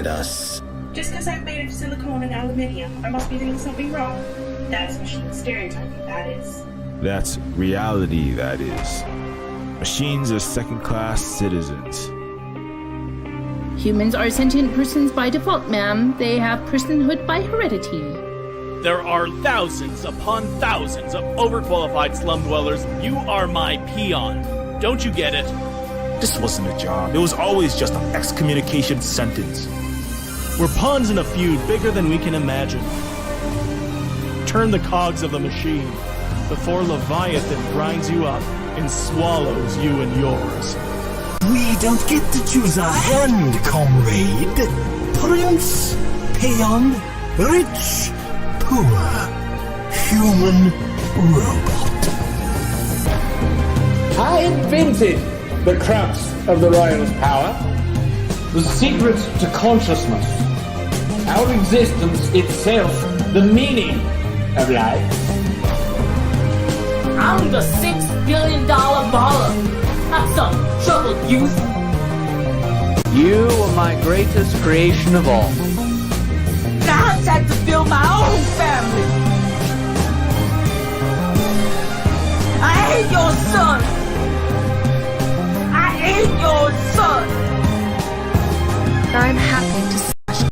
us. Just because I'm made of silicone and aluminium, I must be doing something wrong. That's machine stereotyping, that is. That's reality, that is. Machines are second-class citizens. Humans are sentient persons by default, ma'am. They have personhood by heredity. There are thousands upon thousands of overqualified slum dwellers. You are my peon. Don't you get it? This wasn't a job. It was always just an excommunication sentence. We're pawns in a feud bigger than we can imagine. Turn the cogs of the machine before Leviathan grinds you up and swallows you and yours. We don't get to choose our hand, comrade. Prince, peon, rich, poor, human, robot. I invented the crux of the royal's power, the secret to consciousness, our existence itself, the meaning of life. I'm the $6 billion baller. Not some troubled youth. You are my greatest creation of all. I had to build my own family. I ain't your son. I ain't your son. I'm happy to smash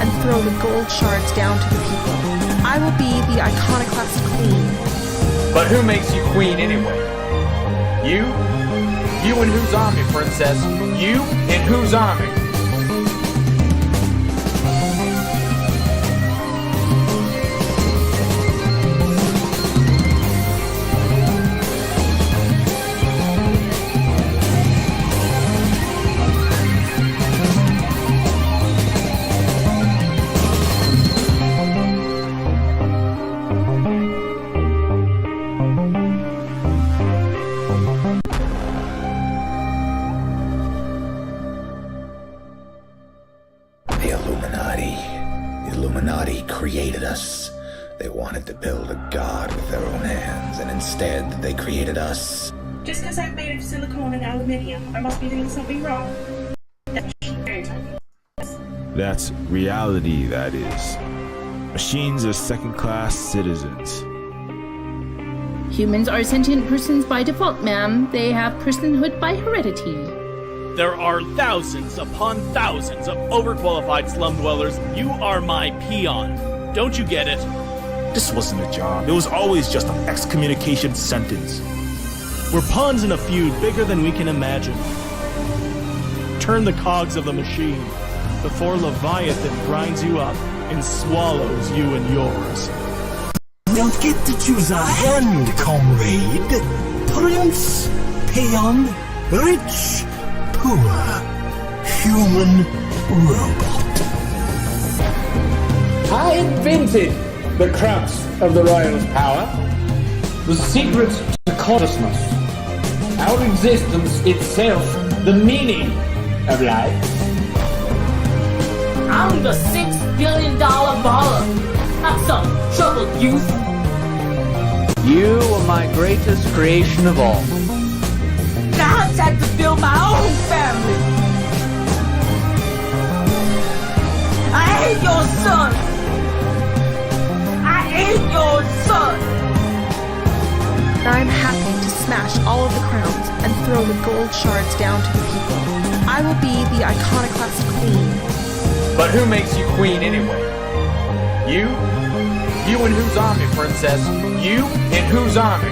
and throw the gold shards down to the people. I will be the iconoclast queen. But who makes you queen anyway? You? You and whose army, princess? You and whose army? The Illuminati created us. They wanted to build a god with their own hands, and instead they created us. Just because I'm made of silicone and aluminium, I must be doing something wrong. That's machine stereotyping. That's reality, that is. Machines are second-class citizens. Humans are sentient persons by default, ma'am. They have personhood by heredity. There are thousands upon thousands of overqualified slum dwellers. You are my peon. Don't you get it? This wasn't a job. It was always just an excommunication sentence. We're pawns in a feud bigger than we can imagine. Turn the cogs of the machine before Leviathan grinds you up and swallows you and yours. We don't get to choose our hand, comrade. Prince, peon, rich, poor, human, robot. I invented the crux of the royal's power, the secret to consciousness, our existence itself, the meaning of life. I'm the $6 billion baller. Not some troubled youth. You are my greatest creation of all. I had to build my own family. I ain't your son. I ain't your son. I'm happy to smash all of the crowns and throw the gold shards down to the people. I will be the iconoclast queen. But who makes you queen anyway? You? You and whose army, princess? You and whose army?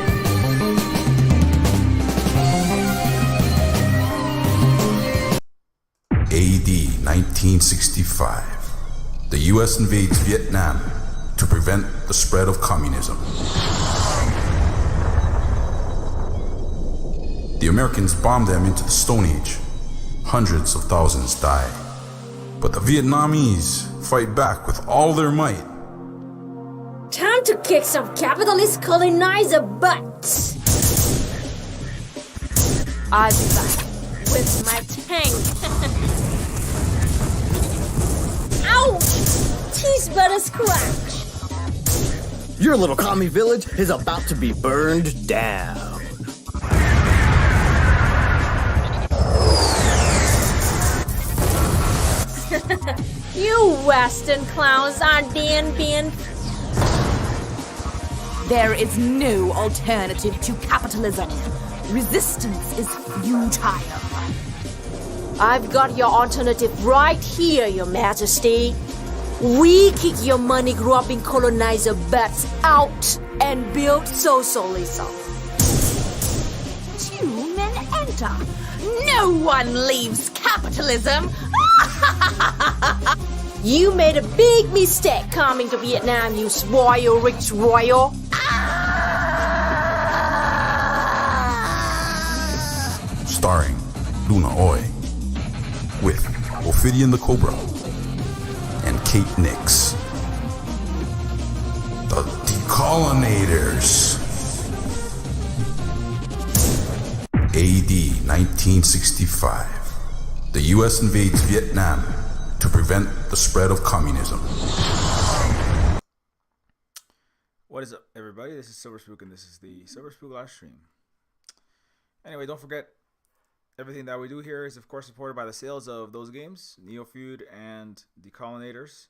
AD 1965. The US invades Vietnam to prevent the spread of communism. The Americans bombed them into the Stone Age. Hundreds of thousands die. But the Vietnamese fight back with all their might. Time to kick some capitalist colonizer butts! I'll be back with my tank. Ouch! Cheese butter scratch! Your little commie village is about to be burned down. You Western clowns are being. There is no alternative to capitalism. Resistance is futile. I've got your alternative right here, Your Majesty. We kick your money-grubbing colonizer butts out and build socialism. Two men enter. No one leaves capitalism. You made a big mistake coming to Vietnam, you spoil rich royal. Starring Luna Oy, with Ophidian the Cobra and Kate Nix. The Decolonators. AD 1965. The US invades Vietnam to prevent the spread of communism. What is up, everybody? This is Silver Spook, and this is the Silver Spook live stream. Anyway, don't forget, everything that we do here is, of course, supported by the sales of those games, Neofeud and Decolonators,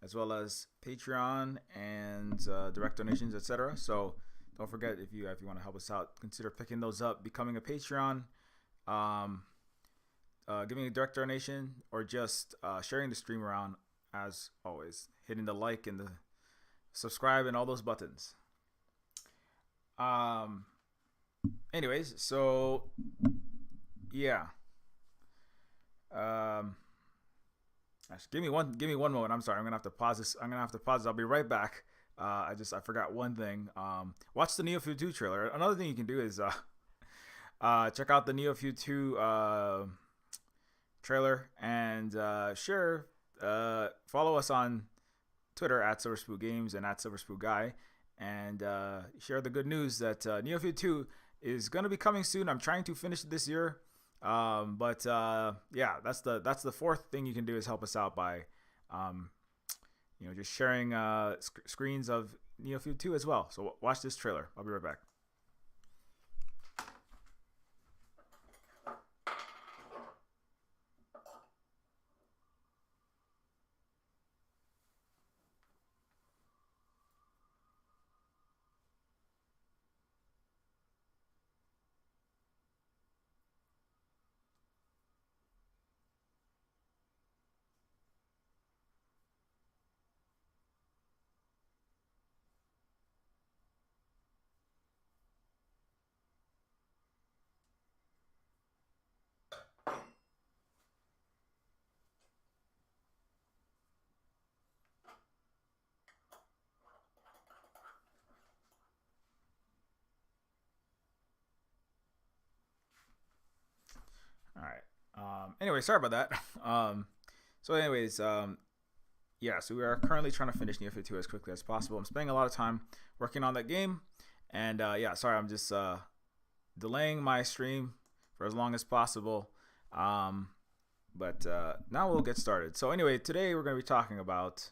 as well as Patreon and direct donations, etc. So don't forget, if you want to help us out, consider picking those up, becoming a Patreon, giving a direct donation, or just sharing the stream around. As always, hitting the like and the subscribe and all those buttons. Anyways, so yeah. Actually, give me one moment. I'm sorry. I'm gonna have to pause this. I'll be right back. I forgot one thing. Watch the Neofeud 2 trailer. Another thing you can do is check out the Neofeud 2 trailer and share. Follow us on Twitter at SilverSpook Games and at SilverSpook Guy, and share the good news that Neofeud 2 is going to be coming soon. I'm trying to finish it this year, but yeah, that's the fourth thing you can do is help us out by just sharing screens of Neofeud 2 as well. So watch this trailer. I'll be right back. All right. Anyway, sorry about that. Yeah, so we are currently trying to finish Neofeud 2 as quickly as possible. I'm spending a lot of time working on that game. And yeah, sorry, I'm just delaying my stream for as long as possible. But now we'll get started. So anyway, today we're going to be talking about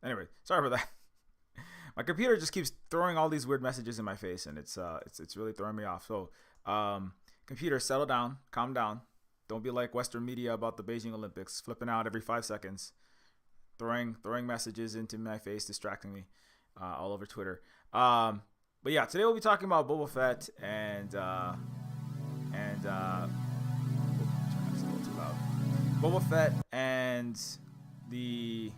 anyway, sorry about that. My computer just keeps throwing all these weird messages in my face, and it's really throwing me off. So, computer, settle down, calm down. Don't be like Western media about the Beijing Olympics, flipping out every 5 seconds, throwing messages into my face, distracting me all over Twitter. But yeah, today we'll be talking about Boba Fett and Boba Fett and the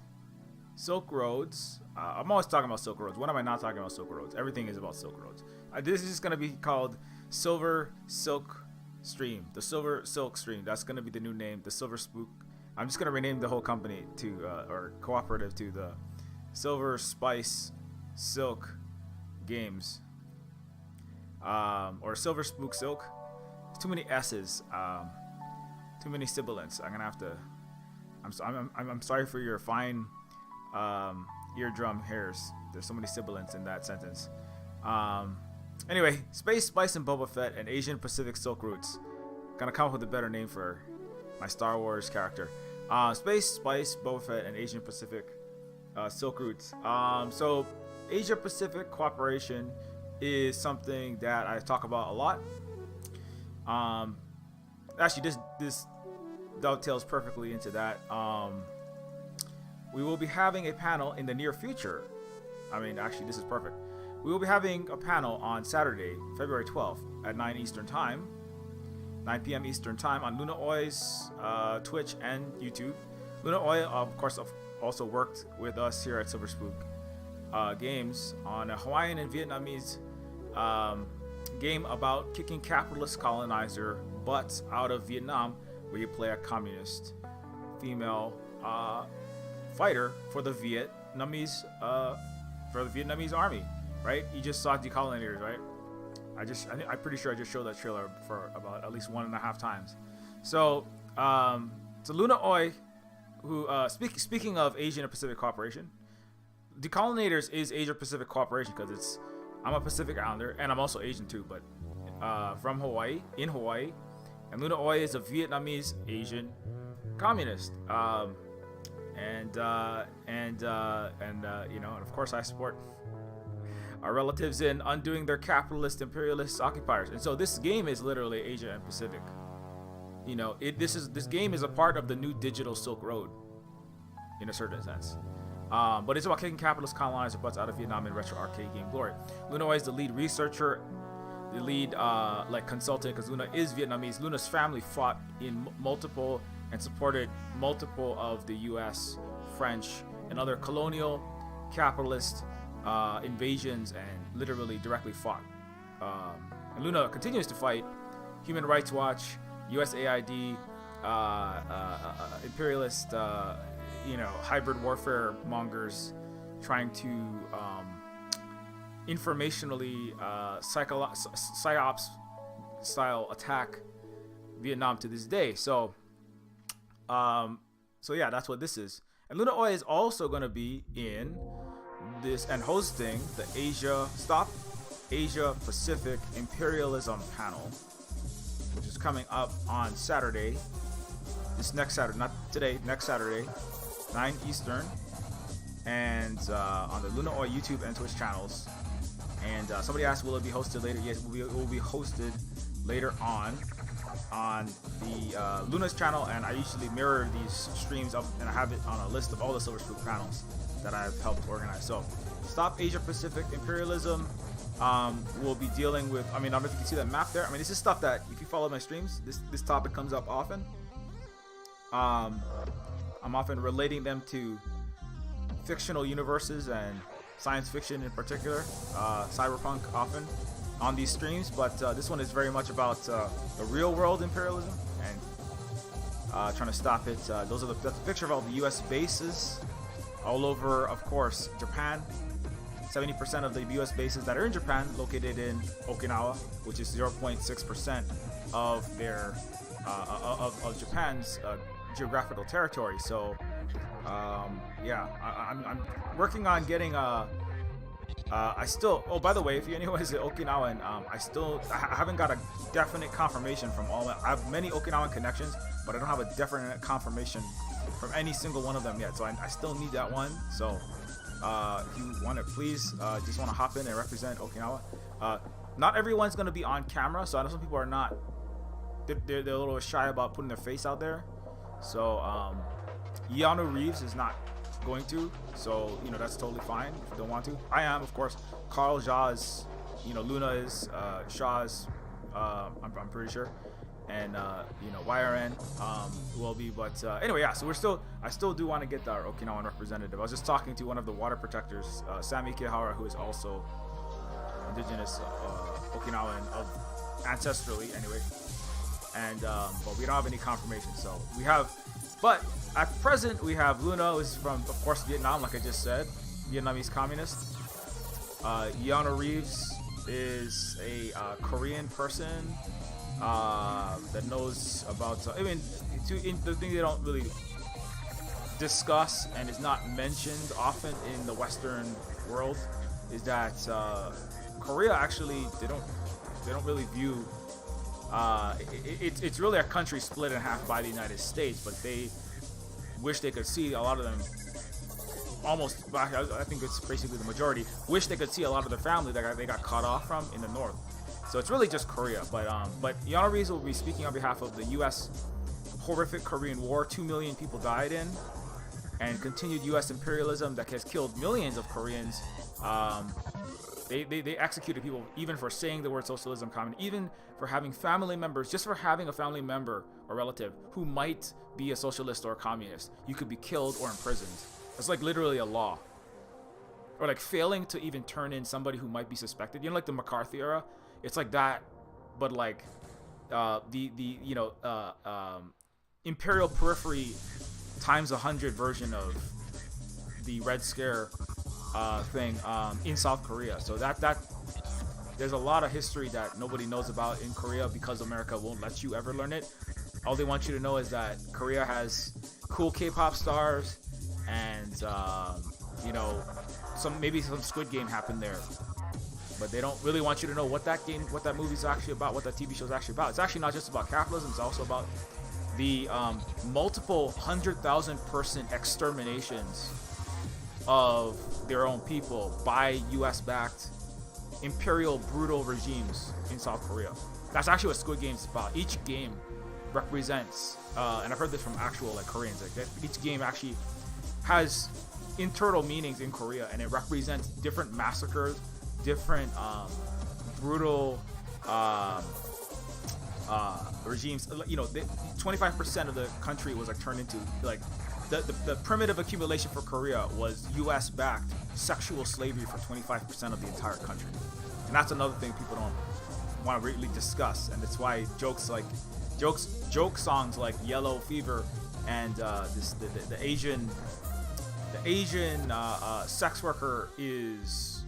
Silk Roads. I'm always talking about Silk Roads. When am I not talking about Silk Roads? Everything is about Silk Roads. This is just going to be called Silver Silk Stream. The Silver Silk Stream. That's going to be the new name. The Silver Spook. I'm just going to rename the whole company to, or cooperative to, the Silver Spice Silk Games. Or Silver Spook Silk. Too many S's. Too many sibilants. I'm going to have to... I'm sorry for your fine... eardrum hairs. There's so many sibilants in that sentence. Anyway, Space, Spice, and Boba Fett and Asian Pacific Silk Routes. Gonna come up with a better name for my Star Wars character. Space, Spice, Boba Fett, and Asian Pacific Silk Routes. So Asia Pacific Cooperation is something that I talk about a lot. Actually, this dovetails perfectly into that. We will be having a panel in the near future. I mean, actually, this is perfect. We will be having a panel on Saturday, February 12th at 9 Eastern Time, 9 p.m. Eastern Time on Luna Oi's Twitch and YouTube. Luna Oi, of course, also worked with us here at Silver Spook Games on a Hawaiian and Vietnamese game about kicking capitalist colonizer butts out of Vietnam, where you play a communist female fighter for the Vietnamese army, right? You just saw Decolonizers, right? I'm pretty sure I just showed that trailer for about at least 1.5 times. So Luna Oi, who speaking of Asian and Pacific cooperation, Decolonizers is Asia Pacific cooperation because I'm a Pacific Islander and I'm also Asian too, but from Hawaii, in Hawaii, and Luna Oi is a Vietnamese Asian communist. And of course I support our relatives in undoing their capitalist imperialist occupiers. And so this game is literally Asia and Pacific. You know, this game is a part of the new digital Silk Road in a certain sense. But it's about kicking capitalist colonizer butts out of Vietnam in retro arcade game glory. Luna is the lead researcher, the lead consultant, because Luna is Vietnamese. Luna's family fought in multiple and supported multiple of the U.S., French, and other colonial capitalist invasions, and literally directly fought. And Luna continues to fight Human Rights Watch, USAID, imperialist, hybrid warfare mongers trying to informationally psyops style attack Vietnam to this day. So yeah, that's what this is. And Luna Oi is also going to be in this and hosting the Stop Asia Pacific Imperialism panel, which is coming up on Saturday. This next Saturday, not today, next Saturday, 9 Eastern, and on the Luna Oi YouTube and Twitch channels. And somebody asked, will it be hosted later? Yes, it will be hosted later on the Luna's channel, and I usually mirror these streams up, and I have it on a list of all the Silver Spook panels that I've helped organize. So, Stop Asia Pacific Imperialism. We'll be dealing with, I don't know if you can see that map there. This is stuff that, if you follow my streams, this topic comes up often. I'm often relating them to fictional universes and science fiction in particular, cyberpunk often on these streams, but this one is very much about the real world imperialism and trying to stop it. That's a picture of all the US bases all over, of course, Japan. 70% of the US bases that are in Japan located in Okinawa, which is 0.6% of their of Japan's geographical territory. So yeah, I'm working on getting oh, by the way, if anyone is in Okinawa, and I haven't got a definite confirmation from all. I have many Okinawan connections, but I don't have a definite confirmation from any single one of them yet. So I still need that one. So if you want it, please just want to hop in and represent Okinawa. Not everyone's gonna be on camera, so I know some people are not. They're a little shy about putting their face out there. So Keanu Reeves is not going to, so that's totally fine if you don't want to. I am, of course. Carl Jha is, Luna is, Shaw is, I'm pretty sure, and YRN will be, but anyway, yeah. So I still do want to get our Okinawan representative. I was just talking to one of the water protectors, Sami Kihara, who is also indigenous Okinawan of ancestrally anyway, and but we don't have any confirmation. So we have, but at present, we have Luna, who's from, of course, Vietnam, like I just said, Vietnamese communist. Keanu Reeves is a Korean person that knows about. The thing they don't really discuss and is not mentioned often in the Western world is that Korea actually they don't really view. It's really a country split in half by the United States, but they wish they could see a lot of them almost, I think it's basically the majority, wish they could see a lot of their family that they got cut off from in the north. So it's really just Korea. But Yano Reeves will be speaking on behalf of the U.S. horrific Korean War. 2 million people died in, and continued U.S. imperialism that has killed millions of Koreans. They executed people even for saying the word socialism, communism, even for having family members, just for having a family member or relative who might be a socialist or a communist. You could be killed or imprisoned. It's like literally a law. Or like failing to even turn in somebody who might be suspected. You know, like the McCarthy era? It's like that, but like Imperial Periphery times 100 version of the Red Scare thing in South Korea. So that there's a lot of history that nobody knows about in Korea because America won't let you ever learn it. All they want you to know is that Korea has cool K-pop stars and maybe some Squid Game happened there. But they don't really want you to know what that movie's actually about, what that TV show's actually about. It's actually not just about capitalism, it's also about the multiple 100,000 person exterminations of their own people by US-backed imperial brutal regimes in South Korea. That's actually what Squid Game's about. Each game represents, and I've heard this from actual Koreans, like each game actually has internal meanings in Korea, and it represents different massacres, different brutal regimes. 25% of the country was turned into the primitive accumulation for Korea was U.S.-backed sexual slavery for 25% of the entire country, and that's another thing people don't want to really discuss. And that's why joke songs like Yellow Fever and the Asian sex worker is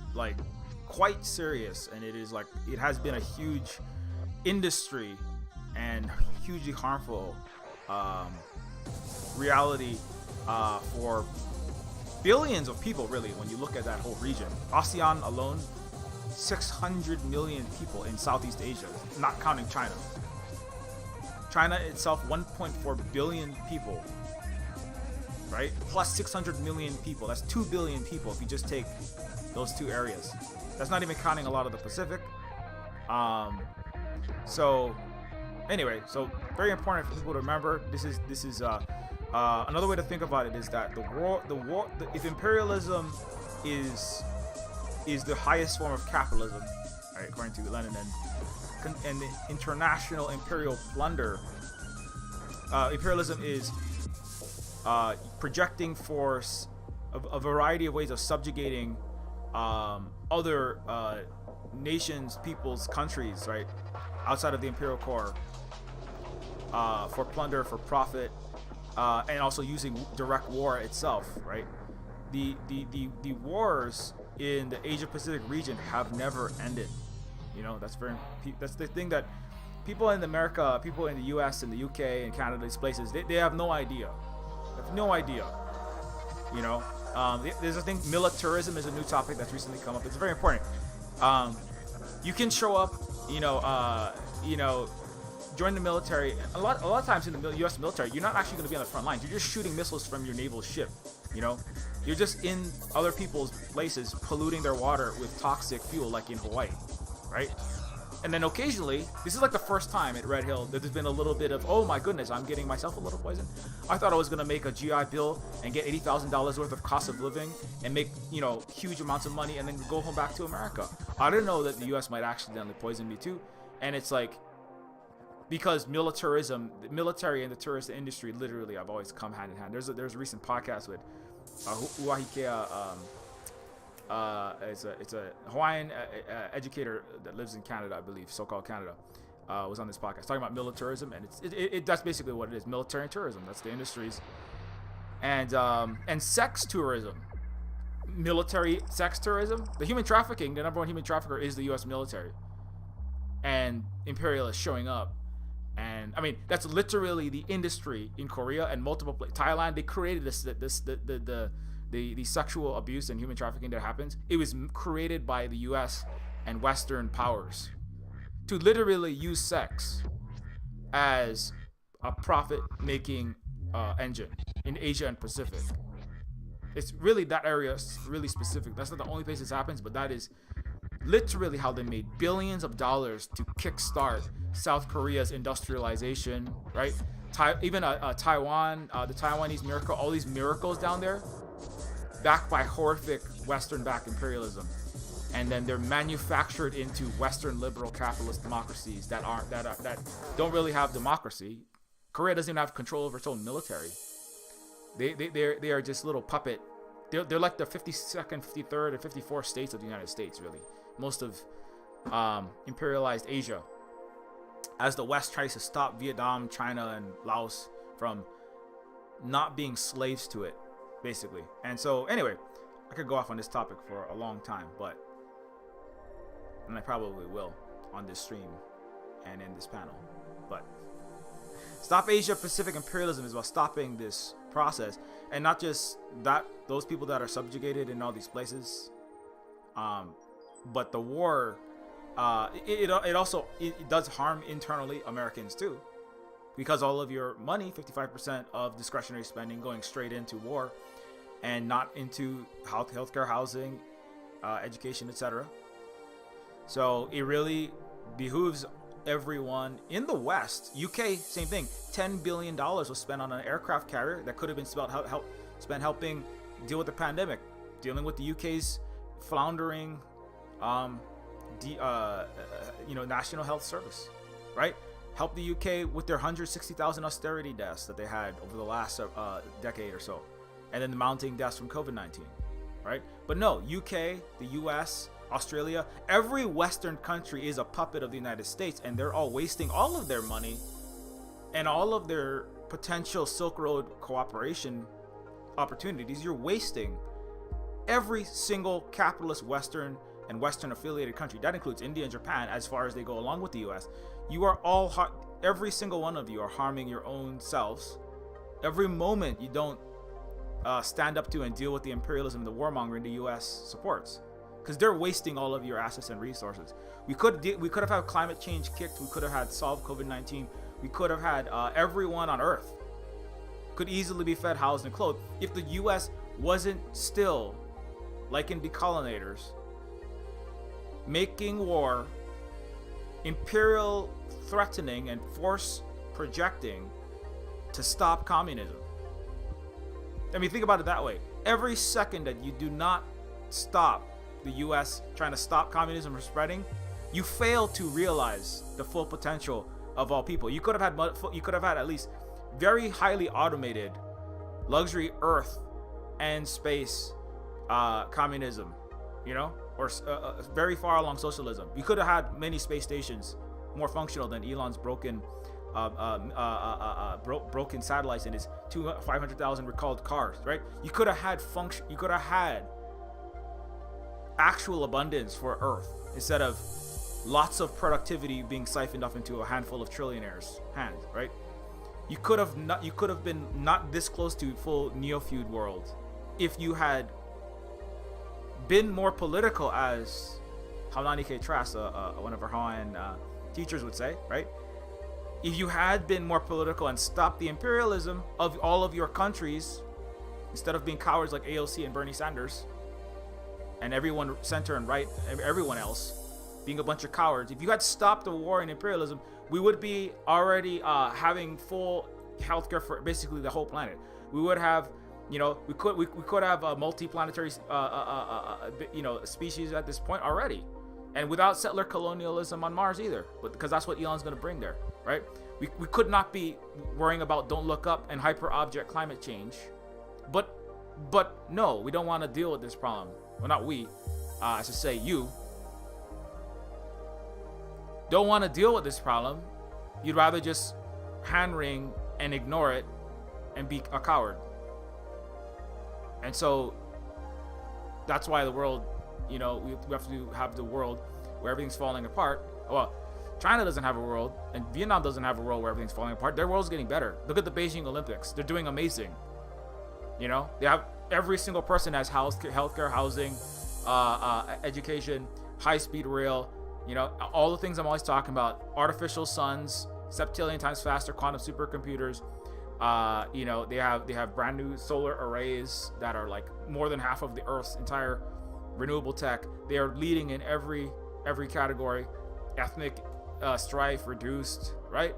quite serious, and it has been a huge industry and hugely harmful reality for billions of people, really, when you look at that whole region. ASEAN alone, 600 million people in Southeast Asia, not counting China. China itself, 1.4 billion people, right? Plus 600 million people. That's 2 billion people if you just take those two areas. That's not even counting a lot of the Pacific. So anyway, so very important for people to remember. This is another way to think about it is that if imperialism is the highest form of capitalism, right, according to Lenin, and the international imperial plunder, imperialism is projecting force, a variety of ways of subjugating other nations, peoples, countries, right, outside of the imperial core, for plunder, for profit, and also using direct war itself, right? The wars in the Asia Pacific region have never ended. That's the thing that people in America, people in the US and the UK and Canada, these places, they have no idea. They have no idea. There's a thing, militarism is a new topic that's recently come up. It's very important. You can show up, join the military. A lot of times in the U.S. military, you're not actually going to be on the front lines. You're just shooting missiles from your naval ship. You're just in other people's places, polluting their water with toxic fuel, like in Hawaii, right? And then occasionally, this is like the first time at Red Hill that there's been a little bit of, oh my goodness, I'm getting myself a little poison. I thought I was gonna make a GI Bill and get $80,000 worth of cost of living and make, huge amounts of money and then go home back to America. I didn't know that the US might accidentally poison me too. And it's because militarism, the military and the tourist industry literally have always come hand in hand. There's a recent podcast with Uahikea, it's a Hawaiian educator that lives in Canada, I believe, so-called Canada, was on this podcast talking about militarism, and that's basically what it is, military and tourism. That's the industries, and sex tourism, military sex tourism. The human trafficking, the number one human trafficker is the U.S. military, and imperialists showing up. And I mean, that's literally the industry in Korea and multiple Thailand. They created the sexual abuse and human trafficking that happens. It was created by the U.S. and Western powers to literally use sex as a profit-making engine in Asia and Pacific. It's really that area is really specific. That's not the only place this happens, but that is literally how they made billions of dollars to kickstart South Korea's industrialization, right? Even Taiwan, the Taiwanese miracle, all these miracles down there, backed by horrific Western-backed imperialism, and then they're manufactured into Western liberal capitalist democracies that don't really have democracy. Korea doesn't even have control over its own military. They are just little puppet. They're like the 52nd, 53rd, and 54th states of the United States, really. Most of imperialized Asia, as the West tries to stop Vietnam, China, and Laos from not being slaves to it, basically. And so, anyway, I could go off on this topic for a long time, and I probably will on this stream and in this panel. But stop Asia Pacific imperialism is about stopping this process, and not just that, those people that are subjugated in all these places, but the war, it also does harm internally Americans too, because all of your money, 55% of discretionary spending, going straight into war and not into healthcare, housing, education, etc. So it really behooves everyone in the West. UK, same thing. $10 billion was spent on an aircraft carrier that could have been spent helping deal with the pandemic, dealing with the UK's floundering, National Health Service, right? Help the UK with their 160,000 austerity deaths that they had over the last decade or so, and then the mounting deaths from COVID-19, right? But no, UK, the US, Australia, every Western country is a puppet of the United States, and they're all wasting all of their money and all of their potential Silk Road cooperation opportunities. You're wasting every single capitalist Western and Western affiliated country. That includes India and Japan, as far as they go along with the US. You are all, every single one of you are harming your own selves. Every moment you don't stand up to and deal with the imperialism and the warmongering the US supports, because they're wasting all of your assets and resources. We could have had climate change kicked. We could have had solved COVID-19. We could have had everyone on Earth could easily be fed, housed, and clothed if the U.S. wasn't still, like in Decolonators, making war, imperial threatening, and force projecting to stop communism. I mean, think about it that way. Every second that you do not stop the U.S. trying to stop communism from spreading, you fail to realize the full potential of all people. You could have had at least very highly automated luxury Earth and space communism, or very far along socialism. You could have had many space stations more functional than Elon's broken satellites and his 500,000 recalled cars, right? You could have had actual abundance for Earth instead of lots of productivity being siphoned off into a handful of trillionaires' hands, right? You could have been not this close to full Neofeud world if you had been more political, as Haunani K. Trask, one of our Hawaiian teachers, would say, right? If you had been more political and stopped the imperialism of all of your countries, instead of being cowards like AOC and Bernie Sanders, and everyone center and right, everyone else being a bunch of cowards. If you had stopped the war and imperialism, we would be already having full healthcare for basically the whole planet. We would have, we could have a multi-planetary, species at this point already, and without settler colonialism on Mars either. But because that's what Elon's going to bring there, right? We could not be worrying about don't look up and hyper-object climate change, but no, we don't want to deal with this problem. Well, not we, I should say you. Don't want to deal with this problem. You'd rather just hand wring and ignore it and be a coward. And so that's why the world, we have to have the world where everything's falling apart. Well, China doesn't have a world, and Vietnam doesn't have a world where everything's falling apart. Their world's getting better. Look at the Beijing Olympics. They're doing amazing. They have every single person has healthcare, housing, education, high-speed rail, all the things I'm always talking about. Artificial suns, septillion times faster quantum supercomputers, They have brand new solar arrays that are like more than half of the Earth's entire renewable tech. They are leading in every category. Ethnic strife reduced, right?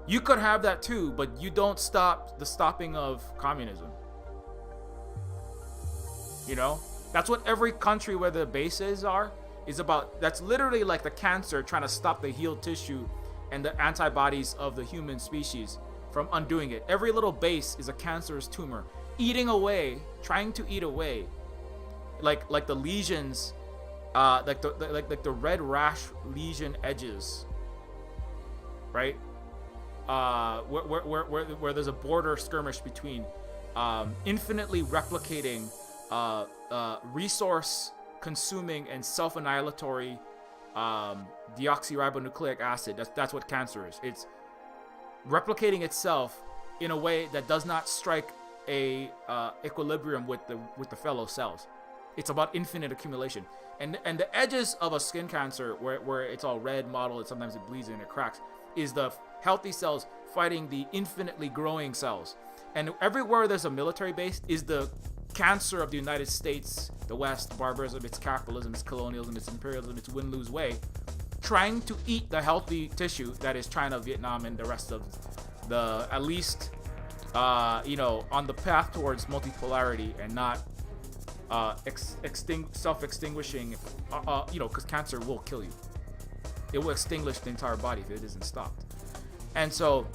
You could have that too, but you don't stop the stopping of communism. That's what every country where the bases is about. That's literally like the cancer trying to stop the healed tissue and the antibodies of the human species from undoing it. Every little base is a cancerous tumor eating away, trying to eat away, like the lesions, like the red rash lesion edges, right? Where there's a border skirmish between infinitely replicating, resource consuming and self-annihilatory deoxyribonucleic acid. That's what cancer is. It's replicating itself in a way that does not strike a equilibrium with the fellow cells. It's about infinite accumulation. And the edges of a skin cancer, where it's all red mottled, sometimes it bleeds and it cracks, is the healthy cells fighting the infinitely growing cells. And everywhere there's a military base is the cancer of the United States, the West, barbarism, its capitalism, its colonialism, its imperialism, its win-lose way, trying to eat the healthy tissue that is China, Vietnam, and the rest of the, at least, on the path towards multipolarity and not self-extinguishing, because cancer will kill you. It will extinguish the entire body if it isn't stopped. And so,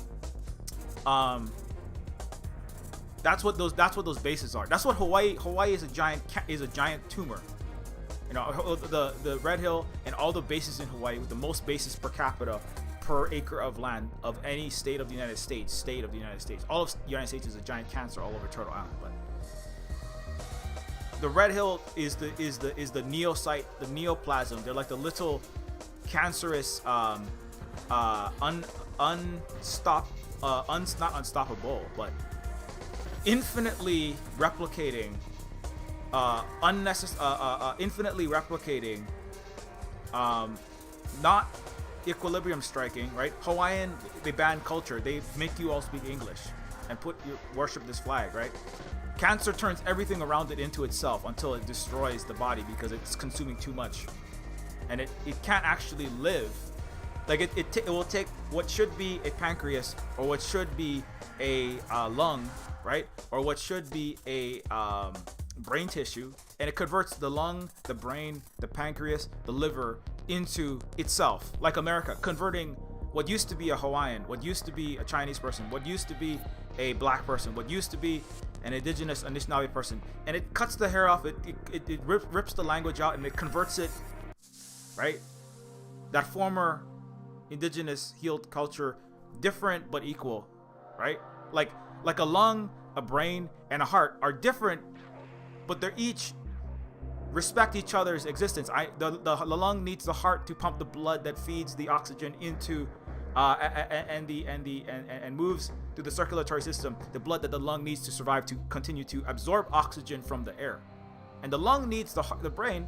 that's what those bases are. That's what Hawaii is a giant tumor. The Red Hill and all the bases in Hawaii with the most bases per capita per acre of land of any state of the United States. All of the United States is a giant cancer all over Turtle Island. But the Red Hill is the neocyte, the neoplasm. They're like the little cancerous, not unstoppable, but infinitely replicating, not equilibrium striking, right? Hawaiian, they ban culture. They make you all speak English and worship this flag, right? Cancer turns everything around it into itself until it destroys the body because it's consuming too much, and it can't actually live. Like it will take what should be a pancreas or what should be a lung, right? Or what should be a brain tissue, and it converts the lung, the brain, the pancreas, the liver into itself, like America, converting what used to be a Hawaiian, what used to be a Chinese person, what used to be a black person, what used to be an indigenous Anishinaabe person, and it cuts the hair off, it rips the language out, and it converts it, right? That former indigenous healed culture, different but equal, right? Like a lung, a brain, and a heart are different, but they're each respect each other's existence. The lung needs the heart to pump the blood that feeds the oxygen into and moves through the circulatory system, the blood that the lung needs to survive to continue to absorb oxygen from the air. And the lung needs the brain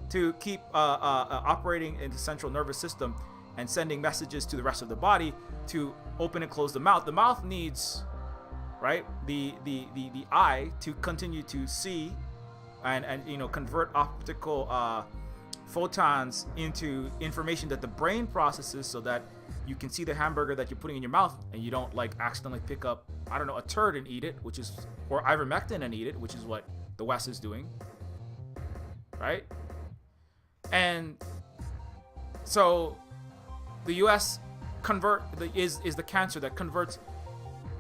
to keep operating in the central nervous system and sending messages to the rest of the body to open and close the mouth. The mouth needs, right, the eye to continue to see and convert optical photons into information that the brain processes so that you can see the hamburger that you're putting in your mouth and you don't like accidentally pick up, a turd and eat it, or ivermectin and eat it, which is what the West is doing, right? And so the US is the cancer that converts.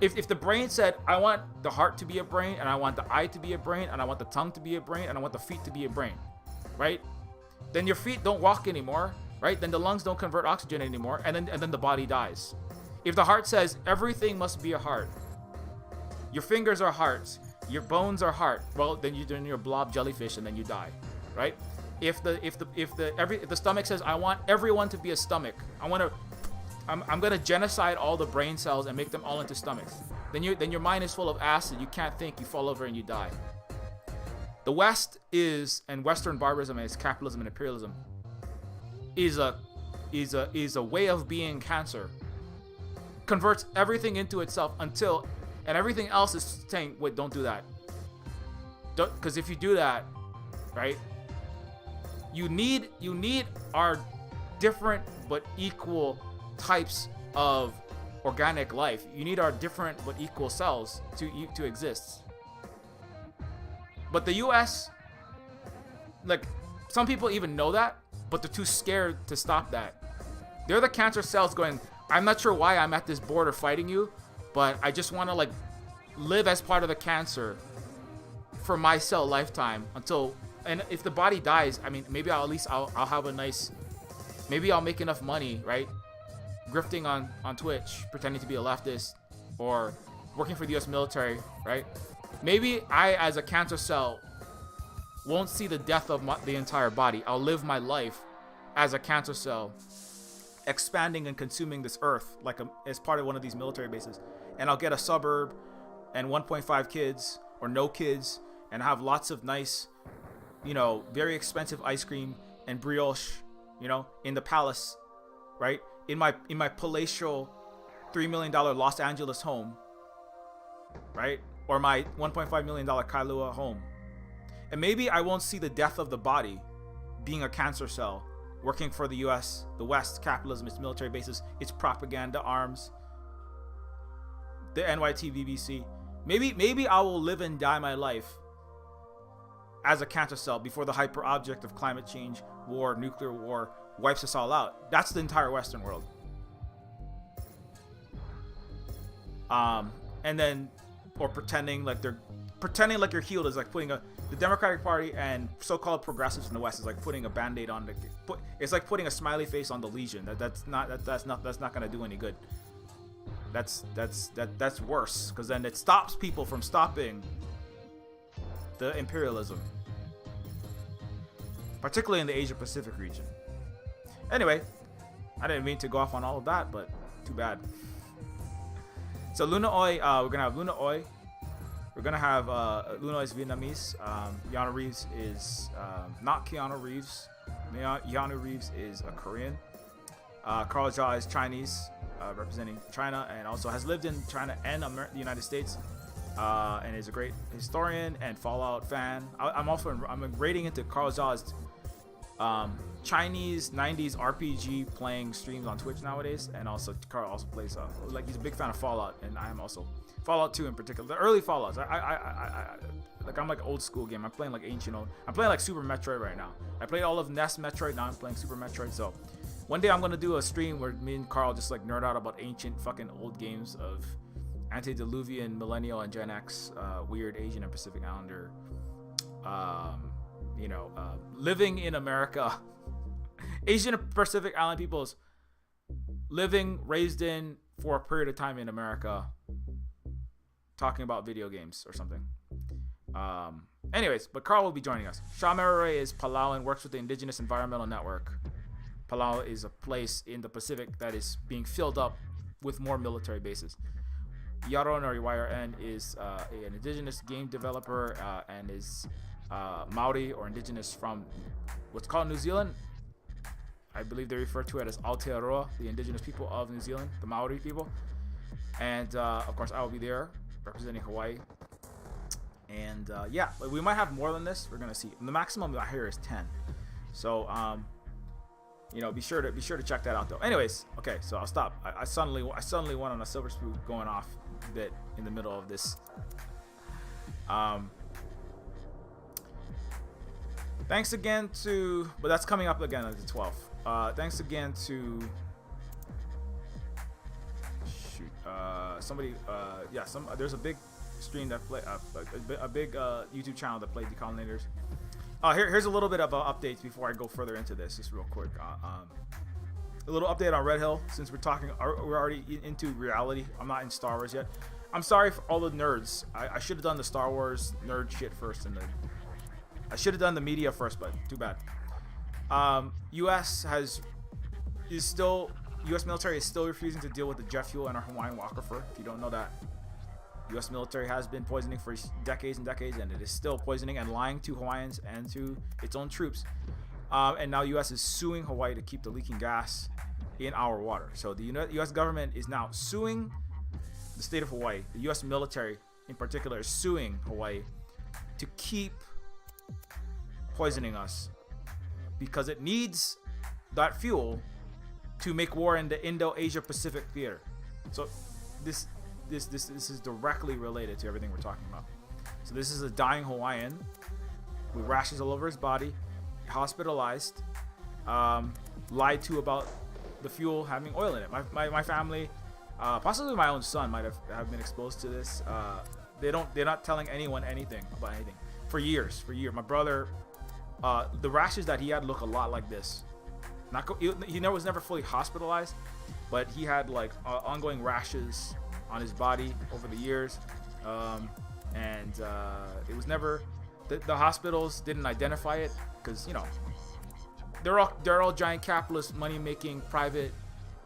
If the brain said, I want the heart to be a brain, and I want the eye to be a brain, and I want the tongue to be a brain, and I want the feet to be a brain, right? Then your feet don't walk anymore, right? Then the lungs don't convert oxygen anymore, and then the body dies. If the heart says everything must be a heart, your fingers are hearts, your bones are heart, well, then you're a blob jellyfish, and then you die, right? If the stomach says, I want everyone to be a stomach, I'm gonna genocide all the brain cells and make them all into stomachs. Then your mind is full of acid. You can't think. You fall over and you die. The West and Western barbarism and its capitalism and imperialism is a way of being cancer. Converts everything into itself until And everything else is saying, wait, don't do that. Because if you do that, right, you need our different but equal types of organic life. You need our different but equal cells to exist. But the US, like, some people even know that, but they're too scared to stop that. They're the cancer cells going, I'm not sure why I'm at this border fighting you, but I just want to, like, live as part of the cancer for my cell lifetime until, and if the body dies, I mean, maybe I'll have a nice, maybe I'll make enough money, right? Grifting on Twitch, pretending to be a leftist, or working for the US military, right? Maybe I, as a cancer cell, won't see the death of the entire body. I'll live my life as a cancer cell, expanding and consuming this earth like as part of one of these military bases. And I'll get a suburb and 1.5 kids or no kids and have lots of nice, you know, very expensive ice cream and brioche, you know, in the palace, right? In my palatial $3 million Los Angeles home, right? Or my $1.5 million Kailua home. And maybe I won't see the death of the body, being a cancer cell, working for the US, the West, capitalism, its military bases, its propaganda arms, the NYT BBC. Maybe I will live and die my life as a cancer cell before the hyper object of climate change, war, nuclear war wipes us all out. That's the entire Western world. And then, or pretending like you're healed is like putting the Democratic Party and so-called progressives in the West is like putting a band-aid on it's like putting a smiley face on the lesion. That's not gonna do any good. That's worse, because then it stops people from stopping the imperialism, particularly in the Asia Pacific region. Anyway, I didn't mean to go off on all of that, but too bad. So Luna Oi, we're gonna have Luna Oi. We're gonna have Luna Oi is Vietnamese. Keanu Reeves is not Keanu Reeves. Keanu Reeves is a Korean. Carl Jha is Chinese, representing China, and also has lived in China and the United States, and is a great historian and Fallout fan. I'm rating into Carl Jha's Chinese 90s RPG playing streams on Twitch nowadays, and also Carl also plays like he's a big fan of Fallout, and I am also. Fallout 2 in particular, the early Fallouts. I'm like old school game. I'm playing like ancient old. I'm playing like Super Metroid right now. I played all of NES Metroid. Now I'm playing Super Metroid. So one day I'm gonna do a stream where me and Carl just like nerd out about ancient fucking old games of antediluvian, millennial, and Gen X, weird Asian and Pacific Islander, living in America, Asian and Pacific Island peoples living, raised in for a period of time in America, talking about video games or something. Anyways, but Carl will be joining us. Shah Merare is Palauan, works with the Indigenous Environmental Network. Palau is a place in the Pacific that is being filled up with more military bases. Yaron, or YRN, is an indigenous game developer and is Maori, or indigenous from what's called New Zealand. I believe they refer to it as Aotearoa, the indigenous people of New Zealand, the Maori people. And of course, I will be there representing Hawaii. And yeah, we might have more than this. We're gonna see. The maximum I hear is 10. So be sure to check that out though. Anyways, okay, so I'll stop. I suddenly went on a silver spoon going off bit in the middle of this. Thanks again to, but that's coming up again at the 12th. Thanks again to somebody. There's a big stream that play a big YouTube channel that played Decolonators. Here's a little bit of updates before I go further into this, just real quick. A little update on Red Hill, since we're already into reality. I'm not in Star Wars yet. I'm sorry for all the nerds. I should have done the Star Wars nerd shit first, and then I should have done the media first, but too bad. U.S. military is still refusing to deal with the jet fuel in our Hawaiian aquifer. If you don't know that, U.S. military has been poisoning for decades and decades, and it is still poisoning and lying to Hawaiians and to its own troops. And now U.S. is suing Hawaii to keep the leaking gas in our water. So the U.S. government is now suing the state of Hawaii, the U.S. military in particular, is suing Hawaii to keep poisoning us because it needs that fuel to make war in the Indo-Asia Pacific theater. So this is directly related to everything we're talking about. So this is a dying Hawaiian with rashes all over his body, hospitalized, lied to about the fuel having oil in it. My family, possibly my own son, might have been exposed to this. They're not telling anyone anything about anything for years. My brother, the rashes that he had look a lot like this. He was never fully hospitalized, but he had like ongoing rashes on his body over the years, and it was never. The hospitals didn't identify it because they're all giant capitalist money-making private,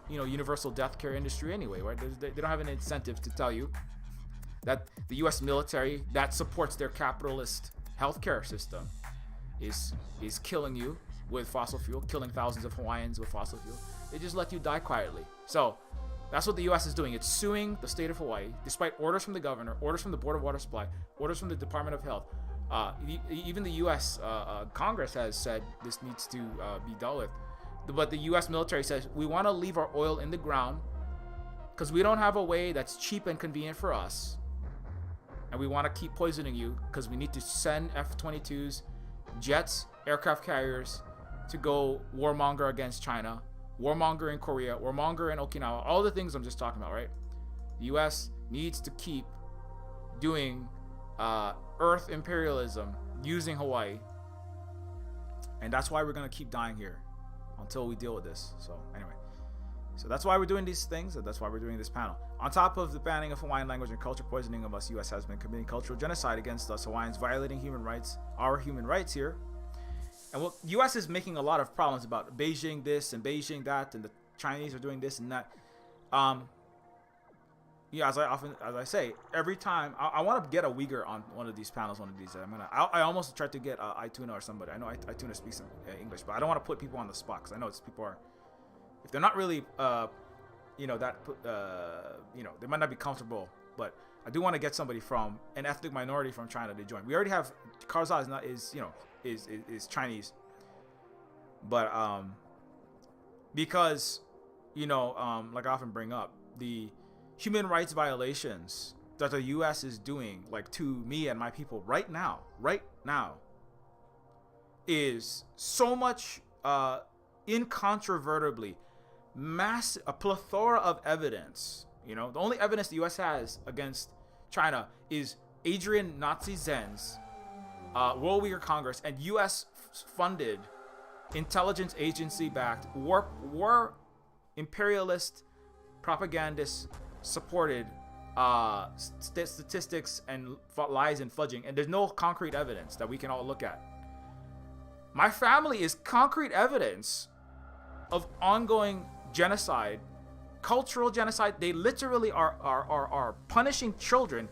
universal death care industry anyway, right? They don't have an incentive to tell you that the U.S. military that supports their capitalist healthcare system is killing you with fossil fuel, killing thousands of Hawaiians with fossil fuel. They just let you die quietly. So that's what the U.S. is doing. It's suing the state of Hawaii, despite orders from the governor, orders from the Board of Water Supply, orders from the Department of Health. Even the U.S. Congress has said this needs to be dealt with. But the U.S. military says, we want to leave our oil in the ground because we don't have a way that's cheap and convenient for us. And we want to keep poisoning you because we need to send F-22s, jets, aircraft carriers to go warmonger against China, warmonger in Korea, warmonger in Okinawa, all the things I'm just talking about, right? The U.S. needs to keep doing Earth imperialism using Hawaii, and that's why we're gonna keep dying here until we deal with this. So anyway, so that's why we're doing these things, and that's why we're doing this panel. On top of the banning of Hawaiian language and culture, poisoning of us, U.S. has been committing cultural genocide against us Hawaiians, violating human rights, our human rights here. And what U.S. is making a lot of problems about Beijing this and Beijing that, and the Chinese are doing this and that. Yeah, as I say, every time I want to get a Uyghur on one of these panels, one of these. I almost tried to get Ituna or somebody. I know Ituna speaks English, but I don't want to put people on the spot because I know people are, if they're not really, they might not be comfortable. But I do want to get somebody from an ethnic minority from China to join. We already have Karza is Chinese, but because like I often bring up, the human rights violations that the U.S. is doing, like to me and my people right now, is so much incontrovertibly a plethora of evidence. The only evidence the U.S. has against China is Adrian Nazi Zen's World Uyghur Congress and U.S. funded intelligence agency backed war imperialist propagandist supported statistics and lies and fudging, and there's no concrete evidence that we can all look at. My family is concrete evidence of ongoing genocide, cultural genocide. They literally are punishing children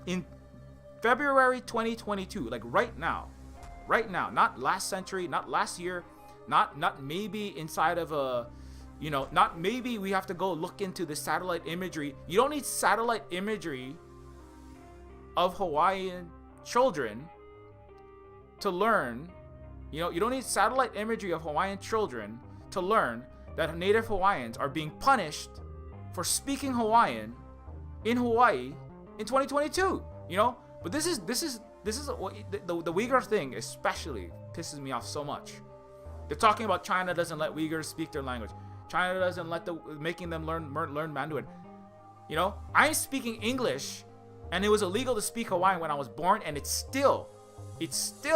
in February 2022, like right now, not last century, not last year, not maybe inside of a, not maybe we have to go look into the satellite imagery. You don't need satellite imagery of Hawaiian children to learn, you don't need satellite imagery of Hawaiian children to learn that Native Hawaiians are being punished for speaking Hawaiian in Hawaii in 2022, But this is what the Uyghur thing especially pisses me off so much. They're talking about China doesn't let Uyghurs speak their language. China doesn't let making them learn Mandarin. I'm speaking English, and it was illegal to speak Hawaiian when I was born, and it's still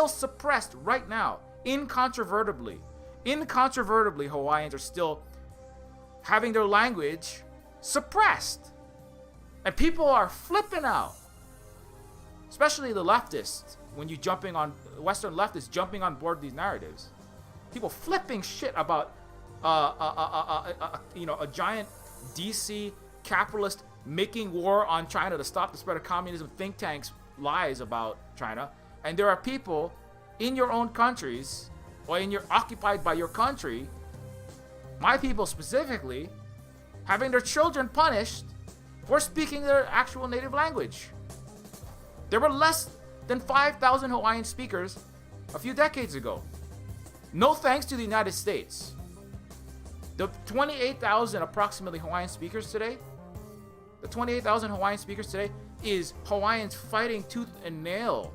suppressed right now, incontrovertibly. Hawaiians are still having their language suppressed, and people are flipping out. Especially the leftists, when you Western leftists jumping on board these narratives, people flipping shit about a giant DC capitalist making war on China to stop the spread of communism, think tanks lies about China, and there are people in your own countries or occupied by your country, my people specifically, having their children punished for speaking their actual native language. There were less than 5,000 Hawaiian speakers a few decades ago. No thanks to the United States. The 28,000 approximately Hawaiian speakers today, is Hawaiians fighting tooth and nail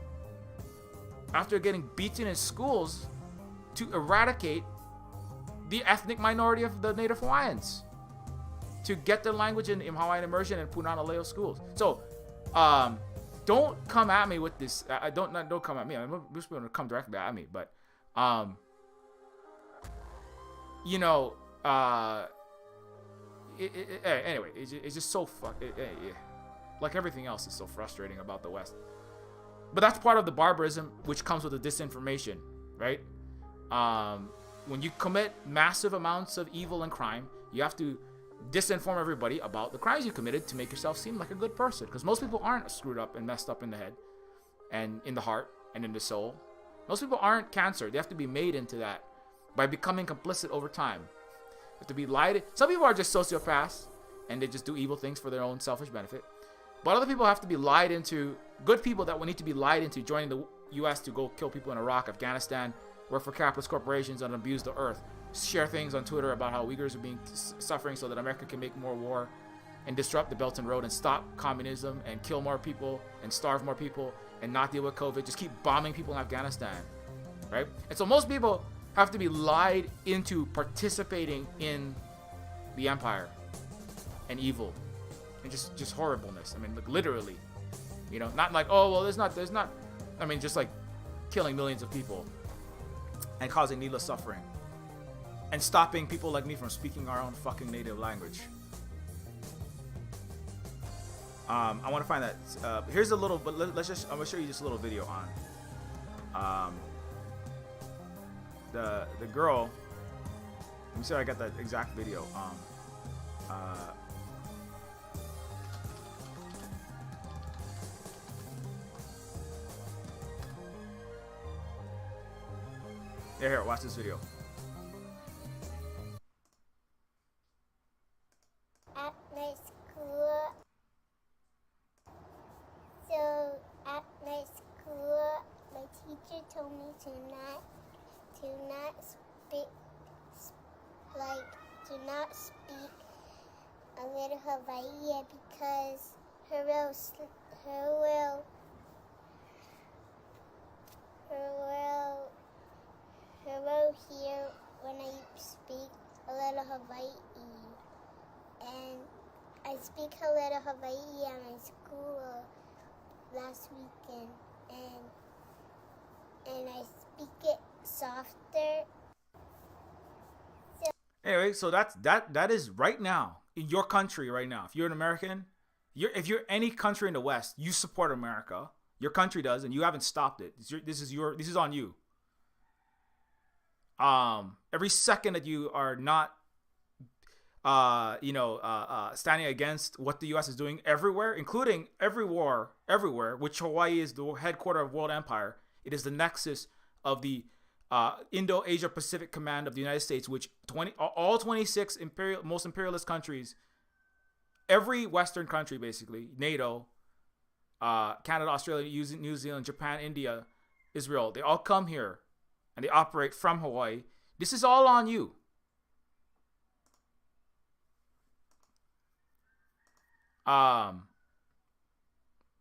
after getting beaten in schools to eradicate the ethnic minority of the native Hawaiians, to get their language in Hawaiian immersion in Punana Leo schools. So, don't come at me with this. Don't come at me. I'm just going to come directly at me. But, anyway, it's just so like everything else is so frustrating about the West. But that's part of the barbarism which comes with the disinformation, right? When you commit massive amounts of evil and crime, you have to disinform everybody about the crimes you committed to make yourself seem like a good person. Because most people aren't screwed up and messed up in the head and in the heart and in the soul. Most people aren't cancer. They have to be made into that by becoming complicit over time. They have to be lied. Some people are just sociopaths and they just do evil things for their own selfish benefit. But other people have to be lied into, good people that will need to be lied into joining the U.S. to go kill people in Iraq, Afghanistan, work for capitalist corporations and abuse the earth, share things on Twitter about how Uyghurs are being suffering so that America can make more war and disrupt the Belt and Road and stop communism and kill more people and starve more people and not deal with COVID, just keep bombing people in Afghanistan, right? And so most people have to be lied into participating in the empire and evil and just horribleness. I mean, like literally, not like, oh, well, there's not, I mean, just like killing millions of people and causing needless suffering and stopping people like me from speaking our own fucking native language. I want to find that. Here's a little, but I'm gonna show you just a little video on the girl. Let me see if I got that exact video. Here, watch this video. At my school, at my school, my teacher told me to not speak a little Hawaii because her will hear when I speak a little Hawaii. And I speak a little Hawaii at my school last weekend, and I speak it softer. Anyway, so that is right now in your country right now. If you're an American, if you're any country in the West, you support America. Your country does, and you haven't stopped it. This is on you. Every second that you are not standing against what the U.S. is doing everywhere, including everywhere, which Hawaii is the headquarters of world empire. It is the nexus of the Indo-Asia Pacific Command of the United States, which all 26 most imperialist countries, every Western country basically, NATO, Canada, Australia, New Zealand, Japan, India, Israel, they all come here and they operate from Hawaii. This is all on you.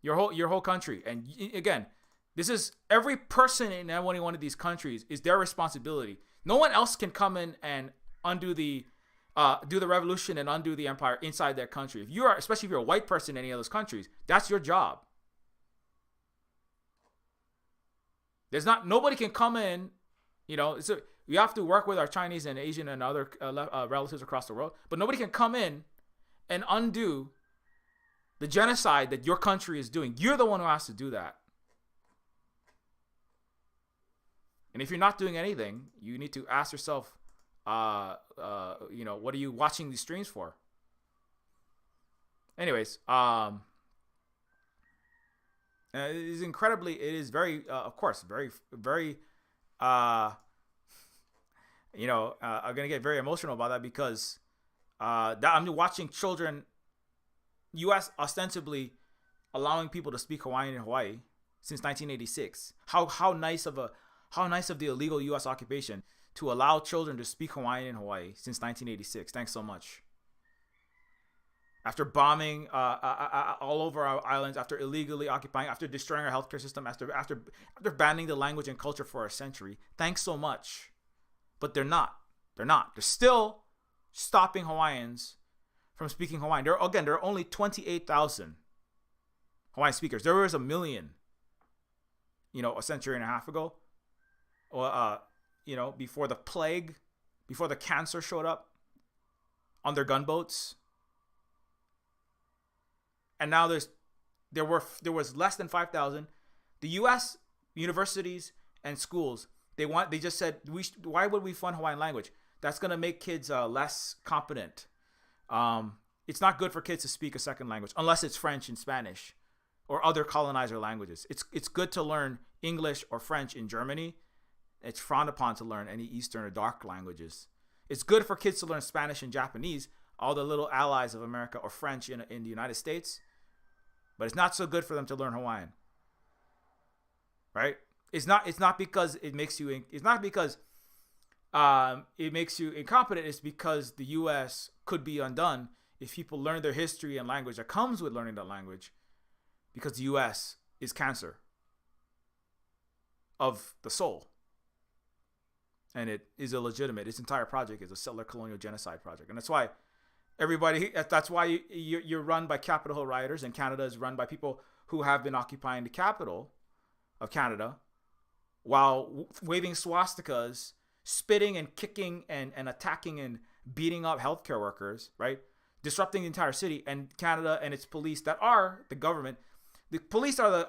Your whole country. And again, this is every person in any one of these countries is their responsibility. No one else can come in and undo do the revolution and undo the empire inside their country. Especially if you're a white person in any of those countries, that's your job. Nobody can come in, we have to work with our Chinese and Asian and other relatives across the world, but nobody can come in and undo the genocide that your country is doing. You're the one who has to do that. And if you're not doing anything, you need to ask yourself, what are you watching these streams for? Anyways, it is very, of course, very, very, I'm going to get very emotional about that because I'm watching children U.S. ostensibly allowing people to speak Hawaiian in Hawaii since 1986. How nice of the illegal U.S. occupation to allow children to speak Hawaiian in Hawaii since 1986. Thanks so much. After bombing all over our islands, after illegally occupying, after destroying our healthcare system, after banning the language and culture for a century. Thanks so much. But they're not. They're still stopping Hawaiians from speaking Hawaiian. There are only 28,000 Hawaiian speakers. There was 1 million, a century and a half ago. Or, before the plague, before the cancer showed up on their gunboats. And now there was less than 5,000. The U.S. universities and schools, they just said, why would we fund Hawaiian language? That's going to make kids less competent. It's not good for kids to speak a second language unless it's French and Spanish or other colonizer languages. It's good to learn English or French in Germany. It's frowned upon to learn any Eastern or dark languages. It's good for kids to learn Spanish and Japanese, all the little allies of America, or French in the United States. But it's not so good for them to learn Hawaiian. Right? It's not because it makes you incompetent. It's because the U.S. could be undone if people learn their history and language that comes with learning that language, because the U.S. is cancer of the soul. And it is illegitimate. Its entire project is a settler colonial genocide project. And that's why you're run by Capitol Hill rioters, and Canada is run by people who have been occupying the capital of Canada while waving swastikas, spitting and kicking and attacking and beating up healthcare workers, right? Disrupting the entire city. And Canada and its police that are the government. The police are the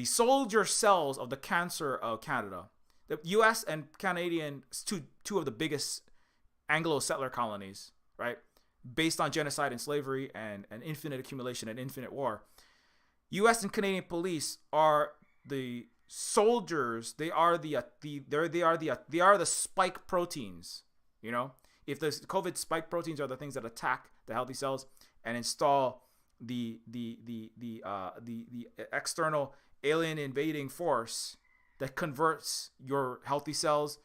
soldier cells of the cancer of Canada. The U.S. and Canadian, two of the biggest Anglo-settler colonies, right? Based on genocide and slavery and infinite accumulation and infinite war. U.S. and Canadian police are the soldiers. They are the spike proteins. If the COVID spike proteins are the things that attack the healthy cells and install the external alien invading force that converts your healthy cells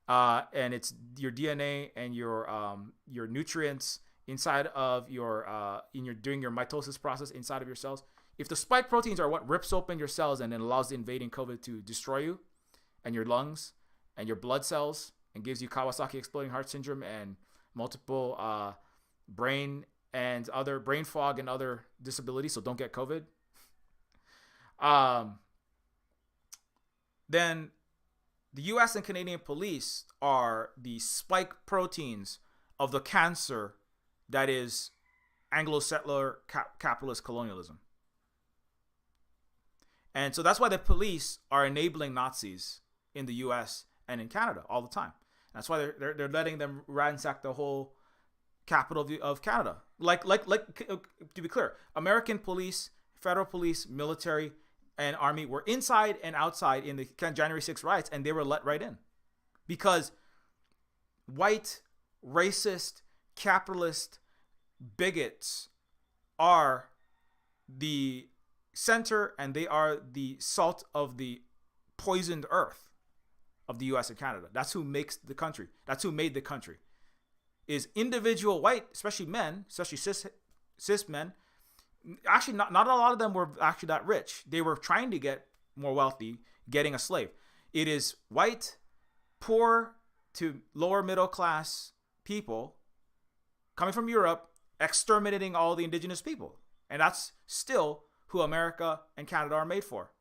and it's your DNA and your nutrients inside of doing your mitosis process inside of your cells. If the spike proteins are what rips open your cells and then allows the invading COVID to destroy you and your lungs and your blood cells and gives you Kawasaki exploding heart syndrome and multiple brain and other brain fog and other disabilities, so don't get COVID. Then the U.S. and Canadian police are the spike proteins of the cancer that is Anglo-settler capitalist colonialism. And so that's why the police are enabling Nazis in the U.S. and in Canada all the time. That's why they're letting them ransack the whole capital of Canada. Like to be clear, American police, federal police, military, and army were inside and outside in the January 6th riots, and they were let right in because white, racist, capitalist bigots are the center, and they are the salt of the poisoned earth of the U.S. and Canada. That's who makes the country. That's who made the country. Is individual white, especially men, especially cis men. Actually, not a lot of them were actually that rich. They were trying to get more wealthy, getting a slave. It is white, poor to lower middle class people coming from Europe, exterminating all the indigenous people. And that's still who America and Canada are made for.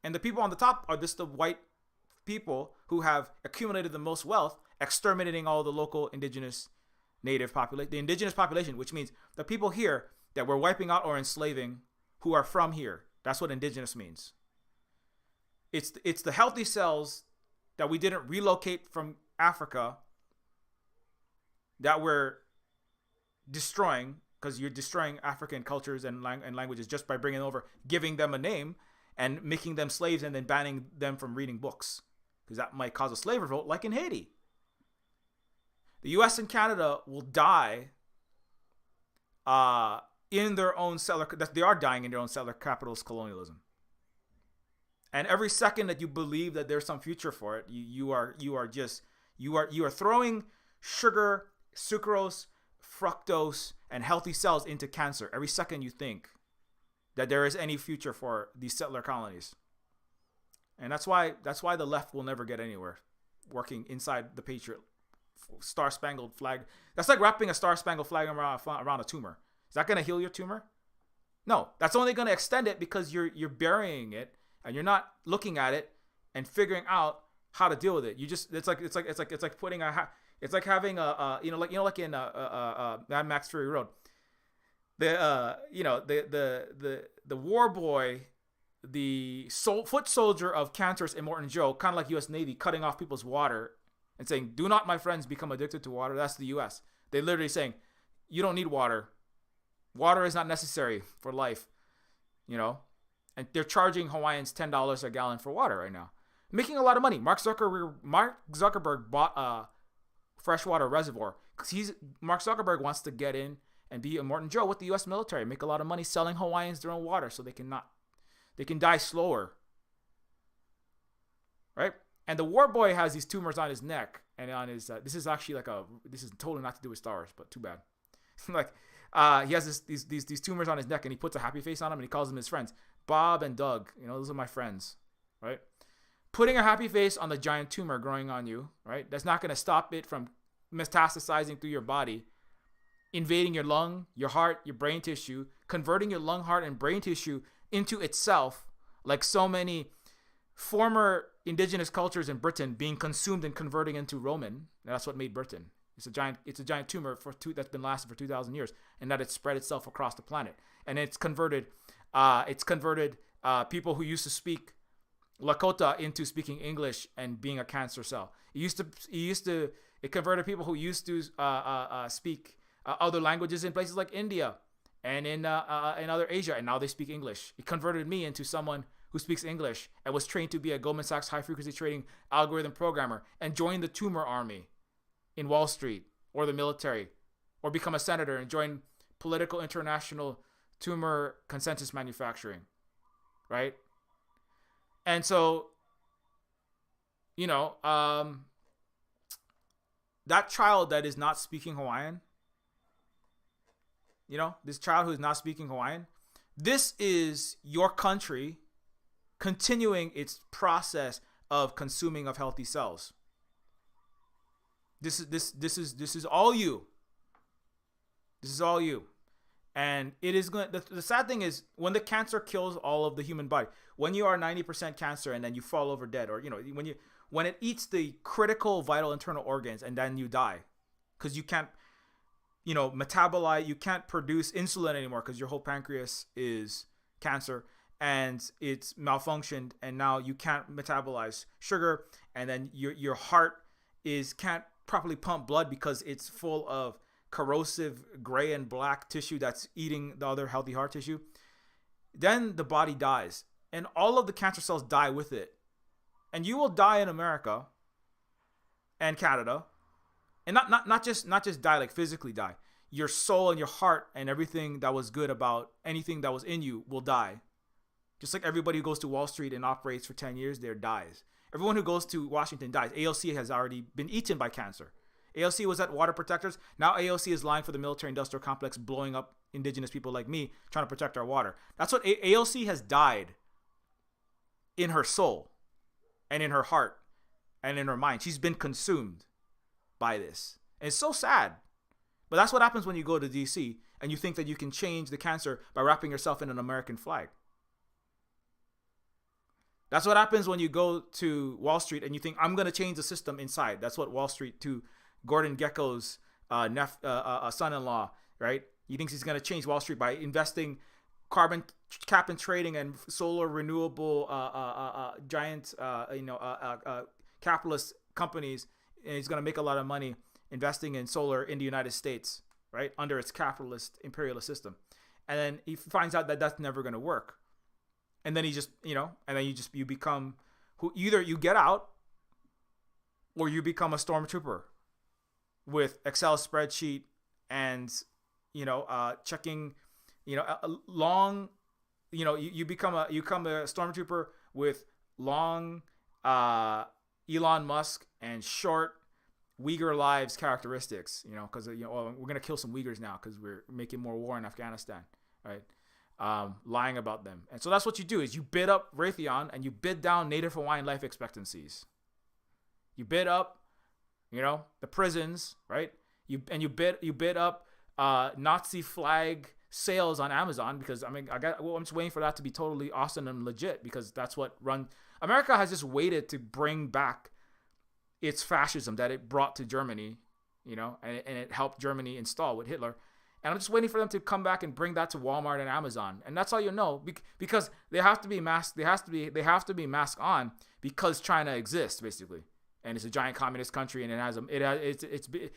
And the people on the top are just the white people who have accumulated the most wealth, exterminating all the local indigenous native population, the indigenous population, which means the people here that we're wiping out or enslaving who are from here. That's what indigenous means. It's the healthy cells that we didn't relocate from Africa that we're destroying, because you're destroying African cultures and languages just by bringing over, giving them a name and making them slaves and then banning them from reading books, because that might cause a slave revolt like in Haiti. The U.S. and Canada will die in their own settler. They are dying in their own settler capitalist colonialism. And every second that you believe that there's some future for it, you are throwing sugar, sucrose, fructose, and healthy cells into cancer every second you think that there is any future for these settler colonies. And that's why the left will never get anywhere working inside the Patriot Star-Spangled Flag. That's like wrapping a Star-Spangled Flag around a tumor. Is that going to heal your tumor? No, that's only going to extend it because you're burying it and you're not looking at it and figuring out how to deal with it. You just it's like putting it's like having like in Mad Max Fury Road. The war boy, the foot soldier of cancerous Immortan Joe, kind of like U.S. Navy, cutting off people's water and saying, "Do not, my friends, become addicted to water." That's the U.S. They're literally saying, "You don't need water. Water is not necessary for life," And they're charging Hawaiians $10 a gallon for water right now, making a lot of money. Mark Zuckerberg bought a freshwater reservoir because Mark Zuckerberg wants to get in and be Immortan Joe with the U.S. military, make a lot of money selling Hawaiians their own water so they can die slower, right? And the war boy has these tumors on his neck and on his. This is totally not to do with Star Wars, but too bad. He has these tumors on his neck, and he puts a happy face on them, and he calls them his friends, Bob and Doug. Those are my friends, right? Putting a happy face on the giant tumor growing on you, right? That's not going to stop it from metastasizing through your body, invading your lung, your heart, your brain tissue, converting your lung, heart, and brain tissue into itself, like so many former indigenous cultures in Britain being consumed and converting into Roman. That's what made Britain. It's a giant tumor that's been lasting for 2,000 years, and that it's spread itself across the planet, and it's converted people who used to speak Lakota into speaking English and being a cancer cell. It converted people who used to speak other languages in places like India and in other Asia, and now they speak English. It converted me into someone who speaks English and was trained to be a Goldman Sachs high-frequency trading algorithm programmer and join the tumor army in Wall Street or the military, or become a senator and join political international tumor consensus manufacturing, right? And so, that child that is not speaking Hawaiian, this child who is not speaking Hawaiian, this is your country continuing its process of consuming of healthy cells. This is all you. This is all you. And it is going. The sad thing is, when the cancer kills all of the human body, when you are 90% cancer and then you fall over dead, or when it eats the critical vital internal organs and then you die, because you can't, metabolize, you can't produce insulin anymore because your whole pancreas is cancer and it's malfunctioned, and now you can't metabolize sugar, and then your heart can't properly pump blood because it's full of corrosive gray and black tissue that's eating the other healthy heart tissue. Then the body dies, and all of the cancer cells die with it, and you will die in America and Canada, and not just die, like physically die. Your soul and your heart and everything that was good about anything that was in you will die. Just like everybody who goes to Wall Street and operates for 10 years there dies. Everyone who goes to Washington dies. AOC has already been eaten by cancer. AOC was at Water Protectors. Now AOC is lying for the military-industrial complex, blowing up indigenous people like me, trying to protect our water. That's what AOC has died in her soul and in her heart and in her mind. She's been consumed by this. And it's so sad. But that's what happens when you go to DC and you think that you can change the cancer by wrapping yourself in an American flag. That's what happens when you go to Wall Street and you think, I'm going to change the system inside. That's what Wall Street to Gordon Gekko's son-in-law, right? He thinks he's going to change Wall Street by investing carbon cap and trading and solar renewable giant capitalist companies, and he's going to make a lot of money investing in solar in the United States, right, under its capitalist imperialist system. And then he finds out that that's never going to work. And then he just, you become either you get out or you become a stormtrooper with Excel spreadsheet and checking, a long, you become a stormtrooper with long Elon Musk and short Uyghur lives characteristics, because we're gonna kill some Uyghurs now because we're making more war in Afghanistan, right? Lying about them. And so that's what you do, is you bid up Raytheon and you bid down Native Hawaiian life expectancies. You bid up, the prisons, right? You bid up Nazi flag sales on Amazon, because I'm just waiting for that to be totally awesome and legit, because that's what America has just waited to bring back its fascism that it brought to Germany, and it helped Germany install with Hitler. And I'm just waiting for them to come back and bring that to Walmart and Amazon. And that's how you know, because they have to be masked. They have to be masked on, because China exists basically, and it's a giant communist country, and the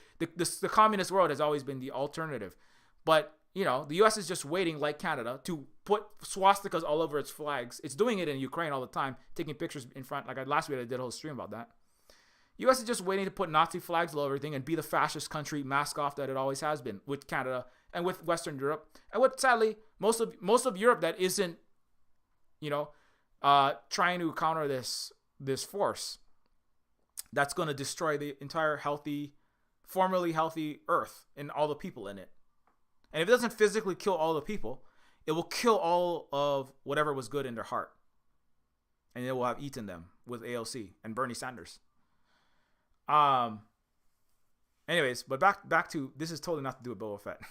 communist world has always been the alternative. But the U.S. is just waiting, like Canada, to put swastikas all over its flags. It's doing it in Ukraine all the time, taking pictures in front. Like last week, I did a whole stream about that. U.S. is just waiting to put Nazi flags all over everything and be the fascist country mask off that it always has been, with Canada and with Western Europe, and with, sadly, most of Europe that isn't, trying to counter this force that's going to destroy the entire formerly healthy Earth and all the people in it. And if it doesn't physically kill all the people, it will kill all of whatever was good in their heart, and it will have eaten them with AOC and Bernie Sanders. Anyways, but back to, this is totally not to do with Boba Fett.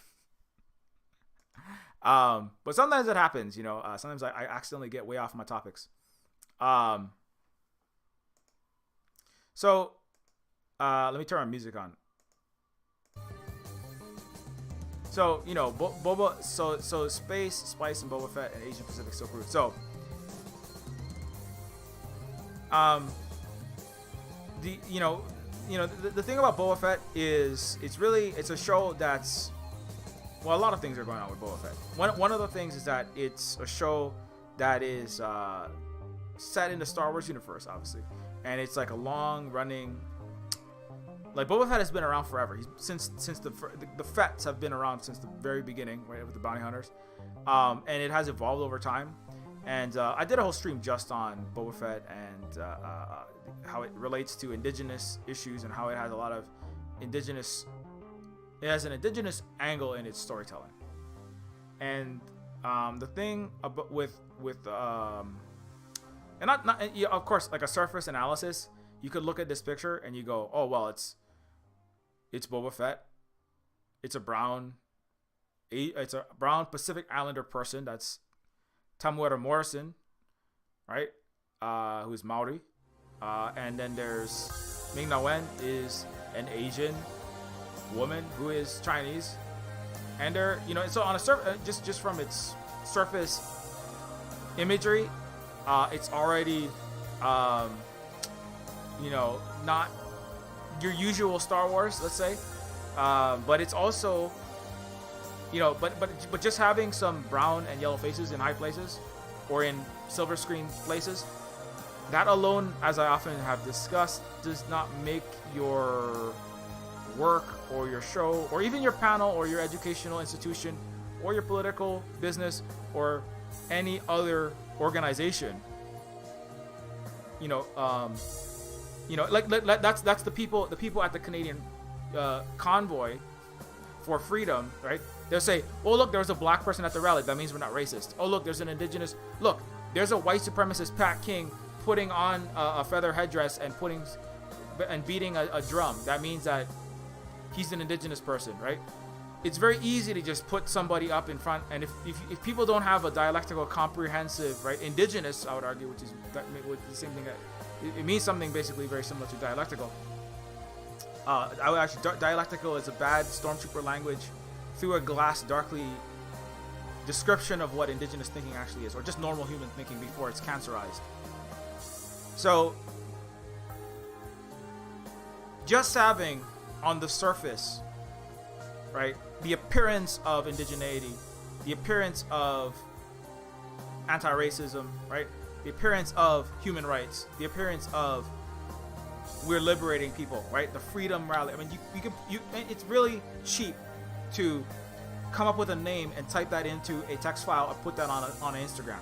But sometimes it happens, sometimes I accidentally get way off my topics. So let me turn my music on. So, Boba, so Space, Spice, and Boba Fett and Asian Pacific Silk Route. So, the thing about Boba Fett is it's a show that's, well, a lot of things are going on with Boba Fett. One of the things is that it's a show that is set in the Star Wars universe, obviously, and it's like a long running. Like, Boba Fett has been around forever. Since the Fetts have been around since the very beginning, right, with the bounty hunters, and it has evolved over time. And I did a whole stream just on Boba Fett and how it relates to indigenous issues, and how it has a lot of indigenous. It has an indigenous angle in its storytelling. And the thing about with and not of course, like a surface analysis, you could look at this picture and you go, oh well, it's Boba Fett. It's a brown Pacific Islander person. That's Tamuera Morrison, right? Who's Maori. And then there's Ming Na Wen, is an Asian woman who is Chinese. And they're, so on a just from its surface imagery, it's already not your usual Star Wars, let's say, but it's also, but just having some brown and yellow faces in high places or in silver screen places, that alone, as I often have discussed, does not make your work or your show or even your panel or your educational institution or your political business or any other organization, that's the people at the Canadian convoy for freedom, right? They'll say, oh look, there's a black person at the rally, that means we're not racist. Oh look, there's an indigenous, look, there's a white supremacist Pat King putting on a feather headdress and beating a drum, that means that he's an indigenous person, right? It's very easy to just put somebody up in front, and if people don't have a dialectical, comprehensive, right, indigenous, I would argue, which is the same thing, that it means something basically very similar to dialectical. I would actually, dialectical is a bad stormtrooper language through a glass darkly description of what indigenous thinking actually is, or just normal human thinking before it's cancerized. So, just having on the surface, right, the appearance of indigeneity, the appearance of anti-racism, right, the appearance of human rights, the appearance of we're liberating people, right? The freedom rally. I mean, it's really cheap to come up with a name and type that into a text file or put that on an Instagram,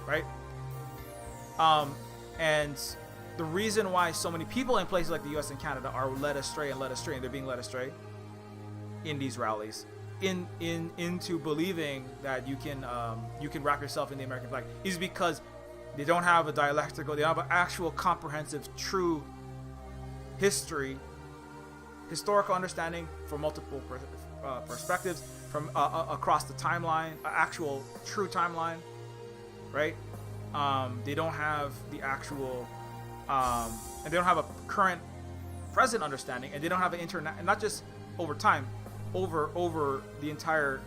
right? And the reason why so many people in places like the US and Canada are led astray, and they're being led astray in these rallies into believing that you can wrap yourself in the American flag, is because they don't have a dialectical, they don't have an actual comprehensive, true historical understanding from multiple perspectives, from across the timeline, actual true timeline, right? They don't have the actual, and they don't have a current present understanding, and they don't have an internet, and not just over time, over the entire,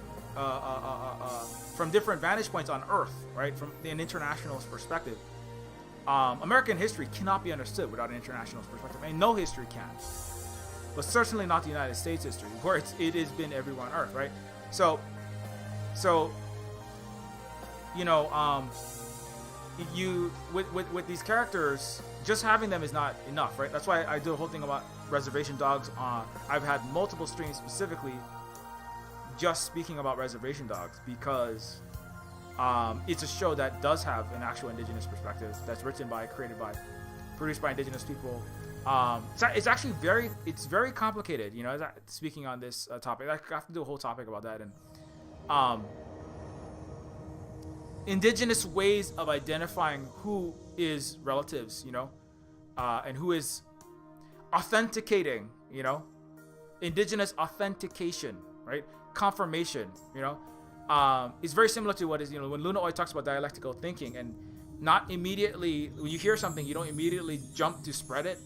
from different vantage points on Earth, right? From an internationalist perspective. American history cannot be understood without an internationalist perspective, and no history can. But certainly not the United States history, where it has been everywhere on Earth, right? So, you know, you with these characters, just having them is not enough, right? That's why I do a whole thing about reservation dogs. I've had multiple streams specifically just speaking about reservation dogs, because it's a show that does have an actual indigenous perspective, that's written by, created by, produced by indigenous people. It's actually very complicated, you know. Speaking on this topic, I have to do a whole topic about that. And indigenous ways of identifying who is relatives, you know, and who is authenticating, you know, indigenous authentication, right? Confirmation, you know, is very similar to what is, you know, when Luna always talks about dialectical thinking, and not immediately, when you hear something, you don't immediately jump to spread it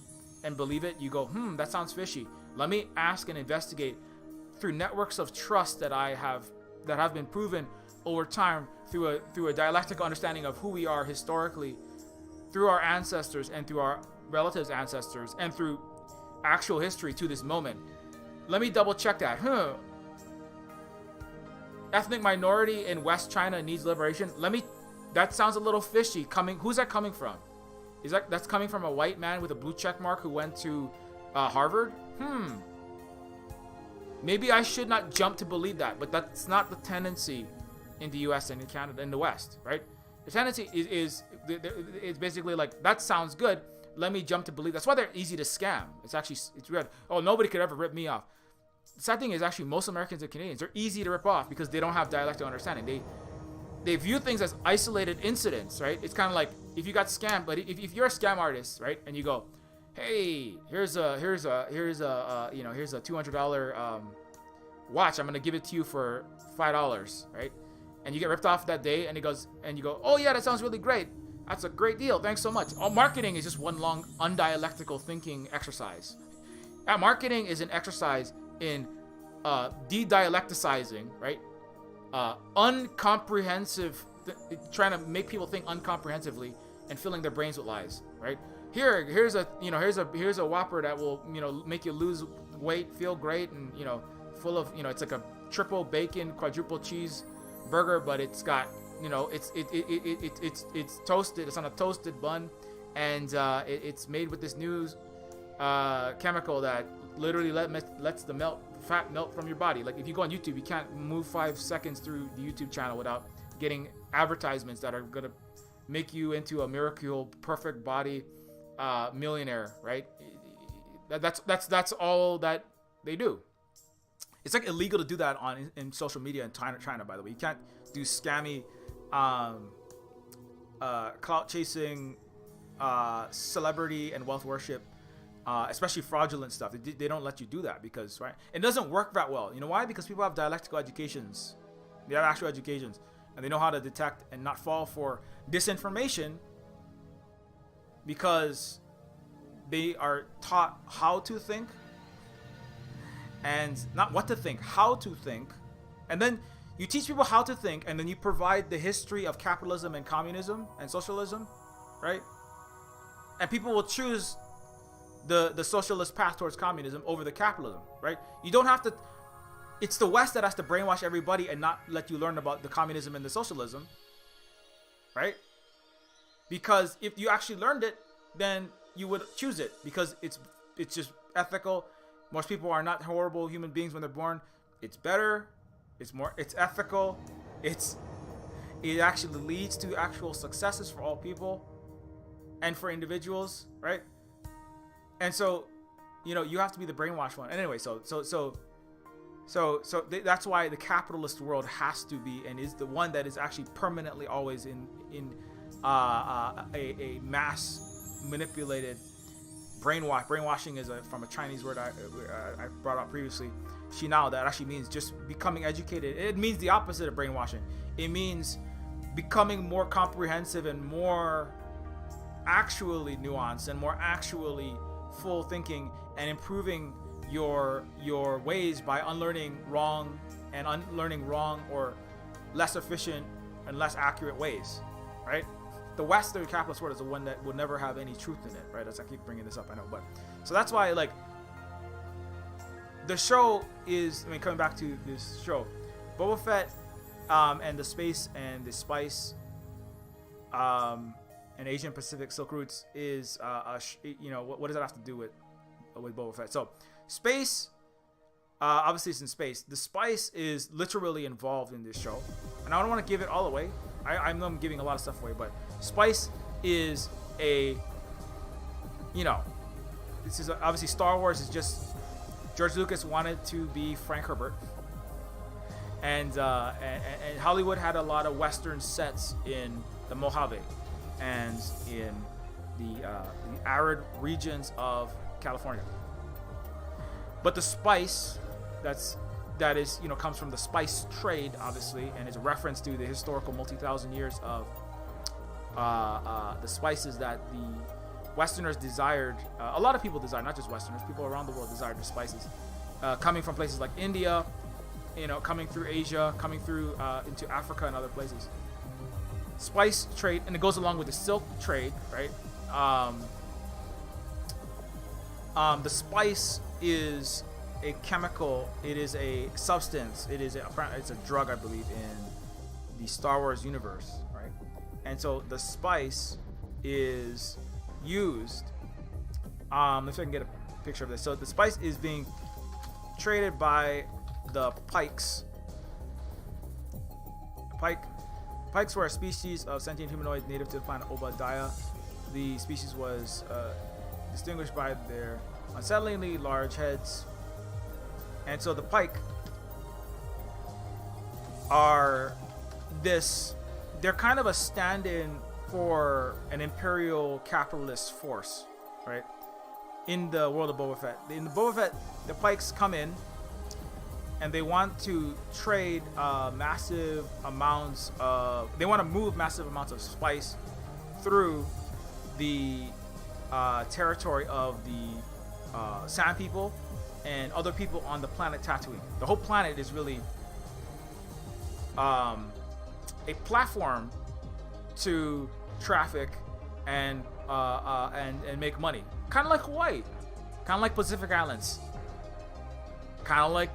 and believe it. You go, that sounds fishy. Let me ask and investigate through networks of trust that have been proven over time through a dialectical understanding of who we are historically, through our ancestors and through our relatives' ancestors, and through actual history to this moment. Let me double check that. Ethnic minority in West China needs liberation. That sounds a little fishy. Who's that coming from? That's coming from a white man with a blue check mark who went to Harvard? Maybe I should not jump to believe that, but that's not the tendency in the US and in Canada, in the West, right? The tendency is basically like, that sounds good, let me jump to believe. That's why they're easy to scam. It's weird. Oh, nobody could ever rip me off. The sad thing is, actually, most Americans and Canadians are easy to rip off because they don't have dialectical understanding. They view things as isolated incidents, right? It's kind of like, if you got scammed, but if you're a scam artist, right, and you go, hey, here's a $200 watch, I'm gonna give it to you for $5, right? And you get ripped off that day, and you go, oh yeah, that sounds really great. That's a great deal. Thanks so much. All marketing is just one long undialectical thinking exercise. Marketing is an exercise in de-dialecticizing, right? Uncomprehensive, trying to make people think uncomprehensively and filling their brains with lies, right? Here's a Whopper that will, you know, make you lose weight, feel great, and, you know, full of, you know, it's like a triple bacon, quadruple cheese burger, but it's got, you know, it's toasted. It's on a toasted bun, and it's made with this new chemical that literally lets the fat melt from your body. Like, if you go on YouTube, you can't move 5 seconds through the YouTube channel without getting advertisements that are gonna make you into a miracle perfect body millionaire, right? That's all that they do. It's like illegal to do that in social media in China, by the way. You can't do scammy, clout chasing, celebrity and wealth worship, especially fraudulent stuff. They don't let you do that because, right? It doesn't work that well. You know why? Because people have dialectical educations. They have actual educations, and they know how to detect and not fall for disinformation because they are taught how to think, and not what to think, how to think. And then you teach people how to think, and then you provide the history of capitalism and communism and socialism, right? And people will choose the socialist path towards communism over the capitalism, right? You don't have to. It's the West that has to brainwash everybody and not let you learn about the communism and the socialism, right? Because if you actually learned it, then you would choose it because it's just ethical. Most people are not horrible human beings when they're born. It's better. It's ethical. It actually leads to actual successes for all people and for individuals, right? And so, you know, you have to be the brainwashed one. And anyway, that's why the capitalist world has to be and is the one that is actually permanently always in a mass manipulated brainwashing is from a Chinese word I brought up previously, Xinao, that actually means just becoming educated. It means the opposite of brainwashing. It means becoming more comprehensive and more actually nuanced and more actually full thinking and improving your ways by unlearning wrong or less efficient and less accurate ways, right? The Western capitalist world is the one that would never have any truth in it, right? As I keep bringing this up, I know, but so that's why, like, the show is, I mean, coming back to this show, Boba Fett, and the space and the spice, and Asian Pacific Silk Routes is, you know, what does that have to do with Boba Fett? So, space, obviously it's in space. The spice is literally involved in this show, and I don't want to give it all away. I know I'm giving a lot of stuff away, but spice is a, you know, this is obviously Star Wars is just, George Lucas wanted to be Frank Herbert, and Hollywood had a lot of Western sets in the Mojave and in the arid regions of California. But the spice that is, you know, comes from the spice trade, obviously, and is a reference to the historical multi-thousand years of the spices that the Westerners desired. A lot of people desired, not just Westerners, people around the world desired the spices, coming from places like India, you know, coming through Asia, coming through into Africa and other places. Spice trade, and it goes along with the silk trade, right? The spice is a chemical, it is a substance, it's a drug, I believe, in the Star Wars universe, right? And so the spice is used, let's see if I can get a picture of this. So the spice is being traded by the Pikes. Pikes were a species of sentient humanoid native to the planet Obadiah. The species was distinguished by their unsettlingly large heads. And so the Pike are they're kind of a stand-in for an imperial capitalist force, right? In the world of Boba Fett. In the Boba Fett, the Pikes come in and they want to trade massive amounts of, they want to move massive amounts of spice through the territory of the Sand People and other people on the planet Tatooine. The whole planet is really a platform to traffic and make money. Kind of like Hawaii, kind of like Pacific Islands, kind of like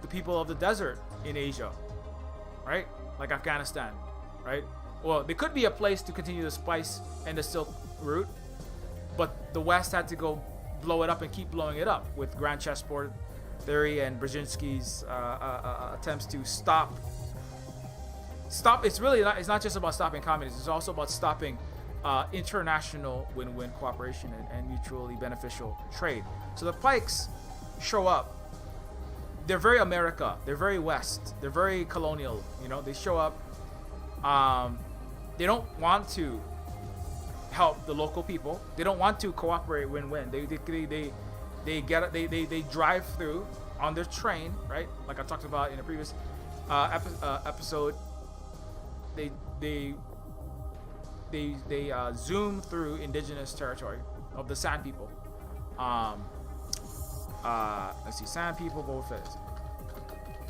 the people of the desert in Asia, right? Like Afghanistan, right? Well, there could be a place to continue the spice and the silk route, but the West had to go blow it up and keep blowing it up with Grand Chessboard Theory and Brzezinski's attempts to stop. It's not just about stopping communism. It's also about stopping international win-win cooperation and mutually beneficial trade. So the Pikes show up. They're very America. They're very West. They're very colonial. You know, they show up. They don't want to help the local people. They don't want to cooperate win-win. They drive through on their train, right? Like I talked about in a previous episode. They zoom through indigenous territory of the Sand People. Let's see, Sand People, Boba Fett.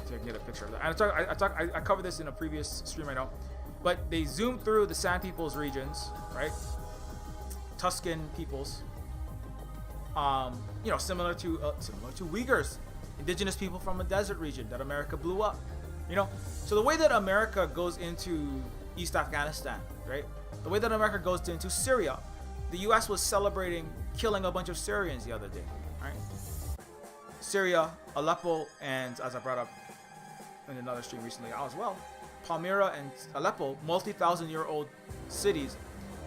So I can get a picture of that. And I covered this in a previous stream, I know. But they zoom through the Sand People's regions, right? Tuscan peoples. You know, similar to Uyghurs, indigenous people from a desert region that America blew up. You know, so the way that America goes into East Afghanistan, right? The way that America goes into Syria, the U.S. was celebrating killing a bunch of Syrians the other day, right? Syria, Aleppo, and as I brought up in another stream recently as well, Palmyra and Aleppo, multi-thousand-year-old cities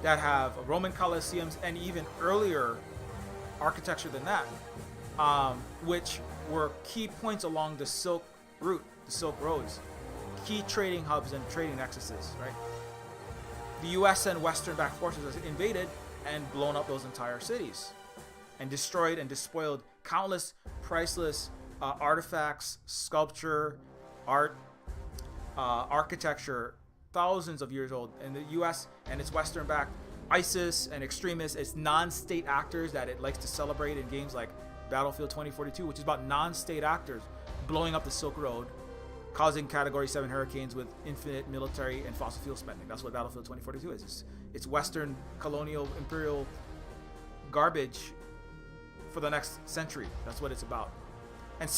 that have Roman Colosseums and even earlier architecture than that, which were key points along the Silk Route, the Silk Roads, key trading hubs and trading nexuses, right? The U.S. and Western-backed forces has invaded and blown up those entire cities and destroyed and despoiled countless priceless artifacts, sculpture, art, architecture, thousands of years old. And the U.S. and its Western-backed ISIS and extremists, its non-state actors that it likes to celebrate in games like Battlefield 2042, which is about non-state actors blowing up the Silk Road, causing Category 7 hurricanes with infinite military and fossil fuel spending. That's what Battlefield 2042 is. It's Western colonial imperial garbage for the next century. That's what it's about. And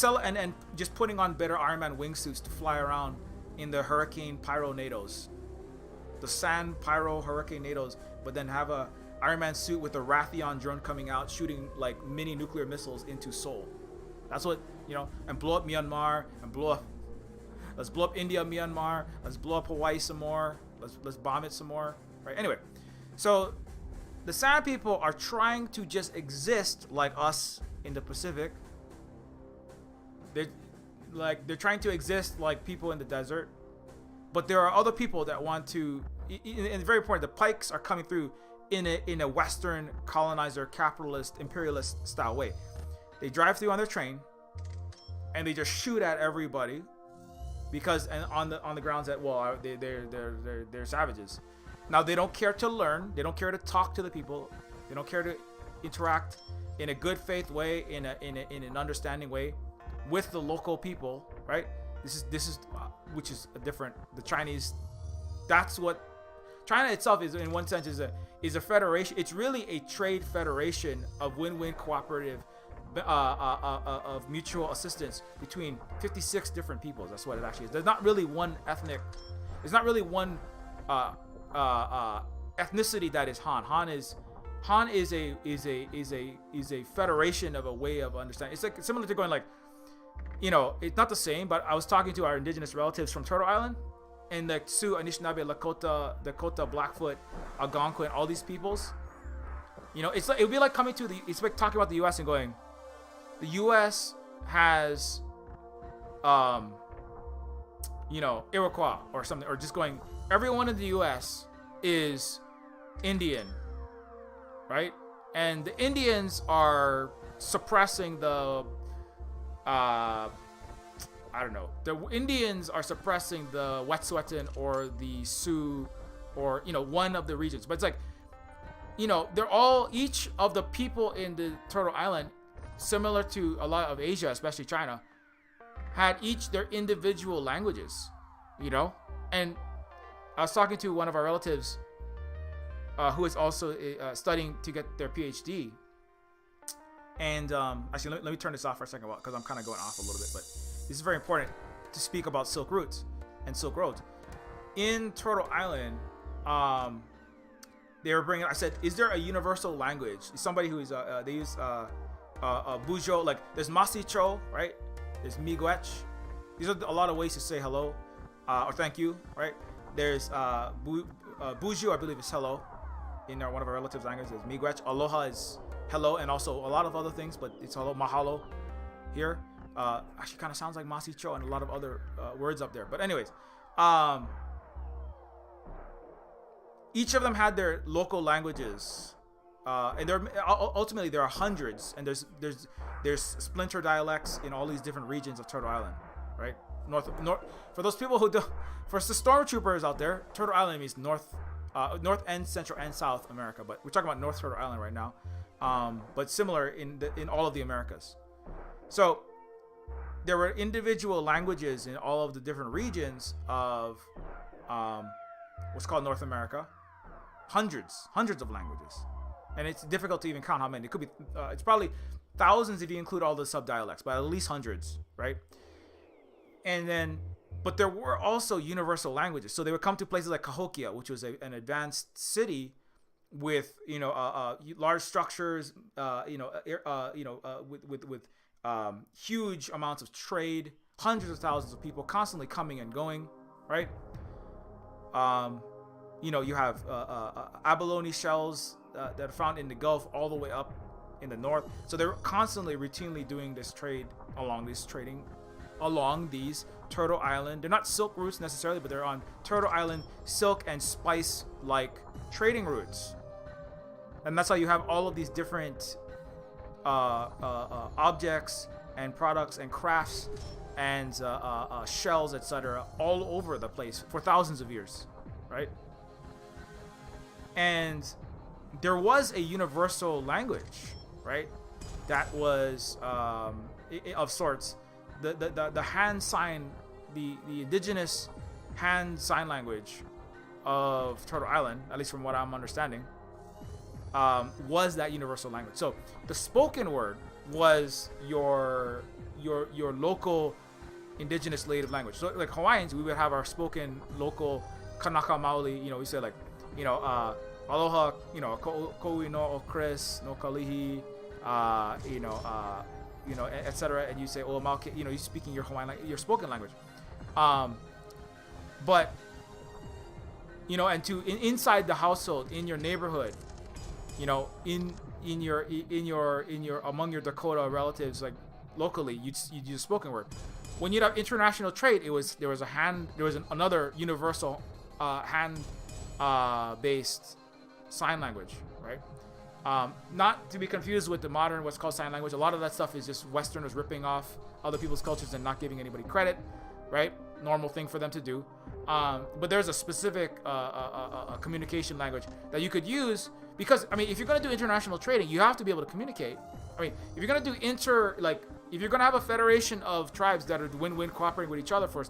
just putting on better Iron Man wingsuits to fly around in the Hurricane Pyro NATOs, the Sand Pyro Hurricane NATOs, but then have a Iron Man suit with a Raytheon drone coming out shooting like mini nuclear missiles into Seoul. That's what, and blow up Myanmar and let's blow up India, Myanmar. Let's blow up Hawaii some more. Let's bomb it some more. Right? Anyway, so the Sand people are trying to just exist like us in the Pacific. They're trying to exist like people in the desert, but there are other people that want to. And it's very important. The Pikes are coming through in a Western colonizer, capitalist, imperialist style way. They drive through on their train, and they just shoot at everybody. Because on the grounds that they're savages. Now they don't care to learn. They don't care to talk to the people. They don't care to interact in a good faith way, in an understanding way, with the local people. Right? This is which is a different. The Chinese. That's what China itself is. In one sense, is a federation. It's really a trade federation of win-win cooperative. Of mutual assistance between 56 different peoples. That's what it actually is. There's not really one ethnic. There's not really one ethnicity that is Han. Han is a federation of a way of understanding. It's like similar to going like, it's not the same. But I was talking to our indigenous relatives from Turtle Island, and the Sioux, Anishinaabe, Lakota, Dakota, Blackfoot, Algonquin, all these peoples. It's like it would be like coming to it's like talking about the U.S. and going. The U.S. has, Iroquois or something, or just going, everyone in the U.S. is Indian, right? And the Indians are suppressing the Indians are suppressing the Wet'suwet'en or the Sioux or, one of the regions. But it's like, they're all, each of the people in the Turtle Island, similar to a lot of Asia, especially China, had each their individual languages, And I was talking to one of our relatives who is also studying to get their PhD. And actually, let me turn this off for a second because I'm kind of going off a little bit. But this is very important to speak about Silk Routes and Silk Roads. In Turtle Island, they were bringing. I said, "Is there a universal language?" Somebody who is they use. Bujo, like there's Masicho, right? There's Miigwech. These are a lot of ways to say hello or thank you, right? There's Buju, I believe is hello in one of our relatives' languages. There's Miigwech. Aloha is hello, and also a lot of other things, but it's hello, mahalo here. Actually kind of sounds like Masicho and a lot of other words up there. But anyways, each of them had their local languages. And ultimately there are hundreds, and there's splinter dialects in all these different regions of Turtle Island, right? North. For those people who don't, for the stormtroopers out there, Turtle Island means north and Central and South America, but we're talking about North Turtle Island right now. But similar in all of the Americas. So there were individual languages in all of the different regions of what's called North America. Hundreds of languages. And it's difficult to even count how many. It could be, it's probably thousands if you include all the subdialects, but at least hundreds, right? And then, but there were also universal languages. So they would come to places like Cahokia, which was an advanced city with large structures, with huge amounts of trade, hundreds of thousands of people constantly coming and going, right? You have abalone shells that are found in the Gulf all the way up in the north. So they're constantly, routinely doing this trade along these Turtle Island. They're not silk routes necessarily, but they're on Turtle Island silk and spice-like trading routes. And that's how you have all of these different objects and products and crafts and shells, etc., all over the place for thousands of years, right? And there was a universal language, right? That was of sorts. The hand sign, the indigenous hand sign language of Turtle Island, at least from what I'm understanding, was that universal language. So the spoken word was your local indigenous native language. So like Hawaiians, we would have our spoken local Kanaka Maoli. We say like, aloha, ko'i no o Chris no kalihi, etc. And you say o mauke, you're speaking your Hawaiian, your spoken language. But and inside the household, in your neighborhood, in your among your Dakota relatives, like locally, you use spoken word. When you'd have international trade, there was another universal hand based sign language, right? Not to be confused with the modern what's called sign language. A lot of that stuff is just Westerners ripping off other people's cultures and not giving anybody credit, right? Normal thing for them to do. But there's a specific communication language that you could use, because if you're going to do international trading, you have to be able to communicate. If you're going to do if you're going to have a federation of tribes that are win-win cooperating with each other for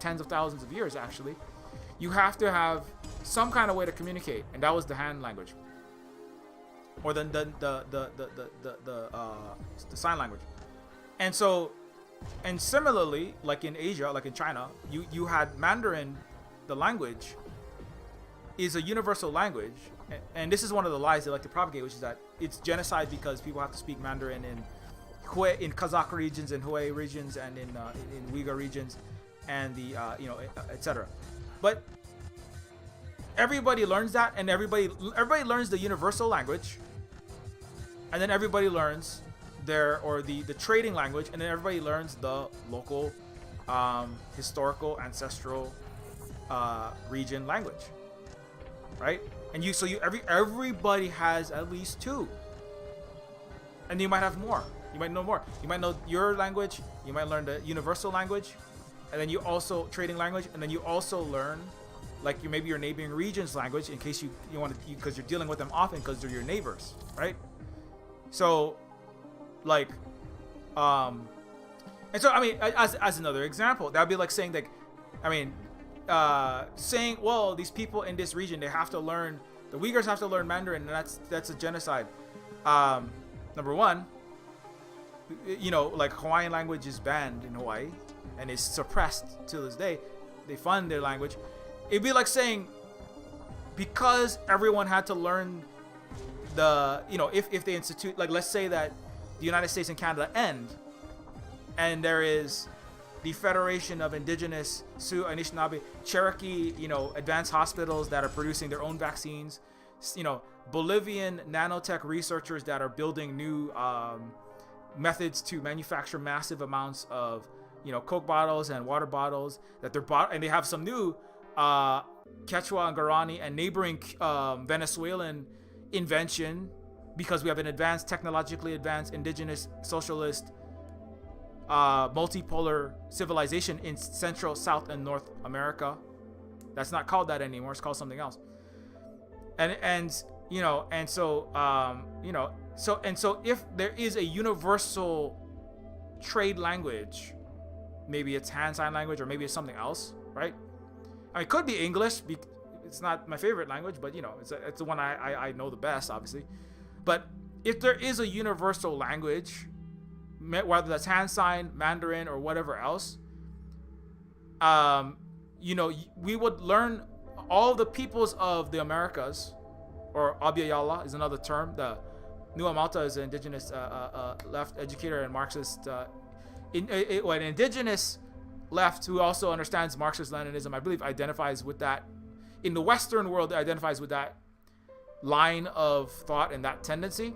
tens of thousands of years, actually, you have to have some kind of way to communicate, and that was the hand language, or the sign language. And so, and similarly, like in Asia, like in China, you had Mandarin. The language is a universal language, and this is one of the lies they like to propagate, which is that it's genocide because people have to speak Mandarin in Kazakh regions, in Hue regions, and in Uyghur regions, and the etc. But everybody learns that, and everybody learns the universal language, and then everybody learns the trading language, and then everybody learns the local historical ancestral region language, right? And everybody has at least two, and you might have more. You might know more. You might know your language. You might learn the universal language, and then you also trading language, and then you also learn maybe your neighboring region's language in case you want to, because you're dealing with them often because they're your neighbors, right? So, and so as another example, that would be like saying well, these people in this region, they have to learn, the Uyghurs have to learn Mandarin, and that's a genocide. Number one, like Hawaiian language is banned in Hawaii and is suppressed to this day. They fund their language. It'd be like saying, because everyone had to learn if they institute, like, let's say that the United States and Canada end, and there is the Federation of Indigenous Sioux, Anishinaabe, Cherokee, advanced hospitals that are producing their own vaccines, Bolivian nanotech researchers that are building new methods to manufacture massive amounts of, Coke bottles and water bottles that and they have some new Quechua and Guarani and neighboring Venezuelan invention, because we have an technologically advanced indigenous socialist multipolar civilization in Central, South, and North America. That's not called that anymore. It's called something else. So if there is a universal trade language, maybe it's hand sign language, or maybe it's something else, right? It could be English. It's not my favorite language, but it's the one I know the best, obviously. But if there is a universal language, whether that's hand sign, Mandarin, or whatever else, we would learn, all the peoples of the Americas or Abiyala is another term. The Nua Malta is an indigenous left educator and Marxist, an indigenous left who also understands Marxist-Leninism, I believe, identifies with that. In the Western world, identifies with that line of thought and that tendency.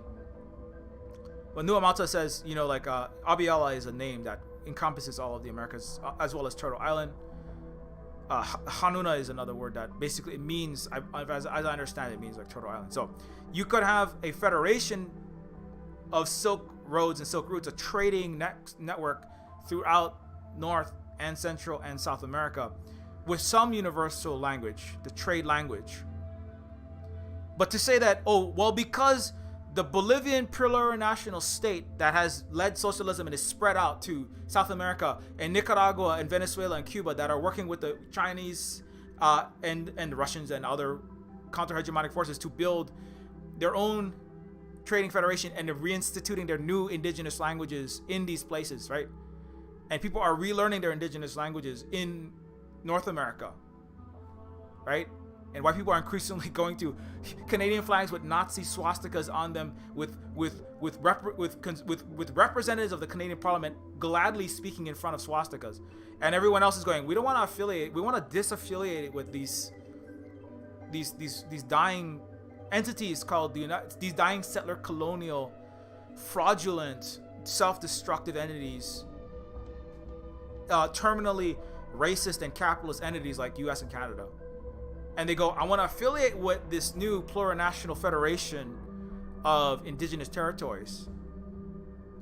But Nua Malta says, Abiyala is a name that encompasses all of the Americas, as well as Turtle Island. Hanuna is another word that basically it means, as I understand it, means like Turtle Island. So you could have a federation of Silk Roads and Silk Routes, a trading network throughout North and Central and South America with some universal language, the trade language. But to say that, because the Bolivian plurinational state that has led socialism and is spread out to South America and Nicaragua and Venezuela and Cuba that are working with the Chinese and the Russians and other counter-hegemonic forces to build their own trading federation and reinstituting their new indigenous languages in these places, right? And people are relearning their indigenous languages in North America, right? And white people are increasingly going to Canadian flags with Nazi swastikas on them, with representatives of the Canadian Parliament gladly speaking in front of swastikas, and everyone else is going, we don't want to affiliate, we want to disaffiliate it with these dying entities called these dying settler colonial fraudulent self-destructive entities, terminally racist and capitalist entities like US and Canada. And they go, I want to affiliate with this new plurinational federation of indigenous territories,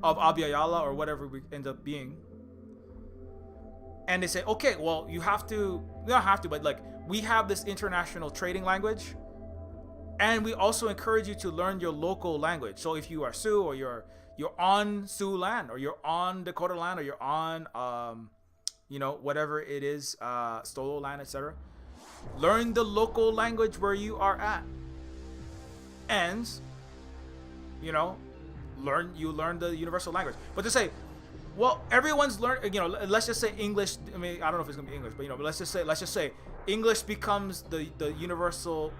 of Abiyala or whatever we end up being. And they say, okay, well, you don't have to, but like, we have this international trading language, and we also encourage you to learn your local language. So if you are Sioux, or you're on Sioux land, or you're on Dakota land, or you're on, whatever it is, Stolo land, etc., learn the local language where you are at, and learn the universal language. But to say, well, everyone's learned, let's just say English. I mean, I don't know if it's gonna be English, but let's just say English becomes the universal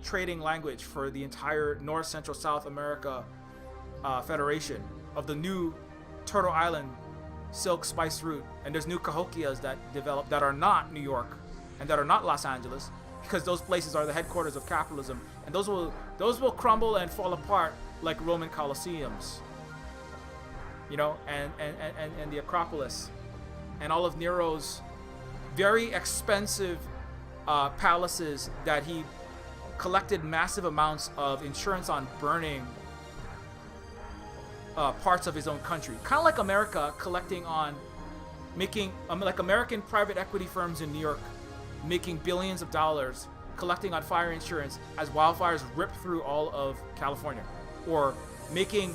trading language for the entire North, Central, South America federation of the new Turtle Island Silk Spice Route, and there's new Cahokias that develop that are not New York and that are not Los Angeles, because those places are the headquarters of capitalism, and those will crumble and fall apart like Roman Colosseums, and the Acropolis, and all of Nero's very expensive palaces that he collected massive amounts of insurance on burning parts of his own country, kind of like America collecting on making like American private equity firms in New York making billions of dollars collecting on fire insurance as wildfires rip through all of California, or making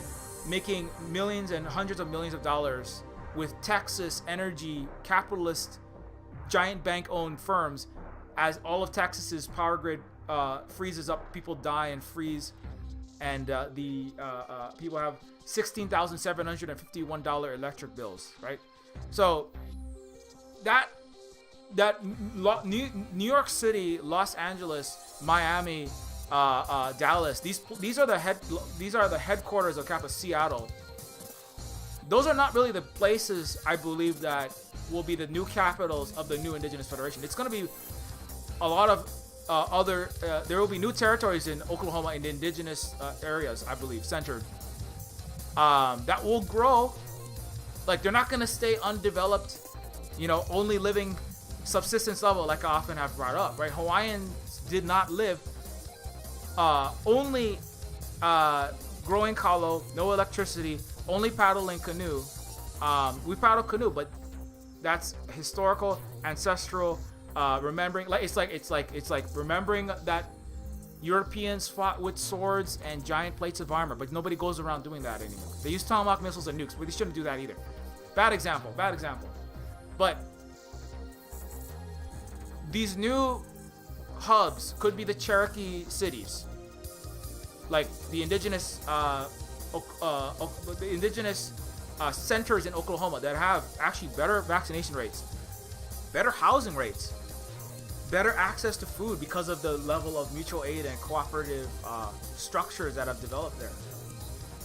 millions and hundreds of millions of dollars with Texas energy capitalist giant bank owned firms as all of Texas's power grid freezes up, people die and freeze, and the people have $16,751 electric bills, right? So New York City, Los Angeles, Miami, Dallas, these are the headquarters of Kappa. Seattle. Those are not really the places I believe that will be the new capitals of the new Indigenous Federation. It's going to be a lot of there will be new territories in Oklahoma in the indigenous areas, I believe, centered, that will grow. Like, they're not going to stay undeveloped, only living subsistence level, like I often have brought up, right? Hawaiians did not live only growing kalo, no electricity, only paddling canoe. We paddle canoe, but that's historical, ancestral, remembering. It's like remembering that Europeans fought with swords and giant plates of armor, but nobody goes around doing that anymore. They use Tomahawk missiles and nukes, but they shouldn't do that either. Bad example. But these new hubs could be the Cherokee cities, like the indigenous centers in Oklahoma that have actually better vaccination rates, better housing rates better access to food because of the level of mutual aid and cooperative structures that have developed there.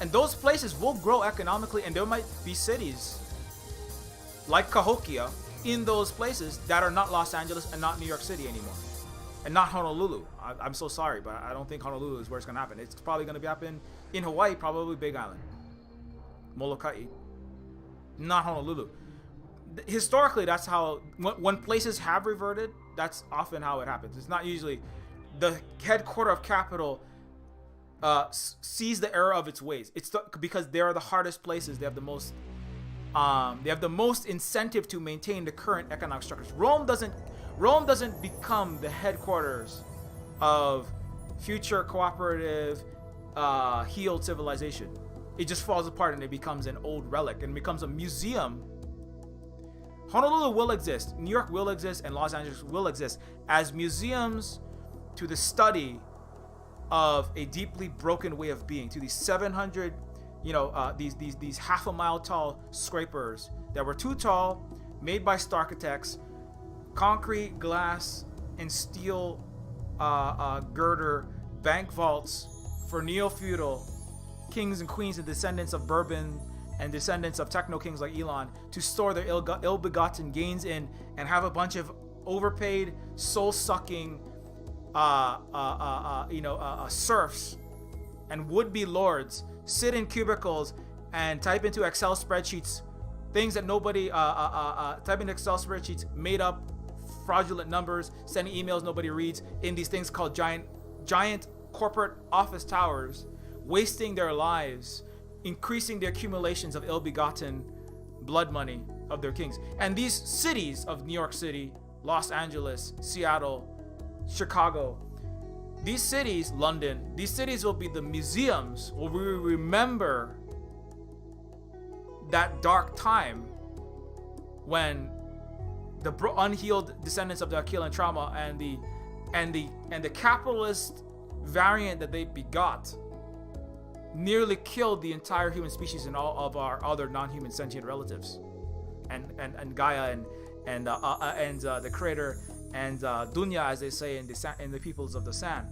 And those places will grow economically, and there might be cities like Cahokia in those places that are not Los Angeles and not New York City anymore, and not Honolulu. I'm so sorry, but I don't think Honolulu is where it's going to happen. It's probably going to happen in Hawaii, probably Big Island, Molokai, not Honolulu. Historically, that's how, when places have reverted, that's often how it happens. It's not usually the headquarter of capital sees the error of its ways. It's because they are the hardest places. They have the most incentive to maintain the current economic structures. Rome doesn't become the headquarters of future cooperative healed civilization. It just falls apart and it becomes an old relic and becomes a museum. Honolulu will exist, New York will exist, and Los Angeles will exist as museums to the study of a deeply broken way of being, to these 700, these half a mile tall scrapers that were too tall, made by Starkitects, concrete, glass, and steel girder bank vaults for neo-feudal kings and queens and descendants of Bourbon and descendants of techno kings like Elon to store their ill-begotten gains in, and have a bunch of overpaid, soul-sucking serfs and would-be lords sit in cubicles and type into Excel spreadsheets things that nobody type in Excel spreadsheets, made up fraudulent numbers, sending emails nobody reads in these things called giant corporate office towers, wasting their lives, increasing the accumulations of ill-begotten blood money of their kings. And these cities of New York City, Los Angeles, Seattle, Chicago, these cities, London, these cities will be the museums where we remember that dark time when the unhealed descendants of the Achillean trauma and the capitalist variant that they begot nearly killed the entire human species and all of our other non-human sentient relatives, and Gaia and the creator and Dunya, as they say in the peoples of the sand.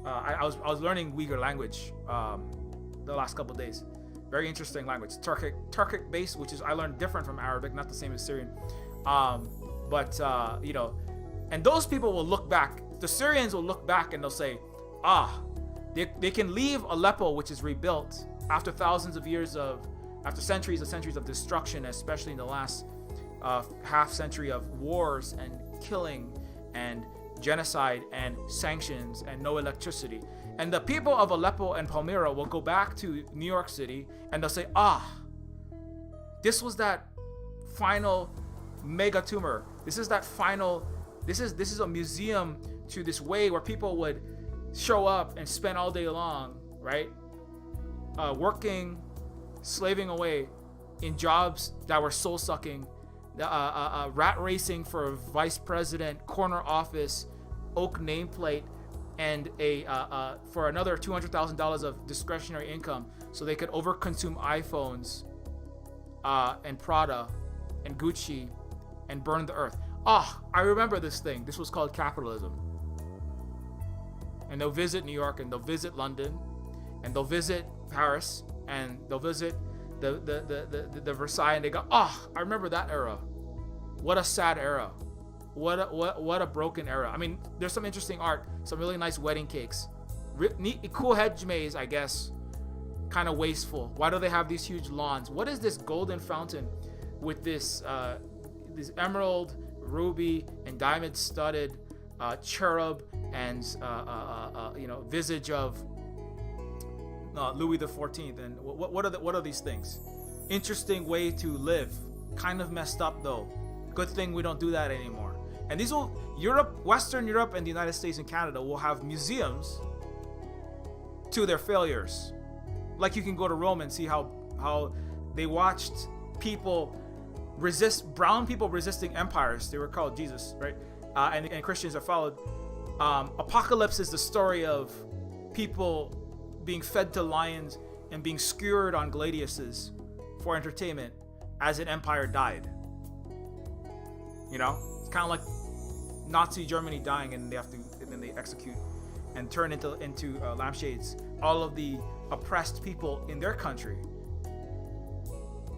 I was learning Uyghur language the last couple of days. Very interesting language, Turkic based, which is I learned different from Arabic, not the same as Syrian. And those people will look back. The Syrians will look back and they'll say, they can leave Aleppo, which is rebuilt after after centuries of destruction, especially in the last half century of wars and killing and genocide and sanctions and no electricity. And the people of Aleppo and Palmyra will go back to New York City and they'll say, this was that final mega tumor. This is a museum to this way where people would show up and spend all day long, right? Working, slaving away in jobs that were soul-sucking, rat racing for vice president, corner office, oak nameplate, and for another $200,000 of discretionary income, so they could overconsume iPhones, and Prada, and Gucci, and burn the earth. I remember this thing. This was called capitalism. And they'll visit New York, and they'll visit London, and they'll visit Paris, and they'll visit the Versailles, and they go, I remember that era. What a sad era. What a broken era. I mean, there's some interesting art, some really nice wedding cakes. Cool hedge I guess. Kind of wasteful. Why do they have these huge lawns? What is this golden fountain with this emerald, ruby, and diamond studded cherub and visage of Louis XIV? And what are these things? Interesting way to live. Kind of messed up though. Good thing we don't do that anymore. And these will Western Europe and the United States and Canada will have museums to their failures. Like you can go to Rome and see how they watched brown people resisting empires. They were called Jesus, right? And Christians are followed. Apocalypse is the story of people being fed to lions and being skewered on gladiuses for entertainment as an empire died. It's kind of like Nazi Germany dying, and then they execute and turn into lampshades all of the oppressed people in their country.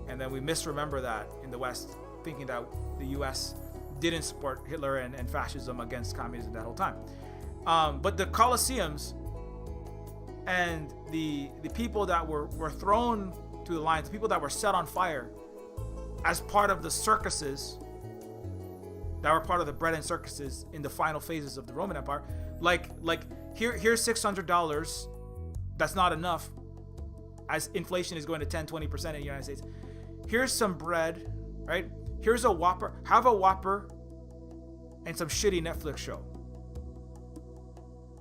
And then we misremember that in the West, thinking that the U.S. didn't support Hitler and fascism against communism that whole time. But the Colosseums and the people that were thrown to the lions, the people that were set on fire as part of the circuses, that were part of the bread and circuses in the final phases of the Roman Empire, like here's $600. That's not enough, as inflation is going to 10-20% in the United States. Here's some bread, right? Here's a Whopper. Have a Whopper and some shitty Netflix show,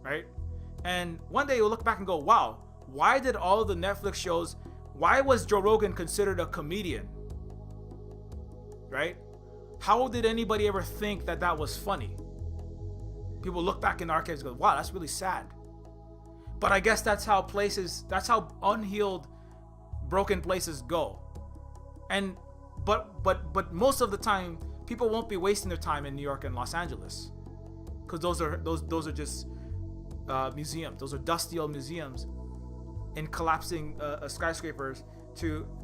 right? And one day you'll look back and go, wow, why did all of the Netflix shows, why was Joe Rogan considered a comedian, right? How did anybody ever think that that was funny? People look back in the archives and go, wow, that's really sad. But I guess that's how unhealed, broken places go. And but most of the time, people won't be wasting their time in New York and Los Angeles, because those are just museums. Those are dusty old museums and collapsing skyscrapers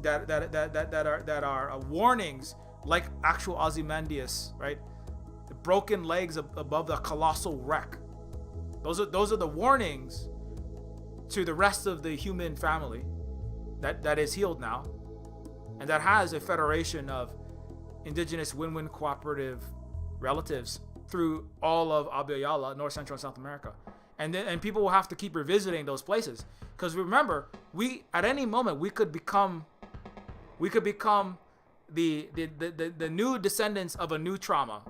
that are warnings, like actual Ozymandias, right? The broken legs above the colossal wreck. Those are the warnings to the rest of the human family that is healed now, and that has a federation of indigenous win-win cooperative relatives through all of Abya, North, Central, and South America. And people will have to keep revisiting those places, because remember, we at any moment we could become the new descendants of a new trauma,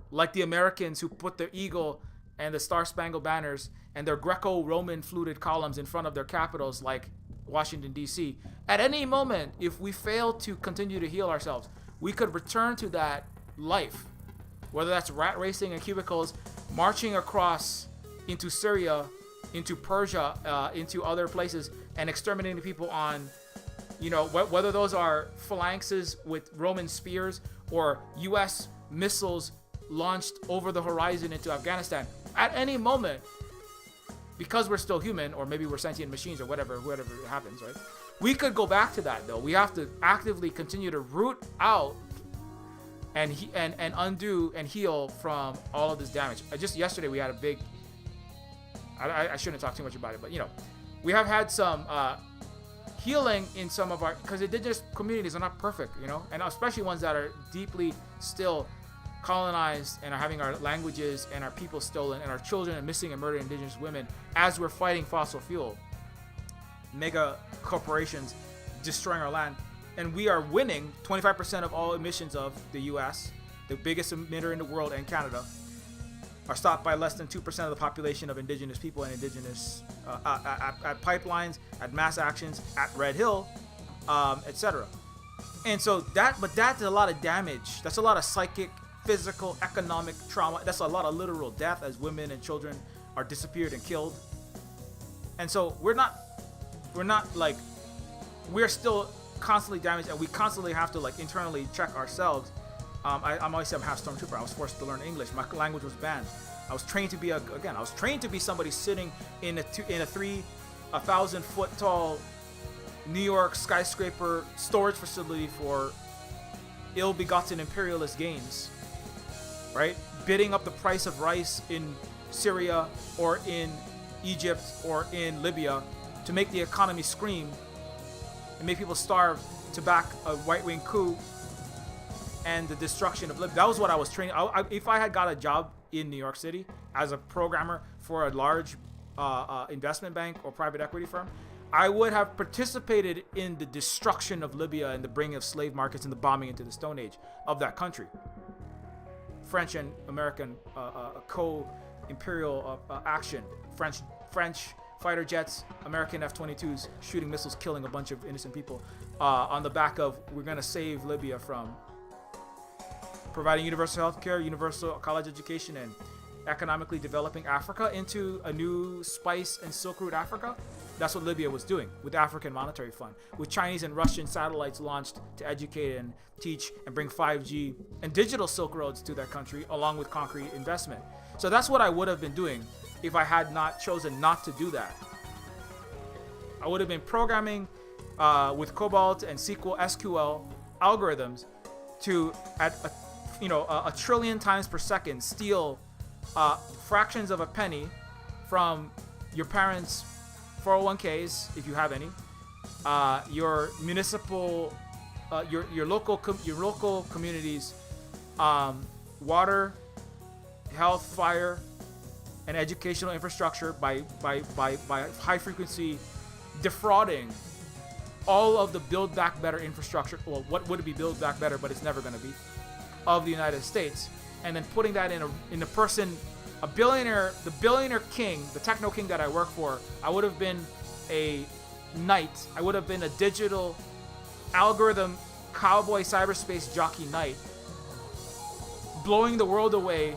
like the Americans who put their eagle and the Star-Spangled Banners and their Greco-Roman fluted columns in front of their capitals, like Washington, D.C. At any moment, if we fail to continue to heal ourselves, we could return to that life, whether that's rat racing in cubicles, marching across into Syria, into Persia, into other places, and exterminating people on, whether those are phalanxes with Roman spears or U.S. missiles launched over the horizon into Afghanistan. At any moment, because we're still human, or maybe we're sentient machines, or whatever happens, right? We could go back to that, though. We have to actively continue to root out and undo and heal from all of this damage. Just yesterday we had a big, I shouldn't talk too much about it, but we have had some healing in some of our, because indigenous communities are not perfect, and especially ones that are deeply still colonized and are having our languages and our people stolen, and our children and missing and murdered indigenous women as we're fighting fossil fuel, mega corporations destroying our land. And we are winning 25% of all emissions of the US, the biggest emitter in the world, and Canada, are stopped by less than 2% of the population of indigenous people and indigenous at pipelines, at mass actions, at Red Hill, etc. And so that's a lot of damage. That's a lot of psychic, physical, economic trauma. That's a lot of literal death, as women and children are disappeared and killed. And so we're still constantly damaged, and we constantly have to internally check ourselves. I'm always saying I'm half stormtrooper. I was forced to learn English. My language was banned. I was trained to be somebody sitting in a 1,000-foot tall New York skyscraper storage facility for ill-begotten imperialist gains, right? Bidding up the price of rice in Syria or in Egypt or in Libya to make the economy scream and make people starve, to back a right-wing coup and the destruction of Libya. That was what I was training. If I had got a job in New York City as a programmer for a large investment bank or private equity firm, I would have participated in the destruction of Libya and the bringing of slave markets and the bombing into the Stone Age of that country. French and American co-imperial action. French fighter jets, American F-22s shooting missiles, killing a bunch of innocent people on the back of, we're going to save Libya from providing universal health care, universal college education, and economically developing Africa into a new spice and Silk Route Africa. That's what Libya was doing with the African Monetary Fund, with Chinese and Russian satellites launched to educate and teach and bring 5G and digital Silk Roads to their country, along with concrete investment. So that's what I would have been doing if I had not chosen not to do that. I would have been programming with Cobalt and SQL algorithms to, at a trillion times per second, steal fractions of a penny from your parents' 401ks, if you have any, your municipal, your local communities, water, health, fire, and educational infrastructure by high frequency defrauding all of the Build Back Better infrastructure. Well, what would it be Build Back Better, but it's never going to be, of the United States, and then putting that in a person, a billionaire, the billionaire king, the techno king that I work for. I would have been a knight. I would have been a digital algorithm cowboy cyberspace jockey knight, blowing the world away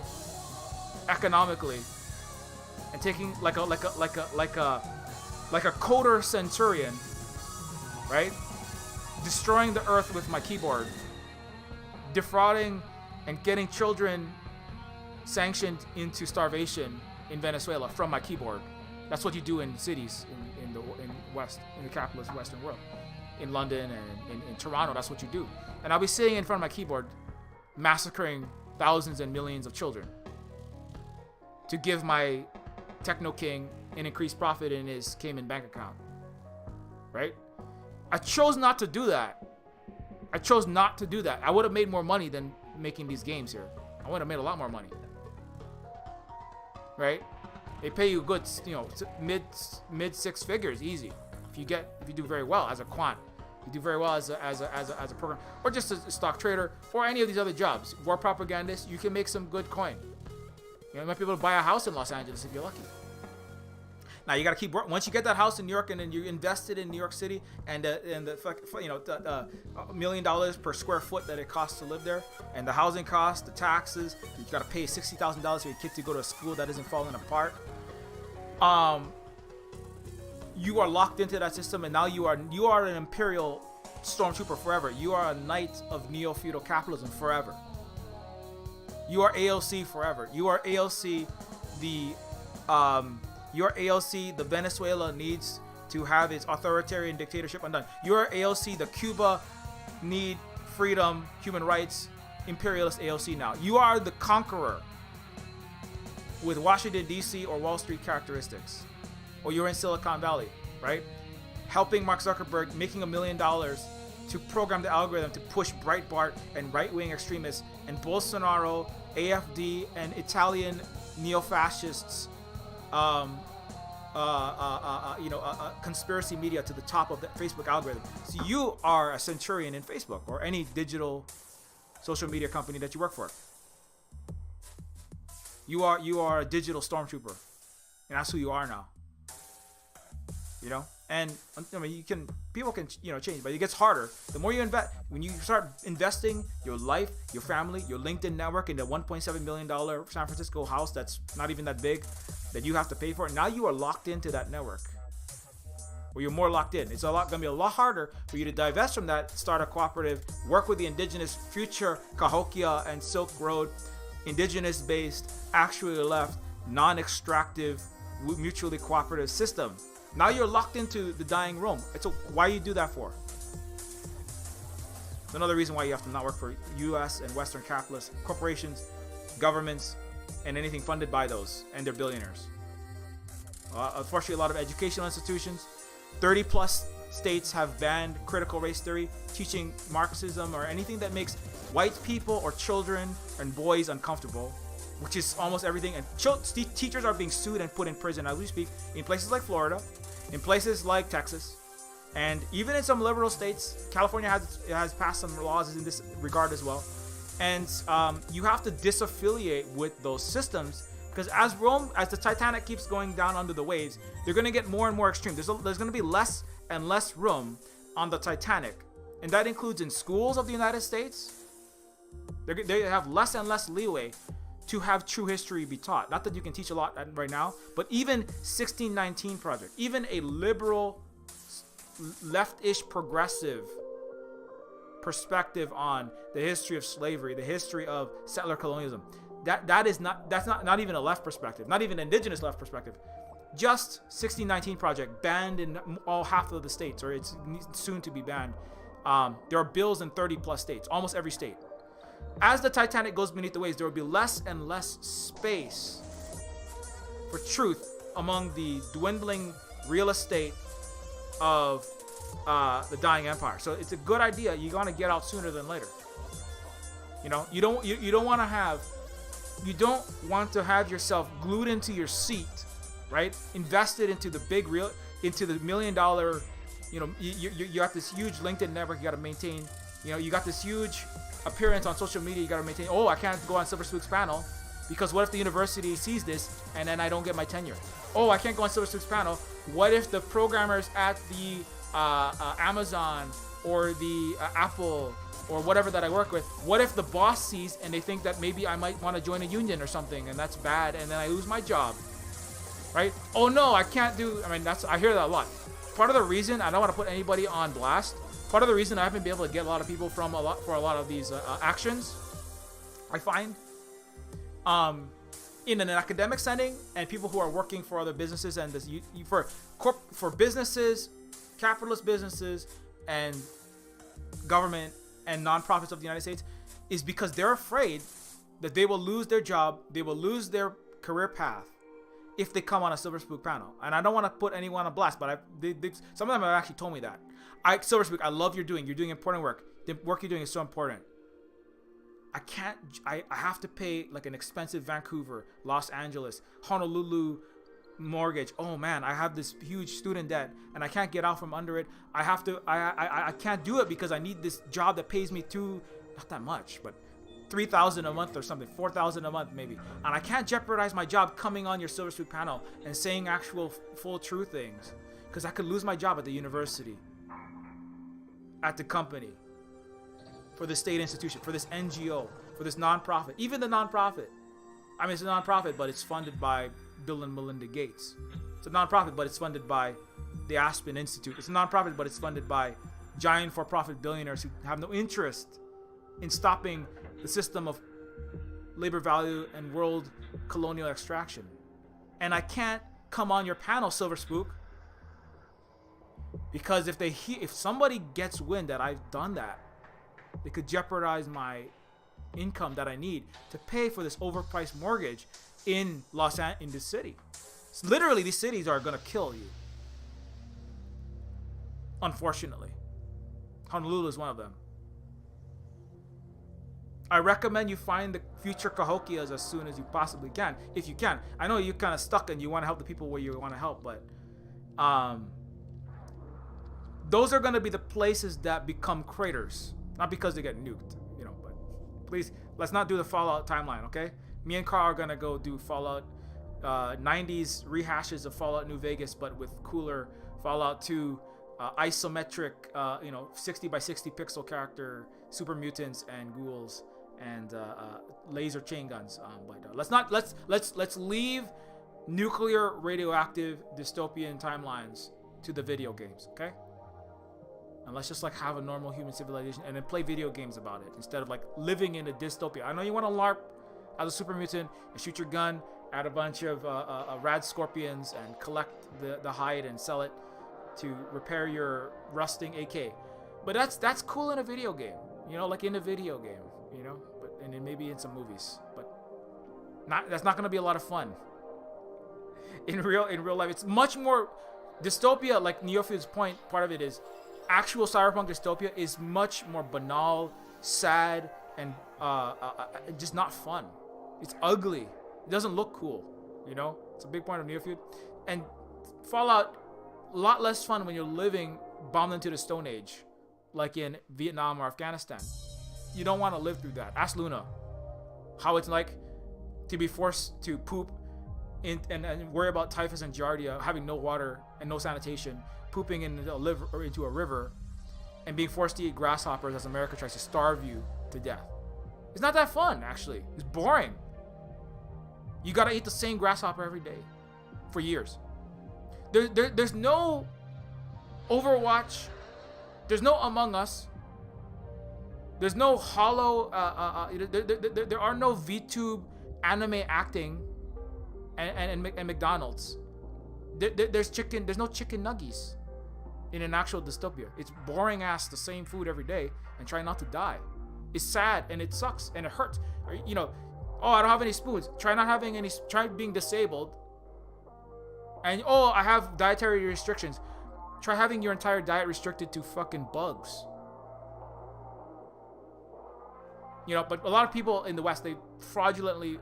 economically, and taking like a coder centurion, right? Destroying the earth with my keyboard, defrauding and getting children sanctioned into starvation in Venezuela from my keyboard. That's what you do in cities in the capitalist Western world, in London and in Toronto. That's what you do. And I'll be sitting in front of my keyboard, massacring thousands and millions of children to give my techno king an increased profit in his Cayman bank account, right? I chose not to do that. I would have made more money than making these games here. I would have made a lot more money, right? They pay you good, mid six figures easy if you do very well as a quant. You do very well as a program, or just a stock trader, or any of these other jobs. War propagandist, you can make some good coin. You might be able to buy a house in Los Angeles if you're lucky. Now you got to keep working. Once you get that house in New York, and then you invested in New York City, and the $1 million per square foot that it costs to live there, and the housing costs, the taxes, you got to pay $60,000 for your kid to go to a school that isn't falling apart. You are locked into that system, and now you are an imperial stormtrooper forever. You are a knight of neo-feudal capitalism forever. You are AOC forever. You are AOC the Venezuela needs to have its authoritarian dictatorship undone. You're AOC, the Cuba need freedom, human rights, imperialist AOC now. You are the conqueror with Washington, D.C. or Wall Street characteristics. Or you're in Silicon Valley, right? Helping Mark Zuckerberg, making $1 million to program the algorithm to push Breitbart and right-wing extremists and Bolsonaro, AFD, and Italian neo-fascists, conspiracy media to the top of the Facebook algorithm. So you are a centurion in Facebook or any digital social media company that you work for. You are a digital stormtrooper, and that's who you are now. And I mean, people can change, but it gets harder. The more you invest, when you start investing your life, your family, your LinkedIn network in the $1.7 million San Francisco house that's not even that big, that you have to pay for, now you are locked into that network. Or you're more locked in. It's gonna be a lot harder for you to divest from that, start a cooperative, work with the indigenous future Cahokia and Silk Road, indigenous-based, actually left, non-extractive, mutually cooperative system. Now you're locked into the dying Rome. Why you do that for? It's another reason why you have to not work for U.S. and Western capitalist corporations, governments, and anything funded by those and their billionaires. Unfortunately, a lot of educational institutions, 30 plus states have banned critical race theory, teaching Marxism or anything that makes white people or children and boys uncomfortable, which is almost everything. And teachers are being sued and put in prison as we speak in places like Florida, in places like Texas, and even in some liberal states. California has passed some laws in this regard as well. And you have to disaffiliate with those systems, because as the Titanic keeps going down under the waves, they're going to get more and more extreme. There's going to be less and less room on the Titanic, and that includes in schools of the United States. They have less and less leeway to have true history be taught. Not that you can teach a lot right now, but even 1619 Project, even a liberal, left-ish progressive perspective on the history of slavery, the history of settler colonialism, that's not even a left perspective, not even indigenous left perspective. Just 1619 Project, banned in all half of the states, or it's soon to be banned. There are bills in 30 plus states, almost every state. As the Titanic goes beneath the waves, there will be less and less space for truth among the dwindling real estate of the dying empire. So it's a good idea. You're gonna get out sooner than later. You know, you don't want to have yourself glued into your seat, right? Invested into the $1 million. You know, you got this huge LinkedIn network you got to maintain. You know, you got this huge appearance on social media you got to maintain. Oh, I can't go on Silver Spook's panel because what if the university sees this and then I don't get my tenure? Oh, I can't go on Silver Spook's panel. What if the programmers at the Amazon or the Apple or whatever that I work with, what if the boss sees and they think that maybe I might want to join a union or something, and that's bad, and then I lose my job, right? Oh no, I can't do. I mean, I hear that a lot. Part of the reason, I don't want to put anybody on blast, part of the reason I haven't been able to get a lot of people for a lot of these actions, I find, in an academic setting and people who are working for other businesses and this, for businesses, capitalist businesses, and government and nonprofits of the United States, is because they're afraid that they will lose their job, they will lose their career path if they come on a Silver Spook panel. And I don't want to put anyone on blast, but some of them have actually told me that. Silver Spook, I love you're doing important work. The work you're doing is so important. I have to pay like an expensive Vancouver, Los Angeles, Honolulu mortgage. Oh man, I have this huge student debt and I can't get out from under it. I can't do it because I need this job that pays me not that much, but $3,000 a month or something, $4,000 a month maybe. And I can't jeopardize my job coming on your Silver Spook panel and saying actual full true things, because I could lose my job at the university, at the company, for the state institution, for this NGO, for this nonprofit, even the nonprofit. I mean, it's a nonprofit, but it's funded by Bill and Melinda Gates. It's a nonprofit, but it's funded by the Aspen Institute. It's a nonprofit, but it's funded by giant for-profit billionaires who have no interest in stopping the system of labor value and world colonial extraction. And I can't come on your panel, Silver Spook, because if somebody gets wind that I've done that, they could jeopardize my income that I need to pay for this overpriced mortgage in this city. So literally, these cities are gonna kill you. Unfortunately, Honolulu is one of them. I recommend you find the future Cahokias as soon as you possibly can, if you can. I know you're kind of stuck and you want to help the people where you want to help, but those are going to be the places that become craters, not because they get nuked, you know. But please, let's not do the Fallout timeline, okay? Me and Carl are going to go do Fallout 90s rehashes of Fallout New Vegas, but with cooler Fallout 2 isometric, 60 by 60 pixel character super mutants and ghouls and laser chain guns. But let's leave nuclear radioactive dystopian timelines to the video games, okay? And let's just like have a normal human civilization and then play video games about it instead of like living in a dystopia. I know you want to LARP as a super mutant and shoot your gun at a bunch of rad scorpions and collect the hide and sell it to repair your rusting AK. But that's cool in a video game, you know, like in a video game, you know, and then maybe in some movies, but that's not going to be a lot of fun. In real life, it's much more dystopia. Like Neofeud's point, part of it is actual cyberpunk dystopia is much more banal, sad, and just not fun. It's ugly. It doesn't look cool, you know. It's a big point of Neofeud. And Fallout, a lot less fun when you're living bombed into the Stone Age, like in Vietnam or Afghanistan. You don't want to live through that. Ask Luna how it's like to be forced to poop and worry about typhus and giardia, having no water and no sanitation, pooping into a river, and being forced to eat grasshoppers as America tries to starve you to death. It's not that fun, actually. It's boring. You gotta eat the same grasshopper every day for years. There's no Overwatch. There's no Among Us. There's no Hollow. There are no VTube anime acting and McDonald's. There's no chicken nuggies in an actual dystopia. It's boring ass the same food every day and try not to die. It's sad and it sucks and it hurts. You know, oh, I don't have any spoons. Try not having any. Try being disabled. And oh, I have dietary restrictions. Try having your entire diet restricted to fucking bugs. You know, but a lot of people in the West, they fraudulently,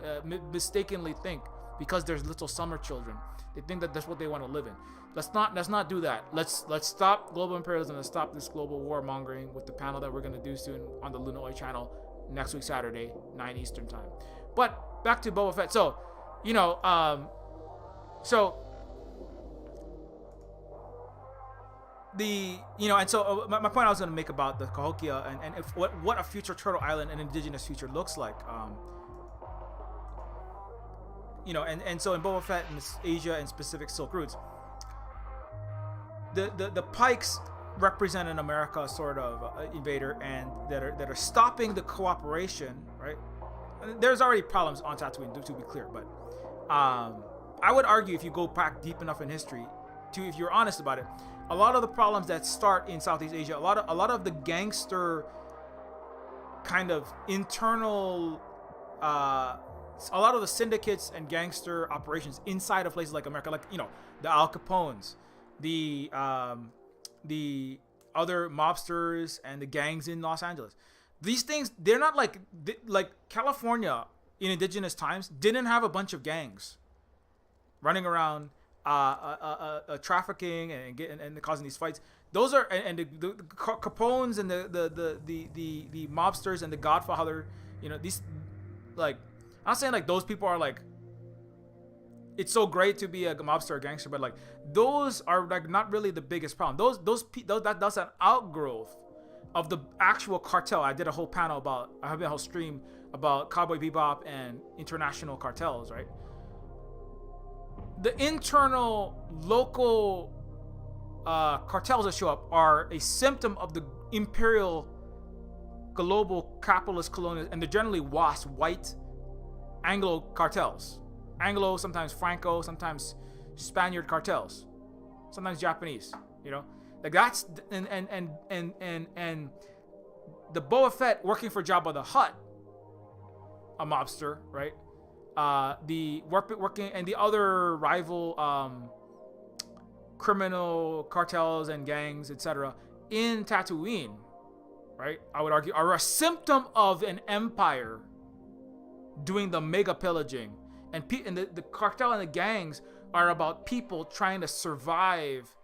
mistakenly think because there's little summer children, they think that that's what they want to live in. Let's not do that. Let's stop global imperialism and stop this global warmongering with the panel that we're gonna do soon on the Luna Oi channel next week Saturday, 9 Eastern time. But back to Boba Fett. So, you know, my point I was going to make about the Cahokia and if what a future Turtle Island and indigenous future looks like, you know, and so in Boba Fett and Asia and specific Silk Routes, the Pikes represent an America sort of invader and that are stopping the cooperation, right? And there's already problems on Tatooine, to be clear, but I would argue if you go back deep enough in history, if you're honest about it, a lot of the problems that start in Southeast Asia, a lot of the gangster kind of internal, a lot of the syndicates and gangster operations inside of places like America, like, you know, the Al Capones, the other mobsters and the gangs in Los Angeles. These things, they're not like California in indigenous times didn't have a bunch of gangs running around trafficking and causing these fights. Those are and the Capones and the mobsters and the Godfather, you know, these, like, I'm not saying like those people are like it's so great to be a mobster or gangster, but like those are like not really the biggest problem. That's an outgrowth of the actual cartel. I did a whole panel about, I have a whole stream about Cowboy Bebop and international cartels, right? The internal local cartels that show up are a symptom of the imperial global capitalist colonial, and they're generally WASP, white Anglo cartels. Anglo, sometimes Franco, sometimes Spaniard cartels, sometimes Japanese, you know? Like that's, and the Boba Fett working for Jabba the Hutt, a mobster, right? The working and the other rival criminal cartels and gangs, etc., in Tatooine, right? I would argue are a symptom of an empire doing the mega pillaging, and the cartel and the gangs are about people trying to survive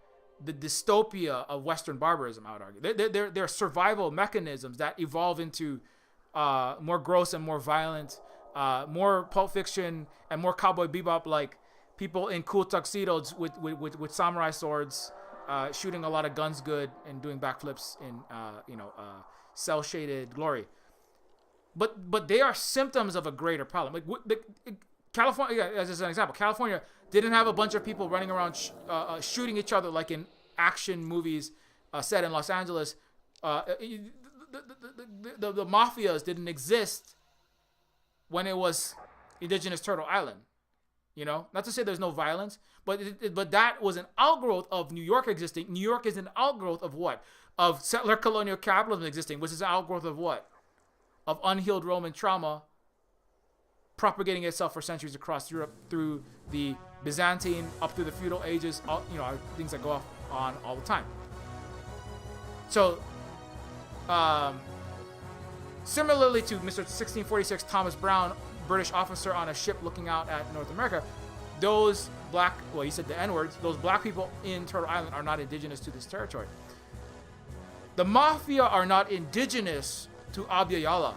the dystopia of Western barbarism. I would argue they're survival mechanisms that evolve into more gross and more violent. More Pulp Fiction and more Cowboy Bebop, like people in cool tuxedos with samurai swords, shooting a lot of guns good and doing backflips in cell shaded glory. But they are symptoms of a greater problem. Like California, as an example, California didn't have a bunch of people running around shooting each other like in action movies set in Los Angeles. The mafias didn't exist when it was indigenous Turtle Island, you know, not to say there's no violence, but that was an outgrowth of New York existing. New York is an outgrowth of what? Of settler colonial capitalism existing, which is an outgrowth of what? Of unhealed Roman trauma propagating itself for centuries across Europe through the Byzantine up through the feudal ages, you know, things that go on all the time. So, similarly to Mr. 1646 Thomas Brown, British officer on a ship looking out at North America, those black, well, he said the N-words, those black people in Turtle Island are not indigenous to this territory. The Mafia are not indigenous to Abya.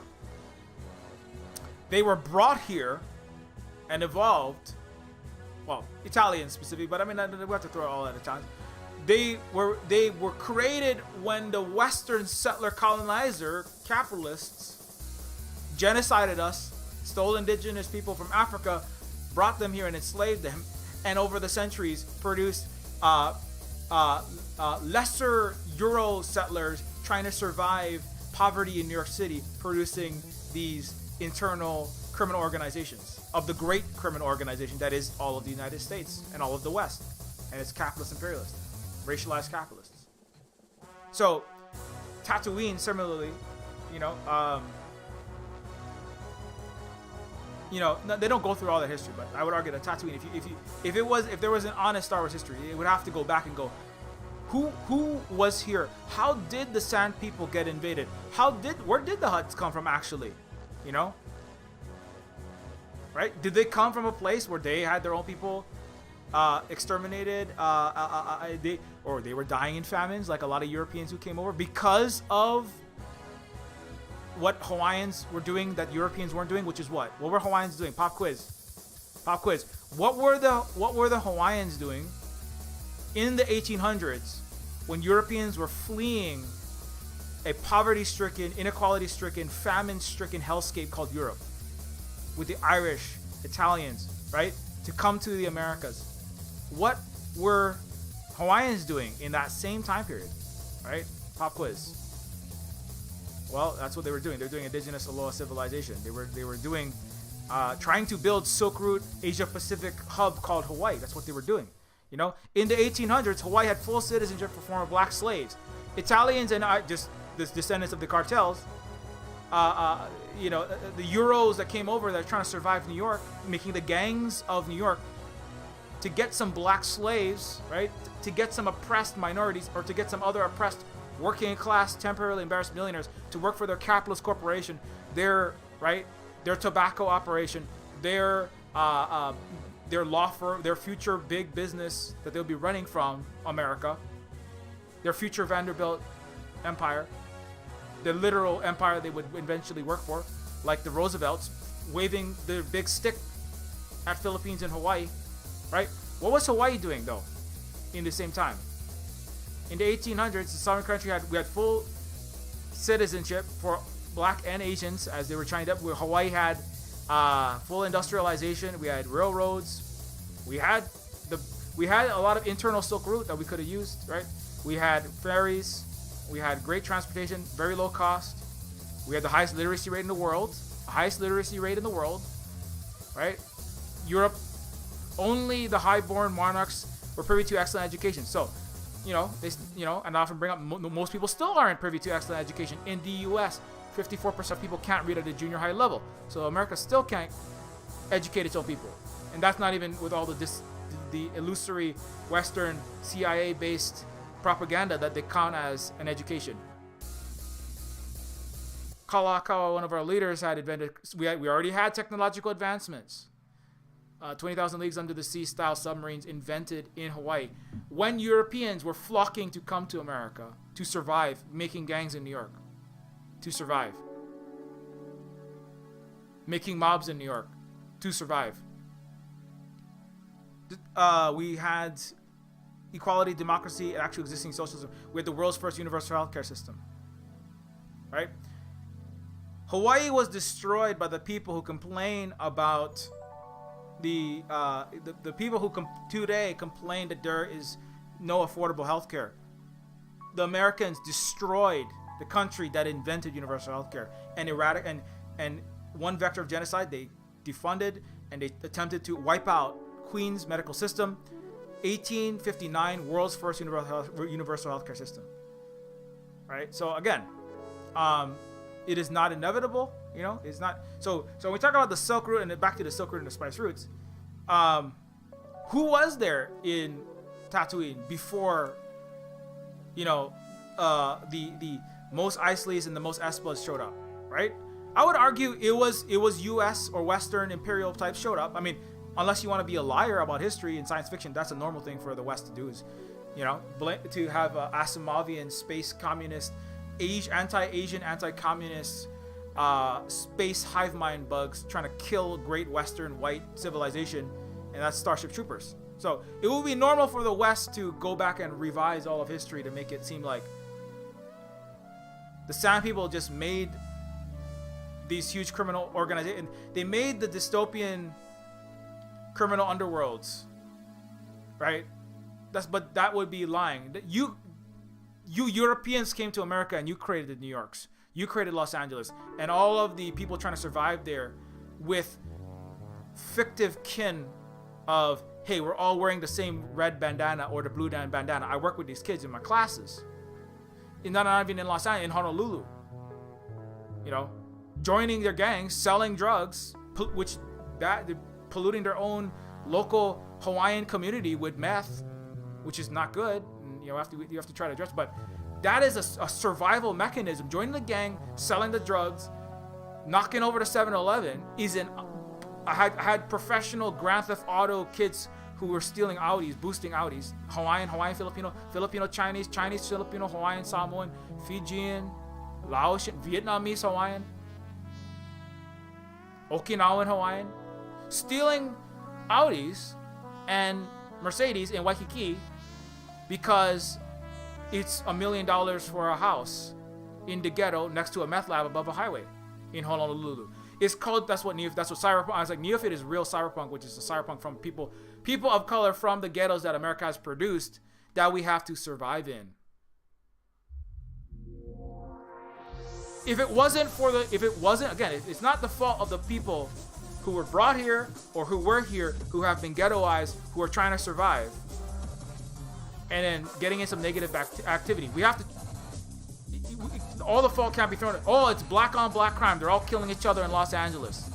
They were brought here and evolved, well, Italian specifically, but I mean, we have to throw it all at a time. They were created when the Western settler colonizer capitalists genocided us, stole indigenous people from Africa, brought them here and enslaved them, and over the centuries produced lesser Euro settlers trying to survive poverty in New York City, producing these internal criminal organizations of the great criminal organization that is all of the United States and all of the West, and it's capitalist imperialist, racialized capitalists. So Tatooine, similarly, they don't go through all that history, but I would argue that Tatooine, if there was an honest Star Wars history, it would have to go back and go, who was here? How did the Sand People get invaded? Where did the Hutts come from actually? Right? Did they come from a place where they had their own people exterminated? Or they were dying in famines, like a lot of Europeans who came over because of what Hawaiians were doing that Europeans weren't doing, which is what? What were Hawaiians doing? Pop quiz. What were the Hawaiians doing in the 1800s when Europeans were fleeing a poverty-stricken, inequality-stricken, famine-stricken hellscape called Europe, with the Irish, Italians, right, to come to the Americas? What were Hawaiians doing in that same time period, right? Pop quiz. Well, that's what they were doing. They're doing indigenous Aloha civilization. They were doing, trying to build Silk Route Asia Pacific hub called Hawaii. That's what they were doing. In the 1800s, Hawaii had full citizenship for former black slaves. Italians and just the descendants of the cartels, the Euros that came over that are trying to survive New York, making the gangs of New York to get some black slaves, right? To get some oppressed minorities, or to get some other oppressed working class, temporarily embarrassed millionaires to work for their capitalist corporation, their tobacco operation, their law firm, their future big business that they'll be running from America, their future Vanderbilt empire, the literal empire they would eventually work for, like the Roosevelts waving their big stick at Philippines and Hawaii, right? What was Hawaii doing though in the same time? In the 1800s, the southern country we had full citizenship for black and Asians as they were trying to. Hawaii had full industrialization. We had railroads. We had a lot of internal Silk Route that we could have used, right? We had ferries. We had great transportation, very low cost. We had the highest literacy rate in the world. Right? Europe, only the high-born monarchs were privy to excellent education. So, and I often bring up most people still aren't privy to excellent education. In the U.S., 54% of people can't read at a junior high level. So America still can't educate its own people. And that's not even with all the illusory Western CIA-based propaganda that they count as an education. Kalakaua, one of our leaders, had invented. We already had technological advancements. 20,000 Leagues Under the Sea style submarines invented in Hawaii when Europeans were flocking to come to America to survive, making gangs in New York to survive, making mobs in New York to survive. We had equality, democracy, and actually existing socialism. We had the world's first universal healthcare system, right? Hawaii was destroyed by the people who complain about the people who today complain that there is no affordable health care. The Americans destroyed the country that invented universal health care and and one vector of genocide. They defunded and they attempted to wipe out Queens medical system. 1859, world's first universal health care system. Right. So again, it is not inevitable. It's not. So when we talk about the Silk Route and back to the Silk Route and the spice routes, who was there in Tatooine before, the most Isleys and the most Espas showed up, right? I would argue it was U.S. or Western imperial type showed up. I mean, unless you want to be a liar about history and science fiction, that's a normal thing for the West to do. Is, to have Asimovian space communist, anti-Asian, anti-communist. Space hive mind bugs trying to kill great Western white civilization, and that's Starship Troopers. So it would be normal for the West to go back and revise all of history to make it seem like the Sand People just made these huge criminal organizations. They made the dystopian criminal underworlds, right? But that would be lying. You Europeans came to America and you created New Yorks. You created Los Angeles, and all of the people trying to survive there with fictive kin of, hey, we're all wearing the same red bandana or the blue bandana. I work with these kids in my classes. Not even in Los Angeles, in Honolulu. You know, joining their gangs, selling drugs, polluting their own local Hawaiian community with meth, which is not good. And, you have to try to address. But that is a survival mechanism. Joining the gang, selling the drugs, knocking over the 7-Eleven is an. I had professional Grand Theft Auto kids who were stealing Audis, boosting Audis. Hawaiian, Filipino, Chinese, Filipino, Hawaiian, Samoan, Fijian, Laotian, Vietnamese, Hawaiian, Okinawan, Hawaiian, stealing Audis and Mercedes in Waikiki because it's $1 million for a house in the ghetto next to a meth lab above a highway in Honolulu. It's called, that's what cyberpunk. I was like, Neofeud is real cyberpunk, which is a cyberpunk from people of color from the ghettos that America has produced that we have to survive in. If it wasn't, again, it's not the fault of the people who were brought here or who were here, who have been ghettoized, who are trying to survive, and then getting in some negative activity. We have to. All the fault can't be thrown at, it's black on black crime. They're all killing each other in Los Angeles.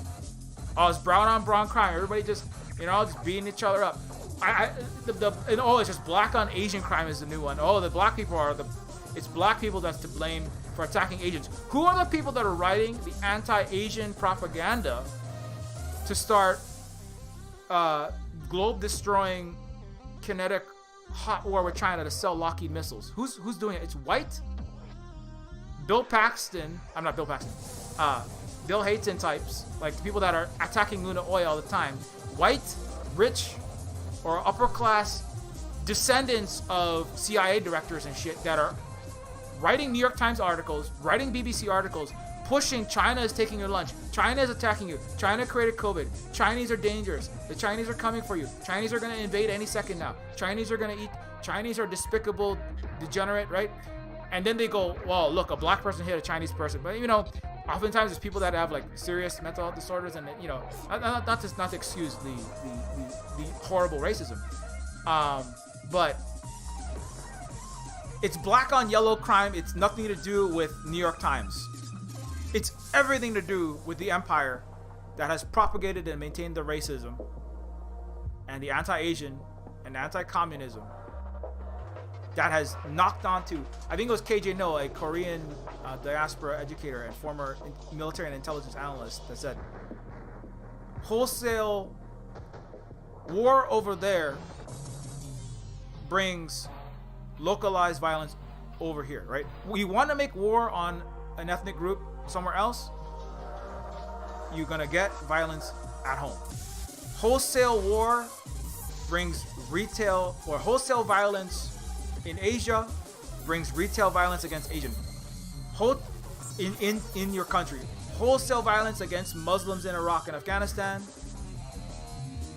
Oh, it's brown on brown crime. Everybody just beating each other up. It's just black on Asian crime is the new one. Oh, it's black people that's to blame for attacking Asians. Who are the people that are writing the anti-Asian propaganda to start globe-destroying kinetic hot war with China to sell Lockheed missiles? Who's doing it? It's white. Bill Hayton types, like the people that are attacking Luna Oil all the time, white, rich, or upper class descendants of CIA directors and shit that are writing New York Times articles, writing BBC articles, pushing China is taking your lunch, China is attacking you, China created COVID, Chinese are dangerous, the Chinese are coming for you, Chinese are going to invade any second now, Chinese are going to eat, Chinese are despicable, degenerate, right? And then they go, well, look, a black person hit a Chinese person. But, oftentimes it's people that have, like, serious mental health disorders and, not to excuse the horrible racism. But it's black on yellow crime. It's nothing to do with New York Times. It's everything to do with the empire that has propagated and maintained the racism and the anti-Asian and anti-communism that has knocked onto, I think it was KJ No, a Korean diaspora educator and former military and intelligence analyst, that said, wholesale war over there brings localized violence over here, right? We want to make war on an ethnic group somewhere else, you're gonna get violence at home. Wholesale war brings retail or wholesale violence in Asia brings retail violence against Asian. In your country, wholesale violence against Muslims in Iraq and Afghanistan,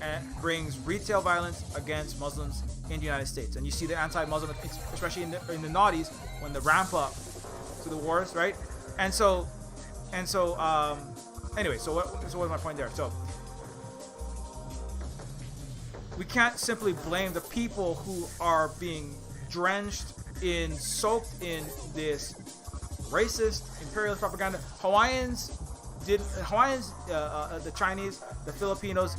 and brings retail violence against Muslims in the United States. And you see the anti-Muslim, especially in the noughties, when the ramp up to the wars, right? Anyway, so what was my point there? So we can't simply blame the people who are being soaked in this racist imperialist propaganda. The Chinese, the Filipinos,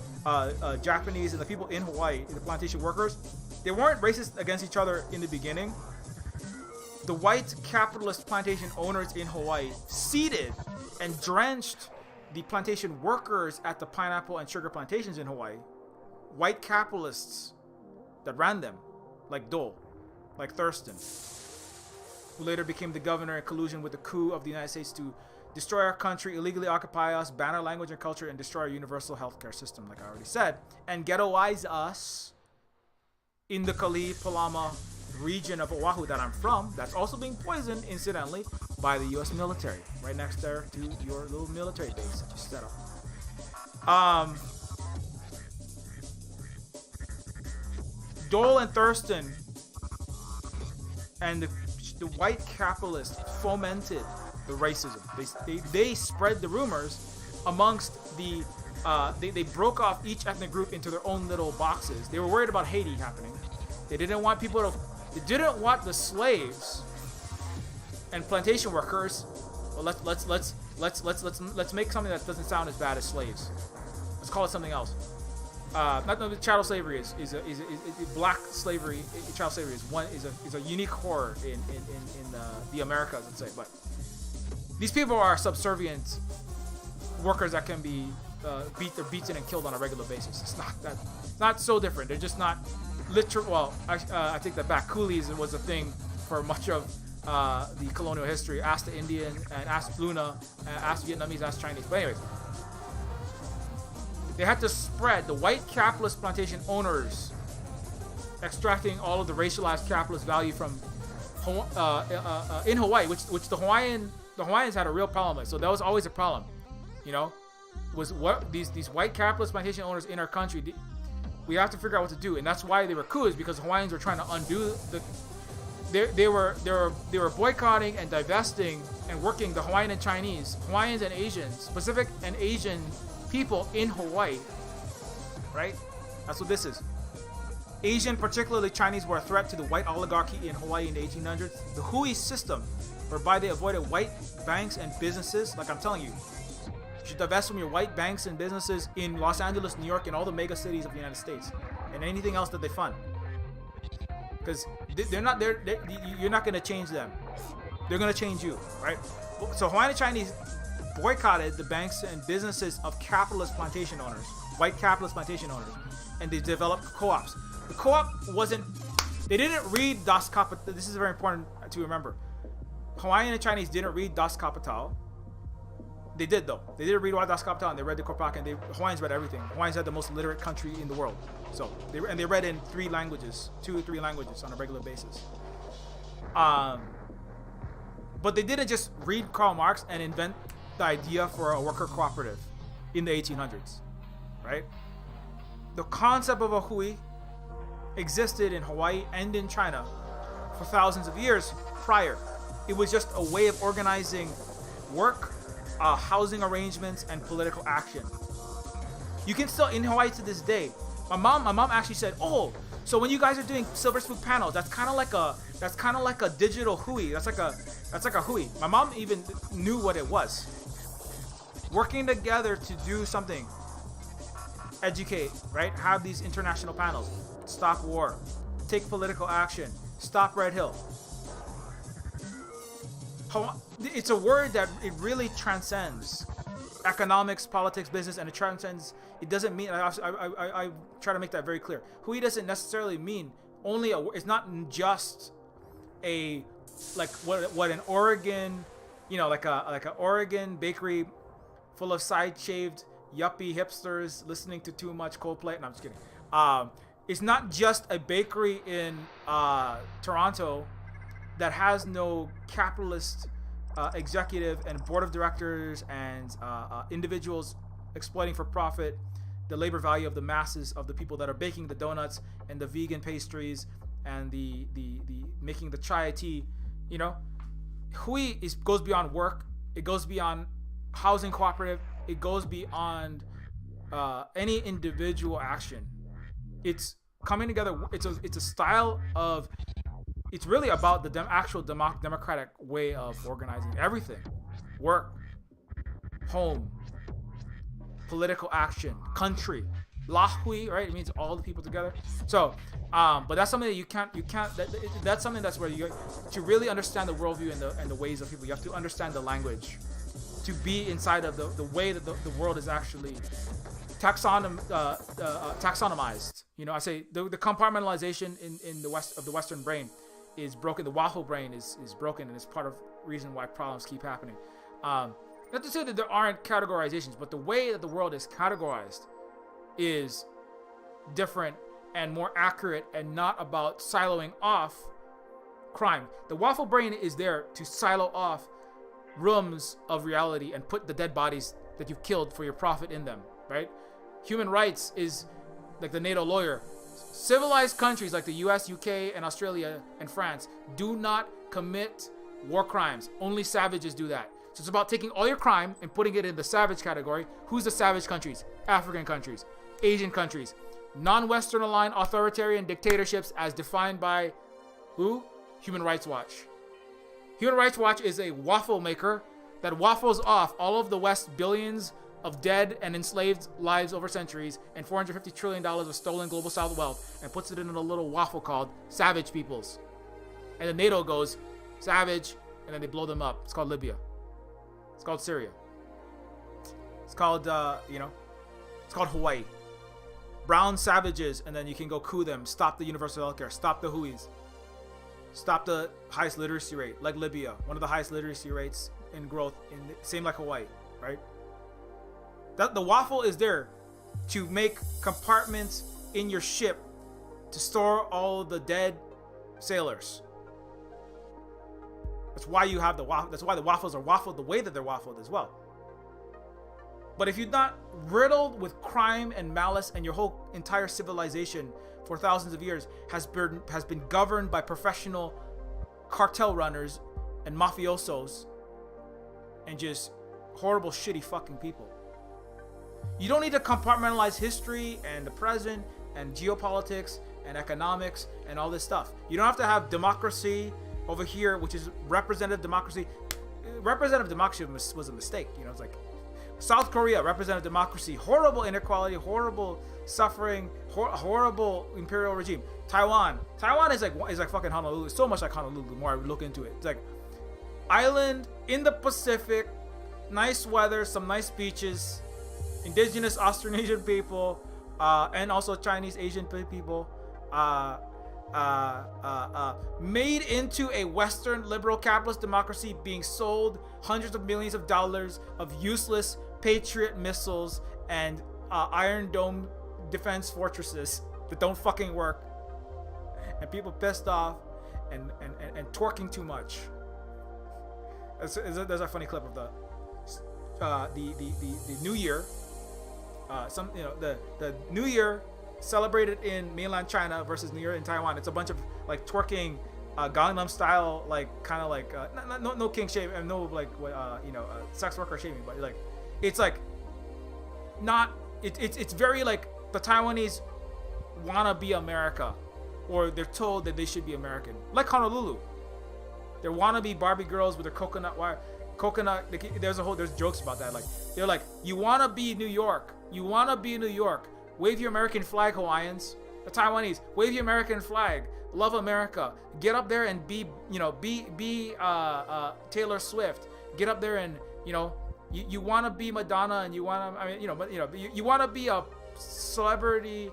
Japanese, and the people in Hawaii, the plantation workers, they weren't racist against each other in the beginning. The white capitalist plantation owners in Hawaii seeded and drenched the plantation workers at the pineapple and sugar plantations in Hawaii. White capitalists that ran them, like Dole, like Thurston, who later became the governor in collusion with the coup of the United States to destroy our country, illegally occupy us, ban our language and culture, and destroy our universal healthcare system, like I already said, and ghettoize us in the Kali Palama region of Oahu that I'm from, that's also being poisoned, incidentally, by the U.S. military, right next there to your little military base that you set up. Dole and Thurston and the white capitalists fomented the racism. They spread the rumors amongst the they broke off each ethnic group into their own little boxes. They were worried about Haiti happening. They didn't want they didn't want the slaves and plantation workers. Well, let's make something that doesn't sound as bad as slaves. Let's call it something else. Not chattel slavery is black slavery. Chattel slavery is a unique horror in the Americas, let's say. But these people are subservient workers that can be beaten and killed on a regular basis. It's not so different. They're just not literal. Well, I take that back. Coolies was a thing for much of the colonial history. Ask the Indian and ask Luna, ask Vietnamese, ask Chinese. But anyways, they had to spread the white capitalist plantation owners extracting all of the racialized capitalist value from in Hawaii, which the Hawaiians had a real problem with. So that was always a problem, was what these white capitalist plantation owners in our country. We have to figure out what to do, and that's why they were coups, because Hawaiians were trying to undo they were boycotting and divesting and working the Hawaiian and Chinese, Hawaiians and Asians, Pacific and Asian people in Hawaii, right? That's what this is. Asian, particularly Chinese, were a threat to the white oligarchy in Hawaii in the 1800s. The Hui system, whereby they avoided white banks and businesses, like I'm telling you, you should divest from your white banks and businesses in Los Angeles, New York, and all the mega cities of the United States, and anything else that they fund. Because you're not going to change them. They're going to change you, right? So Hawaiian and Chinese boycotted the banks and businesses of capitalist plantation owners, white capitalist plantation owners, and they developed co-ops. The co-op they didn't read Das Kapital. This is very important to remember. Hawaiian and Chinese didn't read Das Kapital. They did though. They did read Das Kapital and they read the Korpak, and Hawaiians read everything. Hawaiians had the most literate country in the world. So they read in 3 languages, 2 or 3 languages on a regular basis. But they didn't just read Karl Marx and invent the idea for a worker cooperative in the 1800s, right? The concept of a hui existed in Hawaii and in China for thousands of years prior. It was just a way of organizing work, housing arrangements, and political action. You can still, in Hawaii to this day, my mom actually said, "Oh, so when you guys are doing silver spoon panels, that's kind of like a digital hui. That's like a hui." My mom even knew what it was. Working together to do something, educate, right? Have these international panels, stop war, take political action, stop Red Hill. It's a word that it really transcends economics, politics, business, and it transcends. It doesn't mean. I try to make that very clear. Hui doesn't necessarily mean only a. It's not just a like what an Oregon, like an Oregon bakery full of side-shaved yuppie hipsters listening to too much Coldplay. No, I'm just kidding. It's not just a bakery in Toronto that has no capitalist executive and board of directors and individuals exploiting for profit the labor value of the masses of the people that are baking the donuts and the vegan pastries and the making the chai tea. Hui goes beyond work. It goes beyond housing cooperative. It goes beyond any individual action. It's coming together. It's a style of. It's really about the actual democratic way of organizing everything: work, home, political action, country. Lahui, right? It means all the people together. So, but that's something that you can't. That's something that's where you to really understand the worldview and the ways of people. You have to understand the language to be inside of the way that the world is actually taxonomized. I say the compartmentalization in the Western brain is broken. The waffle brain is broken, and it's part of the reason why problems keep happening. Not to say that there aren't categorizations, but the way that the world is categorized is different and more accurate and not about siloing off crime. The waffle brain is there to silo off rooms of reality and put the dead bodies that you've killed for your profit in them, right? Human rights is like the NATO lawyer Civilized countries like the US, UK, and Australia and France do not commit war crimes. Only savages do that. So it's about taking all your crime and putting it in the savage category. Who's the savage countries? African countries, Asian countries, non-Western aligned authoritarian dictatorships as defined by who? Human Rights Watch. Human Rights Watch is a waffle maker that waffles off all of the West's billions of dead and enslaved lives over centuries and $450 trillion of stolen global south wealth and puts it in a little waffle called savage peoples. And then NATO goes, savage, and then they blow them up. It's called Libya. It's called Syria. It's called, it's called Hawaii. Brown savages, and then you can go coup them, stop the universal healthcare, stop the Huis, stop the highest literacy rate, like Libya, one of the highest literacy rates in growth, same like Hawaii, right? The waffle is there to make compartments in your ship to store all the dead sailors. That's why you have the waffle. That's why the waffles are waffled the way that they're waffled as well. But if you're not riddled with crime and malice, and your whole entire civilization for thousands of years has been governed by professional cartel runners and mafiosos and just horrible, shitty fucking people. You don't need to compartmentalize history and the present and geopolitics and economics and all this stuff. You don't have to have democracy over here, which is representative democracy. Representative democracy was a mistake. It's like South Korea, representative democracy, horrible inequality, horrible suffering, horrible imperial regime. Taiwan is like fucking Honolulu. It's so much like Honolulu. The more I look into it, it's like island in the Pacific, nice weather, some nice beaches, indigenous Austronesian people, and also Chinese Asian people, made into a Western liberal capitalist democracy, being sold hundreds of millions of dollars of useless Patriot missiles and Iron Dome defense fortresses that don't fucking work, and people pissed off and twerking too much. There's a funny clip of the New Year. The New Year celebrated in mainland China versus New Year in Taiwan. It's a bunch of like twerking, Gangnam style, like kind of like no king shame and no like sex worker shaming, but like it's like not it's very like the Taiwanese wanna be America, or they're told that they should be American, like Honolulu. They wanna be Barbie girls with their coconut wire. There's jokes about that. Like they're like, you wanna be New York. You wanna be New York. Wave your American flag, Hawaiians. The Taiwanese, wave your American flag. Love America. Get up there and be Taylor Swift. Get up there and you wanna be Madonna, and you wanna you wanna be a celebrity.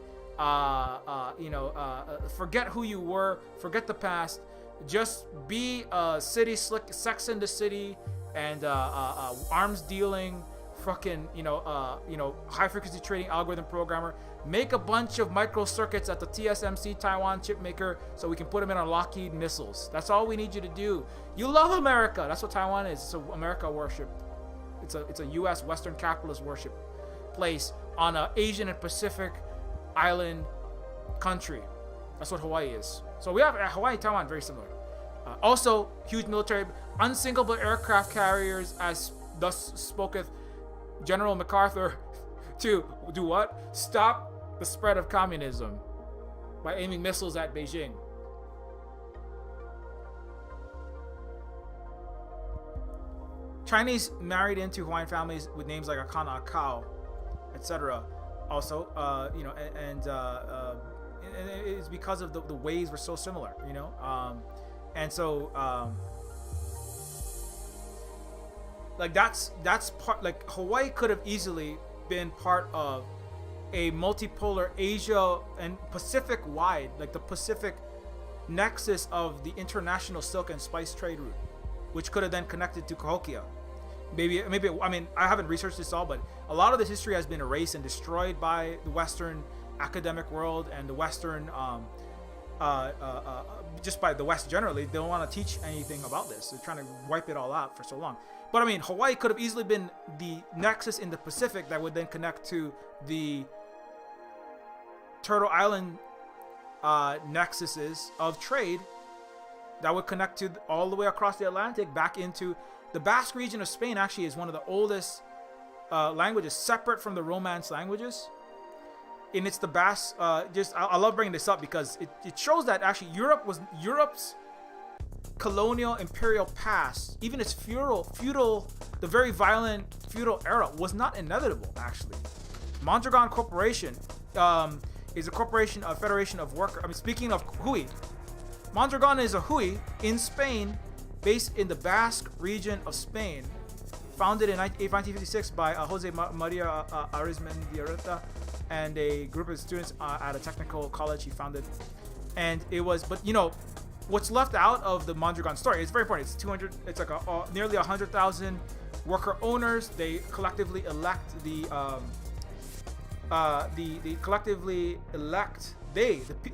Forget who you were. Forget the past. Just be a city slick, Sex in the City, and arms dealing, fucking high frequency trading algorithm programmer. Make a bunch of microcircuits at the TSMC Taiwan chip maker so we can put them in our Lockheed missiles. That's all we need you to do. You love America. That's what Taiwan is. It's a America worship. It's a U.S. Western capitalist worship place on an Asian and Pacific island country. That's what Hawaii is. So we have Hawaii and Taiwan very similar. Also, huge military, unsinkable aircraft carriers, as thus spoketh General MacArthur, to do what? Stop the spread of communism by aiming missiles at Beijing. Chinese married into Hawaiian families with names like Akana Akau, etc. Also, and it's because of the ways were so similar, and so like that's part, like Hawaii could have easily been part of a multipolar Asia and Pacific wide, like the Pacific nexus of the international silk and spice trade route, which could have then connected to Cahokia. Maybe I mean, I haven't researched this all, but a lot of this history has been erased and destroyed by the Western academic world and the Western just by the West generally. They don't want to teach anything about this. They're trying to wipe it all out for so long. But I mean, Hawaii could have easily been the nexus in the Pacific that would then connect to the Turtle Island nexuses of trade that would connect to all the way across the Atlantic back into the Basque region of Spain. Actually, is one of the oldest languages, separate from the Romance languages. And it's the Basque. I love bringing this up because it shows that actually Europe's colonial imperial past, even its feudal, the very violent feudal era, was not inevitable. Actually, Mondragon Corporation is a corporation, a federation of workers. I mean, speaking of Hui, Mondragon is a Hui in Spain, based in the Basque region of Spain, founded in 1956 by Jose Maria Arizmendiarreta and a group of students at a technical college he founded. And it was, but what's left out of the Mondragon story, it's very important. It's 200. It's like nearly 100,000 worker owners. They collectively elect the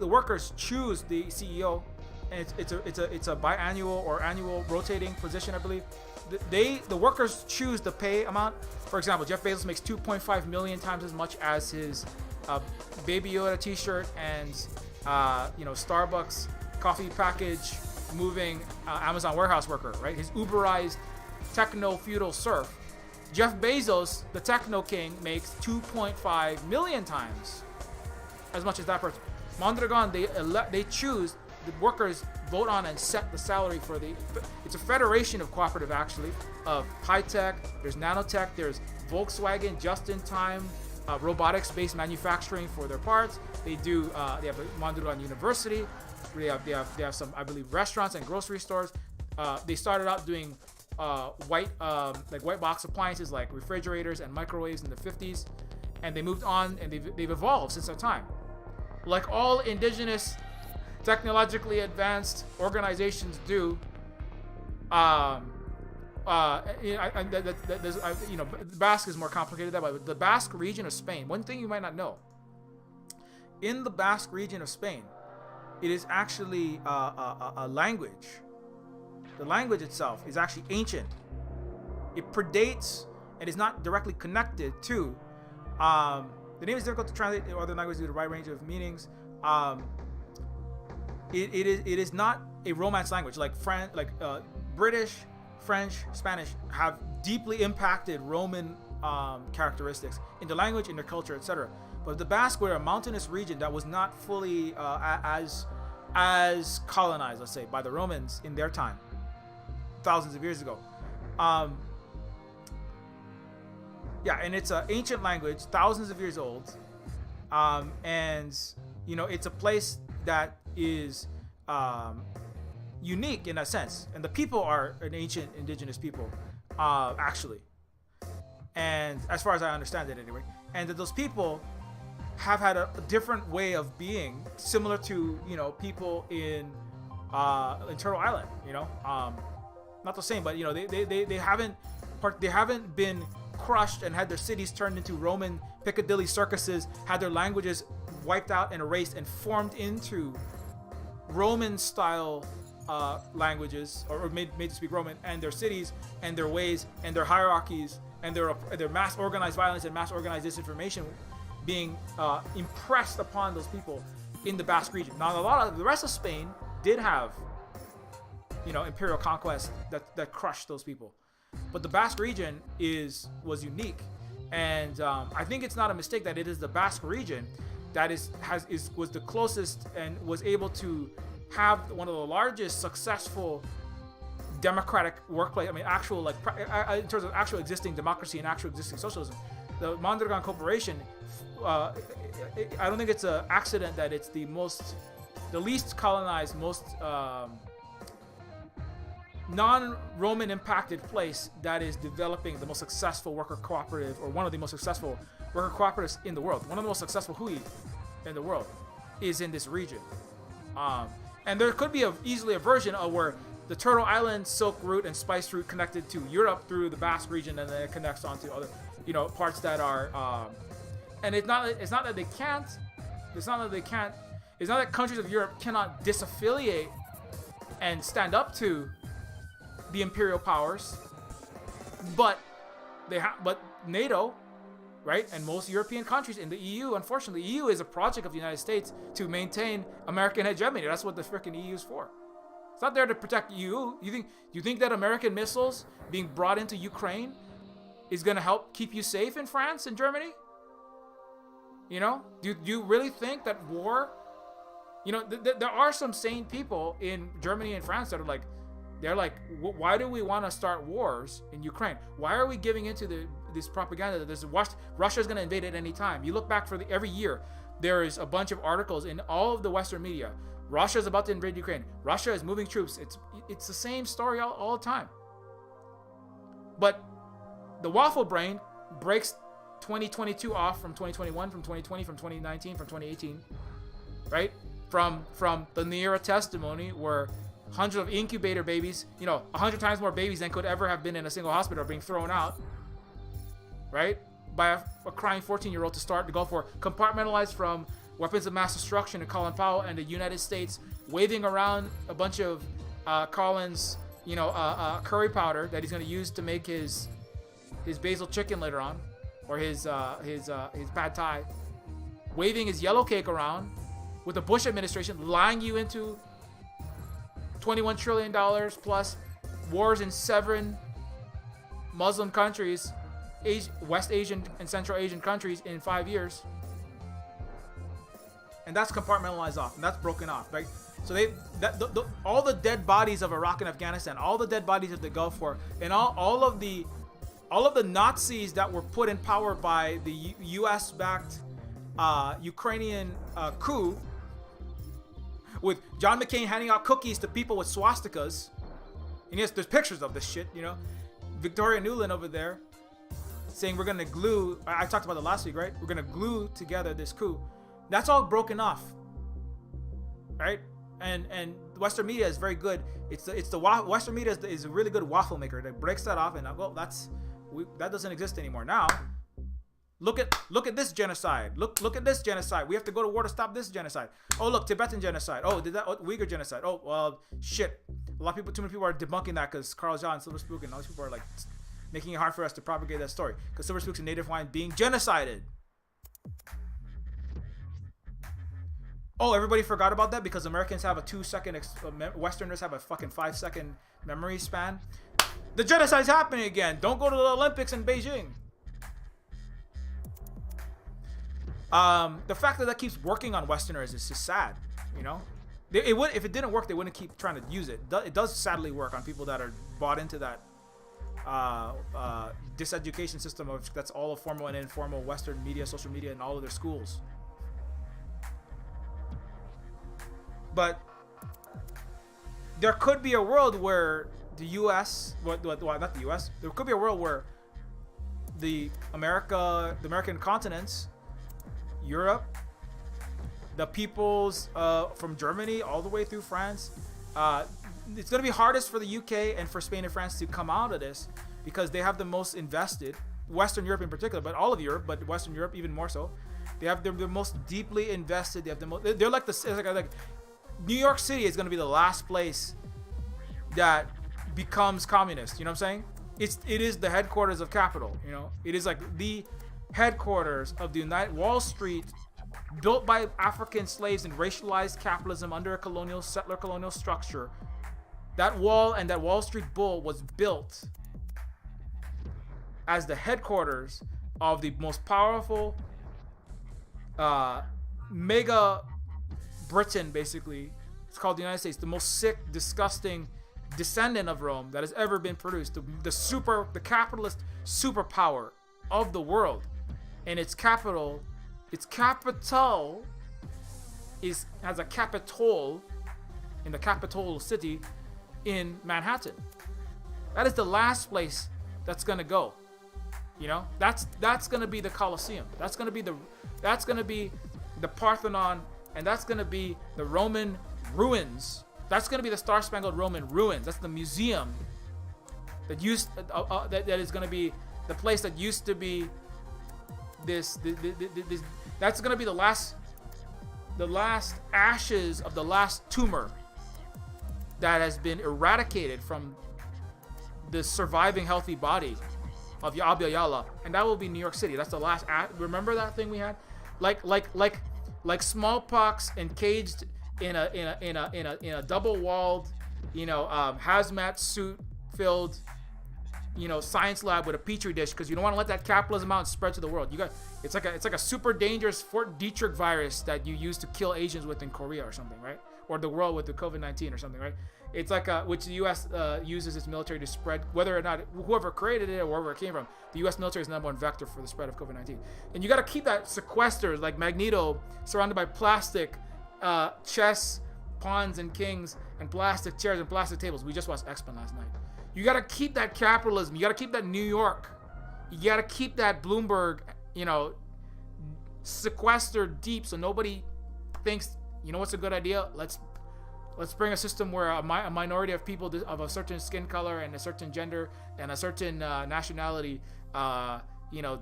workers choose the CEO, and it's a biannual or annual rotating position, I believe. The workers choose the pay amount. For example, Jeff Bezos makes 2.5 million times as much as his Baby Yoda T-shirt and Starbucks coffee package moving Amazon warehouse worker, right? His Uberized techno feudal serf. Jeff Bezos, the techno king, makes 2.5 million times as much as that person. Mondragon, they choose, the workers vote on and set the salary for it's a federation of cooperative, actually, of high tech. There's nanotech. There's Volkswagen, just in time, robotics-based manufacturing for their parts. They have the Mondragon University. They have some, I believe, restaurants and grocery stores. They started out doing white box appliances like refrigerators and microwaves in the 50s, and they moved on and they've evolved since that time. Like all indigenous, technologically advanced organizations do. Basque is more complicated that way, but the Basque region of Spain. One thing you might not know: in the Basque region of Spain, it is actually a language. The language itself is actually ancient. It predates and is not directly connected to. The name is difficult to translate in other languages due to a wide range of meanings. It is not a Romance language like British, French, Spanish have deeply impacted Roman characteristics in the language, in their culture, etc. But the Basque were a mountainous region that was not fully as colonized, let's say, by the Romans in their time, thousands of years ago. And it's an ancient language, thousands of years old, and it's a place that is unique in a sense, and the people are an ancient indigenous people, actually, and as far as I understand it anyway, and that those people have had a different way of being, similar to people in Turtle Island. Not the same, but they haven't been crushed and had their cities turned into Roman Piccadilly circuses, had their languages wiped out and erased and formed into Roman style languages, or made to speak Roman, and their cities and their ways and their hierarchies and their mass organized violence and mass organized disinformation being impressed upon those people in the Basque region. Now, a lot of the rest of Spain did have imperial conquest that crushed those people, but the Basque region was unique, and I think it's not a mistake that it is the Basque region that was the closest and was able to have one of the largest successful democratic workplace. I mean, actual in terms of actual existing democracy and actual existing socialism. The Mondragon Corporation, I don't think it's an accident that it's the least colonized, most non-Roman impacted place that is developing the most successful worker cooperative, or one of the most successful worker cooperatives in the world. One of the most successful Hui in the world is in this region. And there could be easily a version of where the Turtle Island Silk Route and Spice Route connected to Europe through the Basque region, and then it connects onto other, parts that are. And it's not that they can't. It's not that countries of Europe cannot disaffiliate and stand up to the imperial powers, but NATO right? And most European countries in the EU, unfortunately, EU is a project of the United States to maintain American hegemony. That's what the freaking EU is for. It's not there to protect you. You think that American missiles being brought into Ukraine is going to help keep you safe in France and Germany? You know, do you really think that war? You know, there are some sane people in Germany and France that are like, they're like, why do we want to start wars in Ukraine? Why are we giving into this propaganda that Russia is going to invade at any time? You look back every year, there is a bunch of articles in all of the Western media. Russia is about to invade Ukraine. Russia is moving troops. It's the same story all the time. But the waffle brain breaks 2022 off from 2021, from 2020, from 2019, from 2018, right? From the Neera testimony where hundreds of incubator babies, 100 times more babies than could ever have been in a single hospital are being thrown out, right? By a crying 14-year-old to go for compartmentalized from weapons of mass destruction to Colin Powell and the United States waving around a bunch of Colin's, curry powder that he's going to use to make his basil chicken later on, or his pad thai, waving his yellow cake around with the Bush administration lying you into $21 trillion plus wars in 7 Muslim countries, West Asian and Central Asian countries in 5 years. And that's compartmentalized off, and that's broken off, right? So all the dead bodies of Iraq and Afghanistan, all the dead bodies of the Gulf War, and all of the Nazis that were put in power by the U.S.-backed Ukrainian coup, with John McCain handing out cookies to people with swastikas, and yes, there's pictures of this shit, Victoria Nuland over there saying we're gonna glue. I talked about it last week, right? We're gonna glue together this coup. That's all broken off, right? And Western media is very good. Western media is a really good waffle maker that breaks that off, and that doesn't exist anymore now. Look at this genocide. Look at this genocide. We have to go to war to stop this genocide. Oh, look, Tibetan genocide. Oh, Uyghur genocide. Oh, well, shit. Too many people are debunking that because Carl John, Silver Spook, and all these people are like making it hard for us to propagate that story because Silver Spook's a native Hawaiian being genocided. Oh, everybody forgot about that because Americans have a 2-second, Westerners have a fucking 5-second memory span. The genocide's happening again. Don't go to the Olympics in Beijing. The fact that keeps working on Westerners is just sad, It would, if it didn't work, they wouldn't keep trying to use it. It does sadly work on people that are bought into that diseducation system that's all of formal and informal Western media, social media, and all of their schools. But there could be a world where the U.S., not the U.S., there could be a world where the American continents, Europe, the peoples from Germany all the way through France, it's going to be hardest for the UK and for Spain and France to come out of this because they have the most invested, Western Europe in particular, but all of Europe, but Western Europe even more so. They're the most deeply invested. They're like New York City is going to be the last place that becomes communist. You know what I'm saying? It is the headquarters of capital. It is like the headquarters of the Wall Street, built by African slaves and racialized capitalism under a settler colonial structure. That wall and that Wall Street bull was built as the headquarters of the most powerful mega Britain, basically. It's called the United States, the most sick, disgusting descendant of Rome that has ever been produced, the capitalist superpower of the world. And its capital has a capitol in the capital city in Manhattan. That is the last place that's gonna go. That's gonna be the Colosseum. That's gonna be the Parthenon, and that's gonna be the Roman ruins. That's gonna be the Star-Spangled Roman ruins. That's the museum that is gonna be the place that used to be this. That's gonna be the last ashes of the last tumor that has been eradicated from the surviving healthy body of Abya, and that will be New York City. That's the last. Remember that thing we had, like smallpox encaged in a double-walled, hazmat suit filled, science lab with a petri dish, because you don't want to let that capitalism out and spread to the world. It's like a super dangerous Fort Detrick virus that you use to kill Asians with in Korea or something, right? Or the world with the COVID-19 or something, right? It's like which the U.S. Uses its military to spread, whether or not whoever created it or wherever it came from. The U.S. military is the number one vector for the spread of COVID-19, and you got to keep that sequestered, like Magneto, surrounded by plastic chess, pawns, and kings, and plastic chairs and plastic tables. We just watched X-Men last night. You got to keep that capitalism. You got to keep that New York. You got to keep that Bloomberg, sequestered deep, so nobody thinks, what's a good idea? Let's bring a system where a minority of people of a certain skin color and a certain gender and a certain nationality,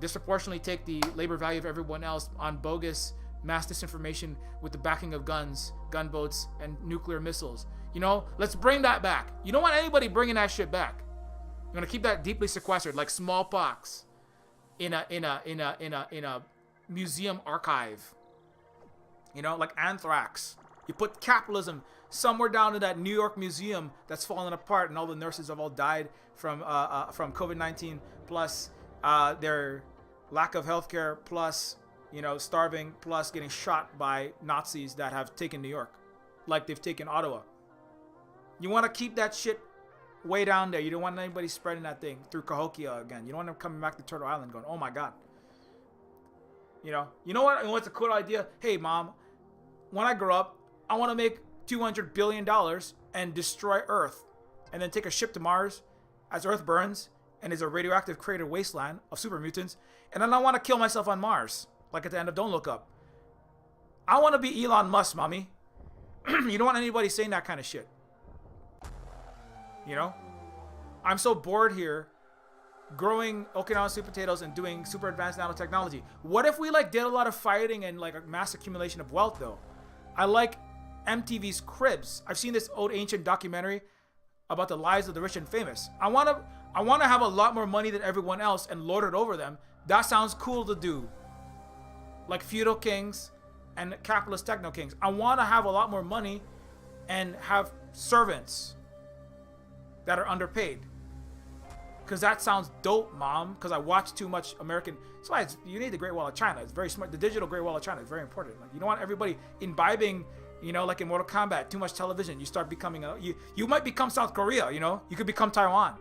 disproportionately take the labor value of everyone else on bogus mass disinformation with the backing of guns, gunboats, and nuclear missiles. Let's bring that back. You don't want anybody bringing that shit back. You're gonna keep that deeply sequestered, like smallpox, in a museum archive. Like anthrax. You put capitalism somewhere down in that New York museum that's fallen apart, and all the nurses have all died from COVID-19, plus their lack of healthcare, plus starving, plus getting shot by Nazis that have taken New York, like they've taken Ottawa. You want to keep that shit way down there. You don't want anybody spreading that thing through Cahokia again. You don't want them coming back to Turtle Island going, oh my God. You know what? What's a cool idea? Hey, Mom, when I grow up, I want to make $200 billion and destroy Earth, and then take a ship to Mars as Earth burns and is a radioactive crater wasteland of super mutants, and then I want to kill myself on Mars, like at the end of Don't Look Up. I want to be Elon Musk, Mommy. You don't want anybody saying that kind of shit. I'm so bored here growing Okinawan sweet potatoes and doing super advanced nanotechnology. What if we did a lot of fighting and a mass accumulation of wealth though? I like MTV's Cribs. I've seen this old ancient documentary about the lives of the rich and famous. I want to have a lot more money than everyone else and lord it over them. That sounds cool to do. Like feudal kings and capitalist techno kings. I want to have a lot more money and have servants that are underpaid. Because that sounds dope, Mom. Because I watch too much American. That's why you need the Great Wall of China. It's very smart. The digital Great Wall of China is very important. You don't want everybody imbibing, like in Mortal Kombat, too much television. You start becoming you might become South Korea. You could become Taiwan.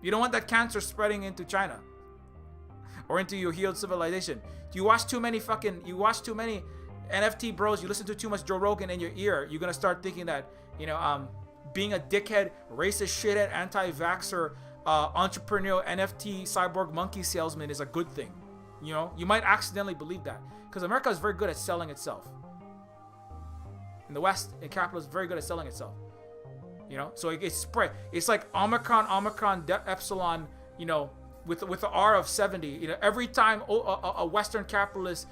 You don't want that cancer spreading into China or into your healed civilization. You watch too many NFT bros. You listen to too much Joe Rogan in your ear. You're gonna start thinking that being a dickhead, racist, shithead, anti-vaxxer, entrepreneur, NFT, cyborg monkey salesman is a good thing. You might accidentally believe that, because America is very good at selling itself. In the West, capitalism is very good at selling itself. So it's spread. It's like Omicron, Epsilon. With the R of 70. Every time a Western capitalist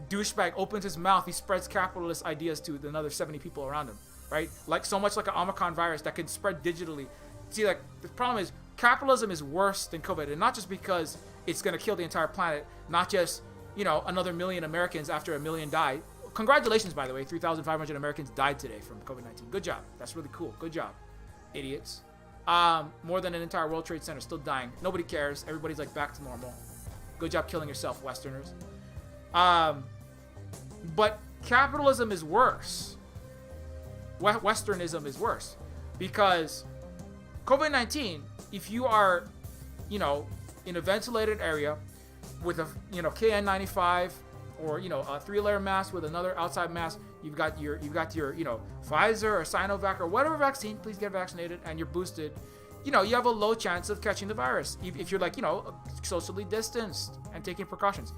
douchebag opens his mouth, he spreads capitalist ideas to another 70 people around him. Right? So much like an Omicron virus that can spread digitally. See, the problem is capitalism is worse than COVID, and not just because it's going to kill the entire planet, not just, another million Americans after a million die. Congratulations, by the way, 3,500 Americans died today from COVID-19. Good job. That's really cool. Good job, idiots. More than an entire World Trade Center still dying. Nobody cares. Everybody's back to normal. Good job killing yourself, Westerners. But capitalism is worse. Westernism is worse, because COVID-19, if you are, in a ventilated area with a, KN95 or, a 3-layer mask with another outside mask, you've got your, Pfizer or Sinovac or whatever vaccine, please get vaccinated, and you're boosted, you have a low chance of catching the virus if you're socially distanced and taking precautions.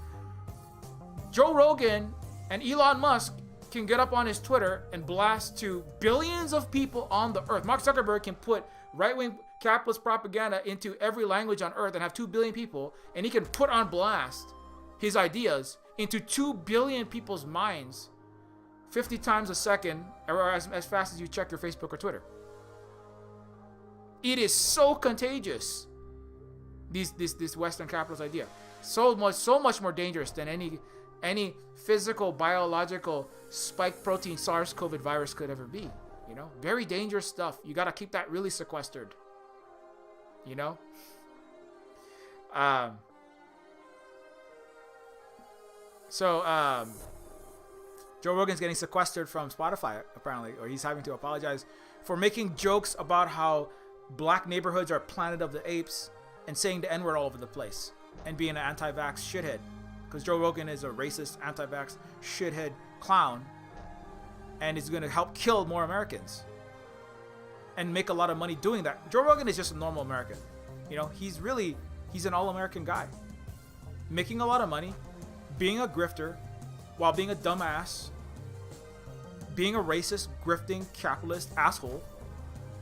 Joe Rogan and Elon Musk can get up on his Twitter and blast to billions of people on the earth. Mark Zuckerberg can put right-wing capitalist propaganda into every language on earth and have 2 billion people, and he can put on blast his ideas into 2 billion people's minds 50 times a second, or as fast as you check your Facebook or Twitter. It is so contagious. this Western capitalist idea. So much more dangerous than any physical, biological, spike protein SARS-CoV virus could ever be. You know, very dangerous stuff. You gotta keep that really sequestered. You know. Joe Rogan's getting sequestered from Spotify apparently, or he's having to apologize for making jokes about how black neighborhoods are Planet of the Apes and saying the N-word all over the place and being an anti-vax shithead. Because Joe Rogan is a racist, anti-vax, shithead clown and is going to help kill more Americans and make a lot of money doing that. Joe Rogan is just a normal American. You know, he's an all-American guy. Making a lot of money, being a grifter, while being a dumbass, being a racist, grifting, capitalist asshole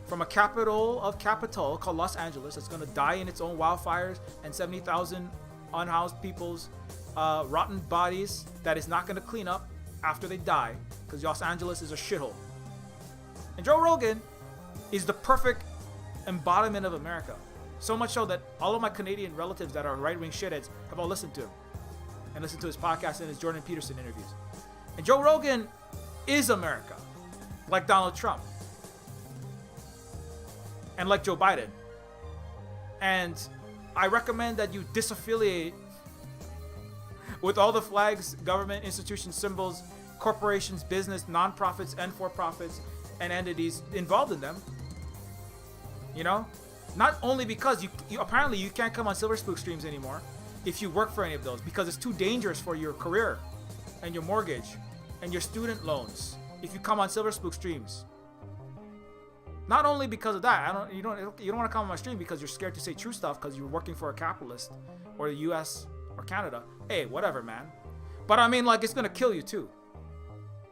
from a capital of capital called Los Angeles that's going to die in its own wildfires and 70,000 unhoused people's rotten bodies that is not going to clean up after they die because Los Angeles is a shithole. And Joe Rogan is the perfect embodiment of America. So much so that all of my Canadian relatives that are right-wing shitheads have all listened to him and listened to his podcast and his Jordan Peterson interviews. And Joe Rogan is America, like Donald Trump and like Joe Biden. And I recommend that you disaffiliate with all the flags, government, institutions, symbols, corporations, business, nonprofits, and for-profits, and entities involved in them. You know? Not only because you apparently you can't come on Silver Spook streams anymore if you work for any of those because it's too dangerous for your career and your mortgage and your student loans if you come on Silver Spook streams. Not only because of that, you don't want to come on my stream because you're scared to say true stuff because you're working for a capitalist or the US or Canada. Hey, whatever, man. But I mean, like, it's gonna kill you too.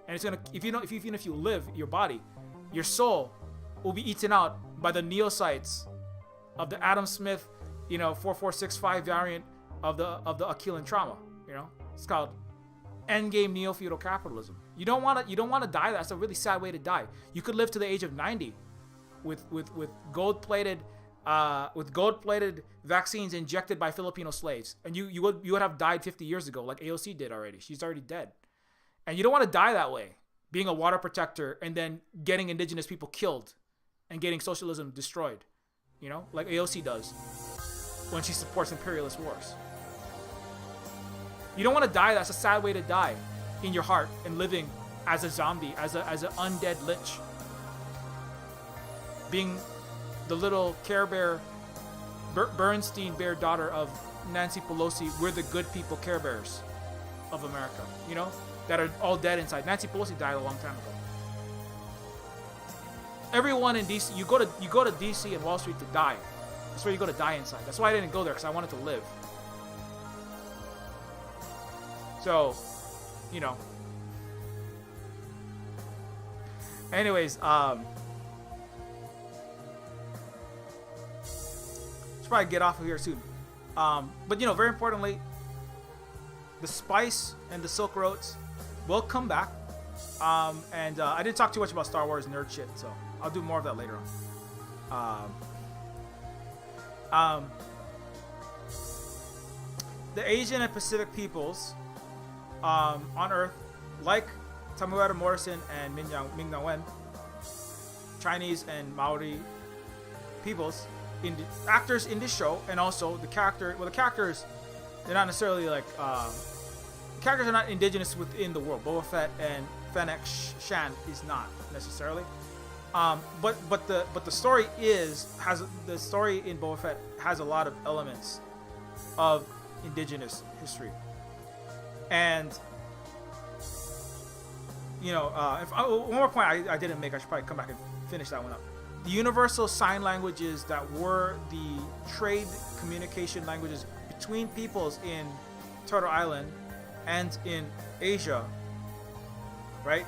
And it's gonna even if you live, your body, your soul will be eaten out by the neocytes of the Adam Smith, 4465 variant of the Aquilan trauma. You know, it's called endgame neo-feudal capitalism. You don't want to die. That's a really sad way to die. You could live to the age of 90 with gold-plated vaccines injected by Filipino slaves, and you would have died 50 years ago, like AOC did already. She's already dead, and you don't want to die that way, being a water protector and then getting indigenous people killed and getting socialism destroyed. You know, like AOC does when she supports imperialist wars. You don't want to die. That's a sad way to die in your heart and living as a zombie, as an undead lich. Being the little Care Bear, Bernstein Bear daughter of Nancy Pelosi. We're the good people Care Bears of America, that are all dead inside. Nancy Pelosi died a long time ago. Everyone in DC, you go to DC and Wall Street to die. That's where you go to die inside. That's why I didn't go there, because I wanted to live. So, anyways, should probably get off of here soon. But very importantly, the spice and the silk roads will come back. And I didn't talk too much about Star Wars nerd shit, so I'll do more of that later on. The Asian and Pacific peoples on Earth, like Tamuera Morrison and Ming-Na Wen, Chinese and Maori peoples, actors in this show, and also the characters, they're not necessarily like the characters are not indigenous within the world. Boba Fett and Fennec Shan is not necessarily, but the story the story in Boba Fett has a lot of elements of indigenous history, and one more point I didn't make. I should probably come back and finish that one up. The universal sign languages that were the trade communication languages between peoples in Turtle Island and in Asia, right?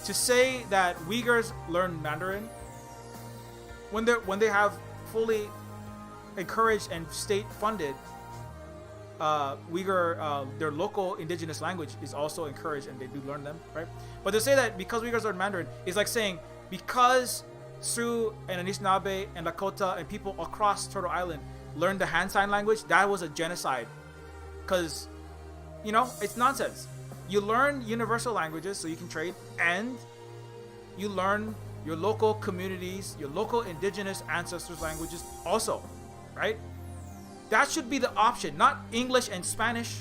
To say that Uyghurs learn Mandarin when they have fully encouraged and state-funded Uyghur, their local indigenous language is also encouraged and they do learn them, right? But to say that because Uyghurs learn Mandarin is like saying because Sioux and Anishinaabe and Lakota and people across Turtle Island learned the hand sign language, that was a genocide. Because, you know, it's nonsense. You learn universal languages so you can trade, and you learn your local communities, your local indigenous ancestors' languages also, right? That should be the option, not English and Spanish,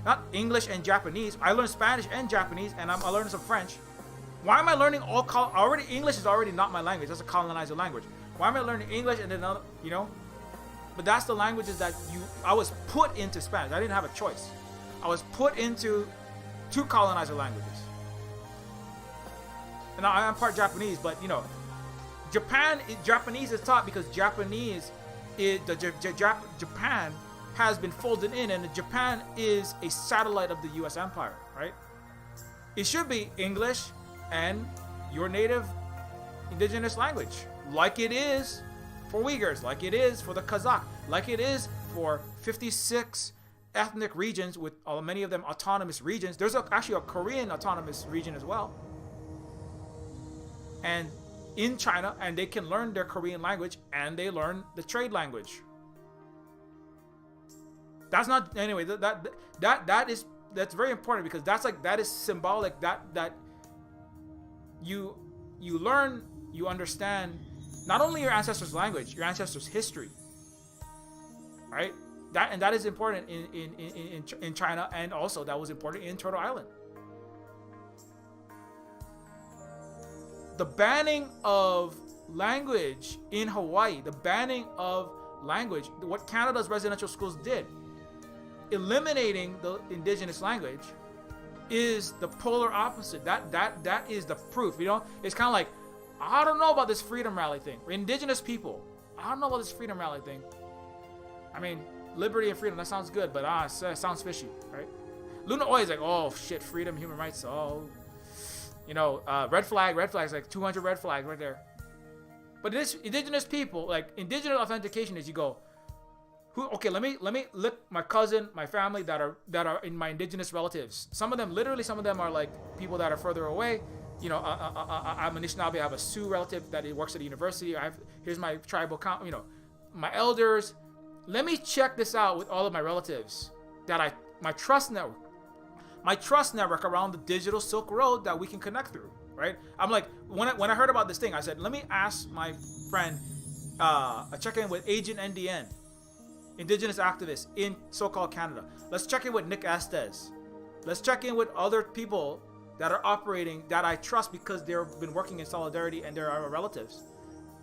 not English and Japanese. I learned Spanish and Japanese, and I learned some French. Why am I learning already English is already not my language. That's a colonizer language. Why am I learning English and then another, you know? But that's the languages that I was put into Spanish. I didn't have a choice. I was put into 2 colonizer languages. And I'm part Japanese, but you know, Japanese is taught because Japan has been folded in, and Japan is a satellite of the U.S. empire, right? It should be English and your native indigenous language, like it is for Uyghurs, like it is for the Kazakh, like it is for 56 ethnic regions with many of them autonomous regions. There's actually a Korean autonomous region as well. And in China, and they can learn their Korean language, and they learn the trade language. That's not, anyway, that's very important, because that is symbolic, that you learn, you understand not only your ancestors' language, your ancestors' history, right? That is important in China, and also that was important in Turtle Island. The banning of language in Hawaii, the banning of language, what Canada's residential schools did, eliminating the indigenous language, is the polar opposite. That is the proof. You know, it's kind of like, I don't know about this freedom rally thing. Indigenous people, I don't know about this freedom rally thing. I mean, liberty and freedom, that sounds good, but it sounds fishy, right? Luna always like, oh shit, freedom, human rights, oh, you know, red flag, like 200 red flags right there. But this indigenous people, like indigenous authentication is you go, okay, let me look my cousin, my family that are in my indigenous relatives. Some of them are like people that are further away. You know, I'm Anishinaabe. I have a Sioux relative that works at the university. Here's my tribal count. You know, my elders. Let me check this out with all of my relatives my trust network around the digital Silk Road that we can connect through. Right? I'm like, when I heard about this thing, I said, let me ask my friend, check in with Agent NDN. Indigenous activists in so-called Canada. Let's check in with Nick Estes. Let's check in with other people that are operating that I trust because they've been working in solidarity and they're our relatives.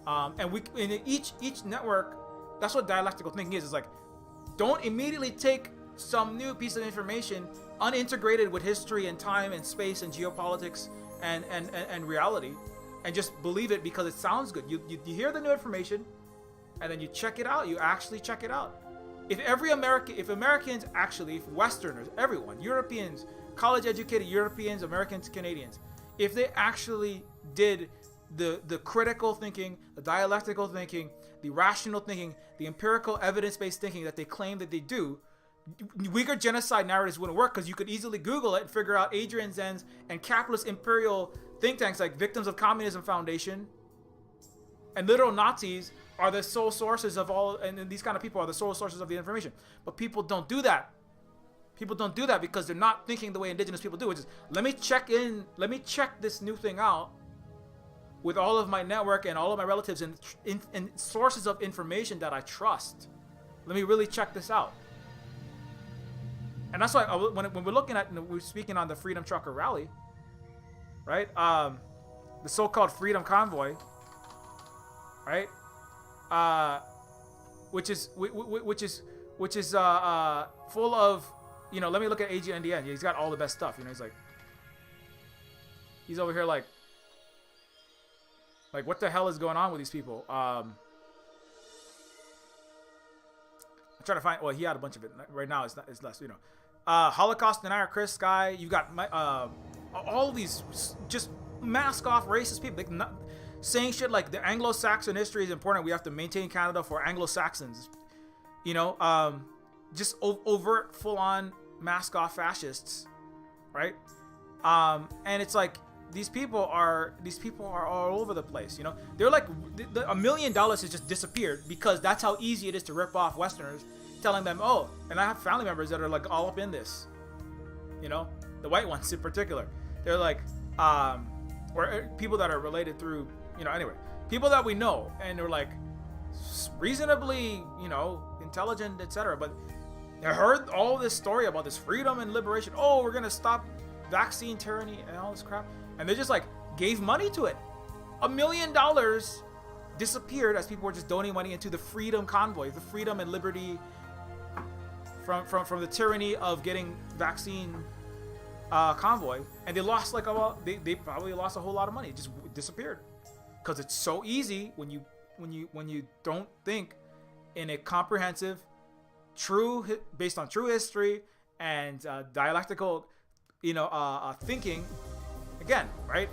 And we in each network, that's what dialectical thinking is. It's like, don't immediately take some new piece of information unintegrated with history and time and space and geopolitics and reality, and just believe it because it sounds good. You hear the new information, and then you check it out. You actually check it out. If Westerners, everyone, Europeans, college-educated Europeans, Americans, Canadians, if they actually did the critical thinking, the dialectical thinking, the rational thinking, the empirical evidence-based thinking that they claim that they do, Uyghur genocide narratives wouldn't work, because you could easily Google it and figure out Adrian Zen's and capitalist imperial think tanks like Victims of Communism Foundation and literal Nazis are the sole sources of all, and these kind of people are the sole sources of the information. But people don't do that. People don't do that because they're not thinking the way indigenous people do, which is, let me check this new thing out with all of my network and all of my relatives and sources of information that I trust. Let me really check this out. And that's why when we're looking at, we're speaking on the Freedom Trucker Rally, right? The so-called Freedom Convoy, right? Which is full of, you know, let me look at AGNDN. He's got all the best stuff. You know, he's over here like what the hell is going on with these people? I'm trying to find. Well, he had a bunch of it. Right now, it's less. You know, Holocaust denier Chris guy. You got all these just mask off racist people. Like, saying shit like the Anglo-Saxon history is important. We have to maintain Canada for Anglo-Saxons. You know, just overt, full-on mask off fascists, right? And it's like, these people are all over the place. You know, they're like $1 million has just disappeared because that's how easy it is to rip off Westerners, telling them, oh, and I have family members that are like all up in this. You know, the white ones in particular. They're like, or people that are related through, you know, anyway, people that we know, and they're like reasonably, you know, intelligent, etc. But I heard all this story about this freedom and liberation. Oh, we're gonna stop vaccine tyranny and all this crap, and they just like gave money to it. $1 million disappeared as people were just donating money into the freedom convoy, the freedom and liberty from the tyranny of getting vaccine convoy, and they lost like they probably lost a whole lot of money. It just disappeared because it's so easy when you don't think in a comprehensive, based on true history and dialectical, you know, thinking. Again, right?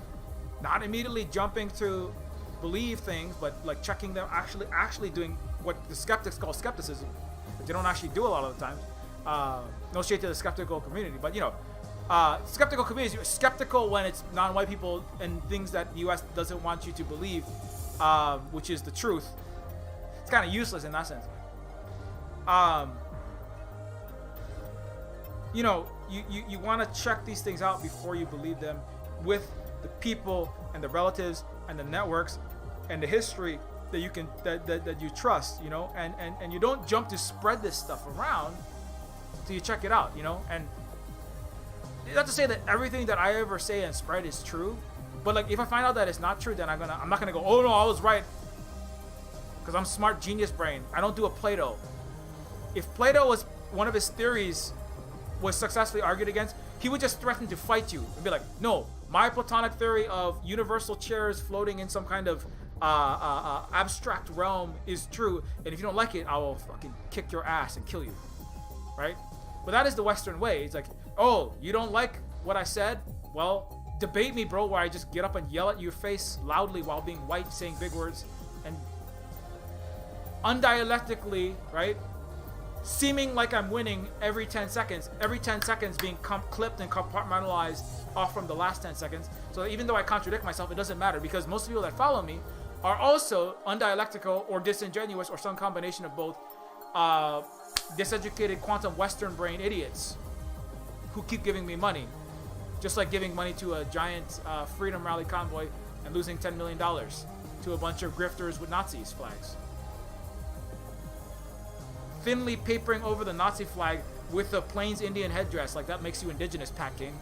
Not immediately jumping to believe things, but like checking them, actually doing what the skeptics call skepticism, but they don't actually do a lot of the times. No shade to the skeptical community, but you know, skeptical community is skeptical when it's non-white people and things that the U.S. doesn't want you to believe, which is the truth. It's kind of useless in that sense. You know, you want to check these things out before you believe them with the people and the relatives and the networks and the history that you can that you trust, you know, and you don't jump to spread this stuff around till you check it out, you know. And not to say that everything that I ever say and spread is true, but like if I find out that it's not true, then I'm not gonna go, oh no, I was right, because I'm smart genius brain. I don't do a Plato. If Plato was one of his theories was successfully argued against, he would just threaten to fight you and be like, no, my Platonic theory of universal chairs floating in some kind of abstract realm is true, and if you don't like it, I will fucking kick your ass and kill you, right? But that is the Western way. It's like, oh, you don't like what I said? Well, debate me, bro, where I just get up and yell at your face loudly while being white, saying big words, and undialectically, right? Seeming like I'm winning every 10 seconds being clipped and compartmentalized off from the last 10 seconds. So that even though I contradict myself, it doesn't matter, because most people that follow me are also undialectical or disingenuous or some combination of both, diseducated quantum Western brain idiots who keep giving me money. Just like giving money to a giant freedom rally convoy and losing $10 million to a bunch of grifters with Nazis flags. Thinly papering over the Nazi flag with a Plains Indian headdress, like that makes you indigenous, Pat King.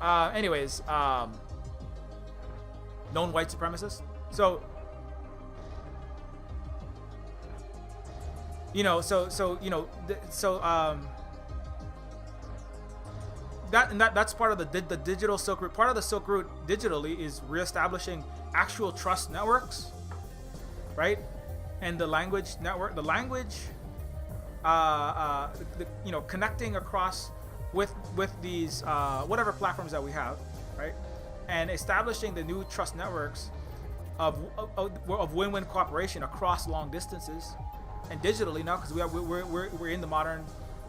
Anyways, known white supremacist. So, you know, that's part of the digital Silk Route. Part of the Silk Route digitally is reestablishing actual trust networks, right? And the language network, the language, you know, connecting across with these whatever platforms that we have, right? And establishing the new trust networks of win-win cooperation across long distances and digitally now, because we're in the modern,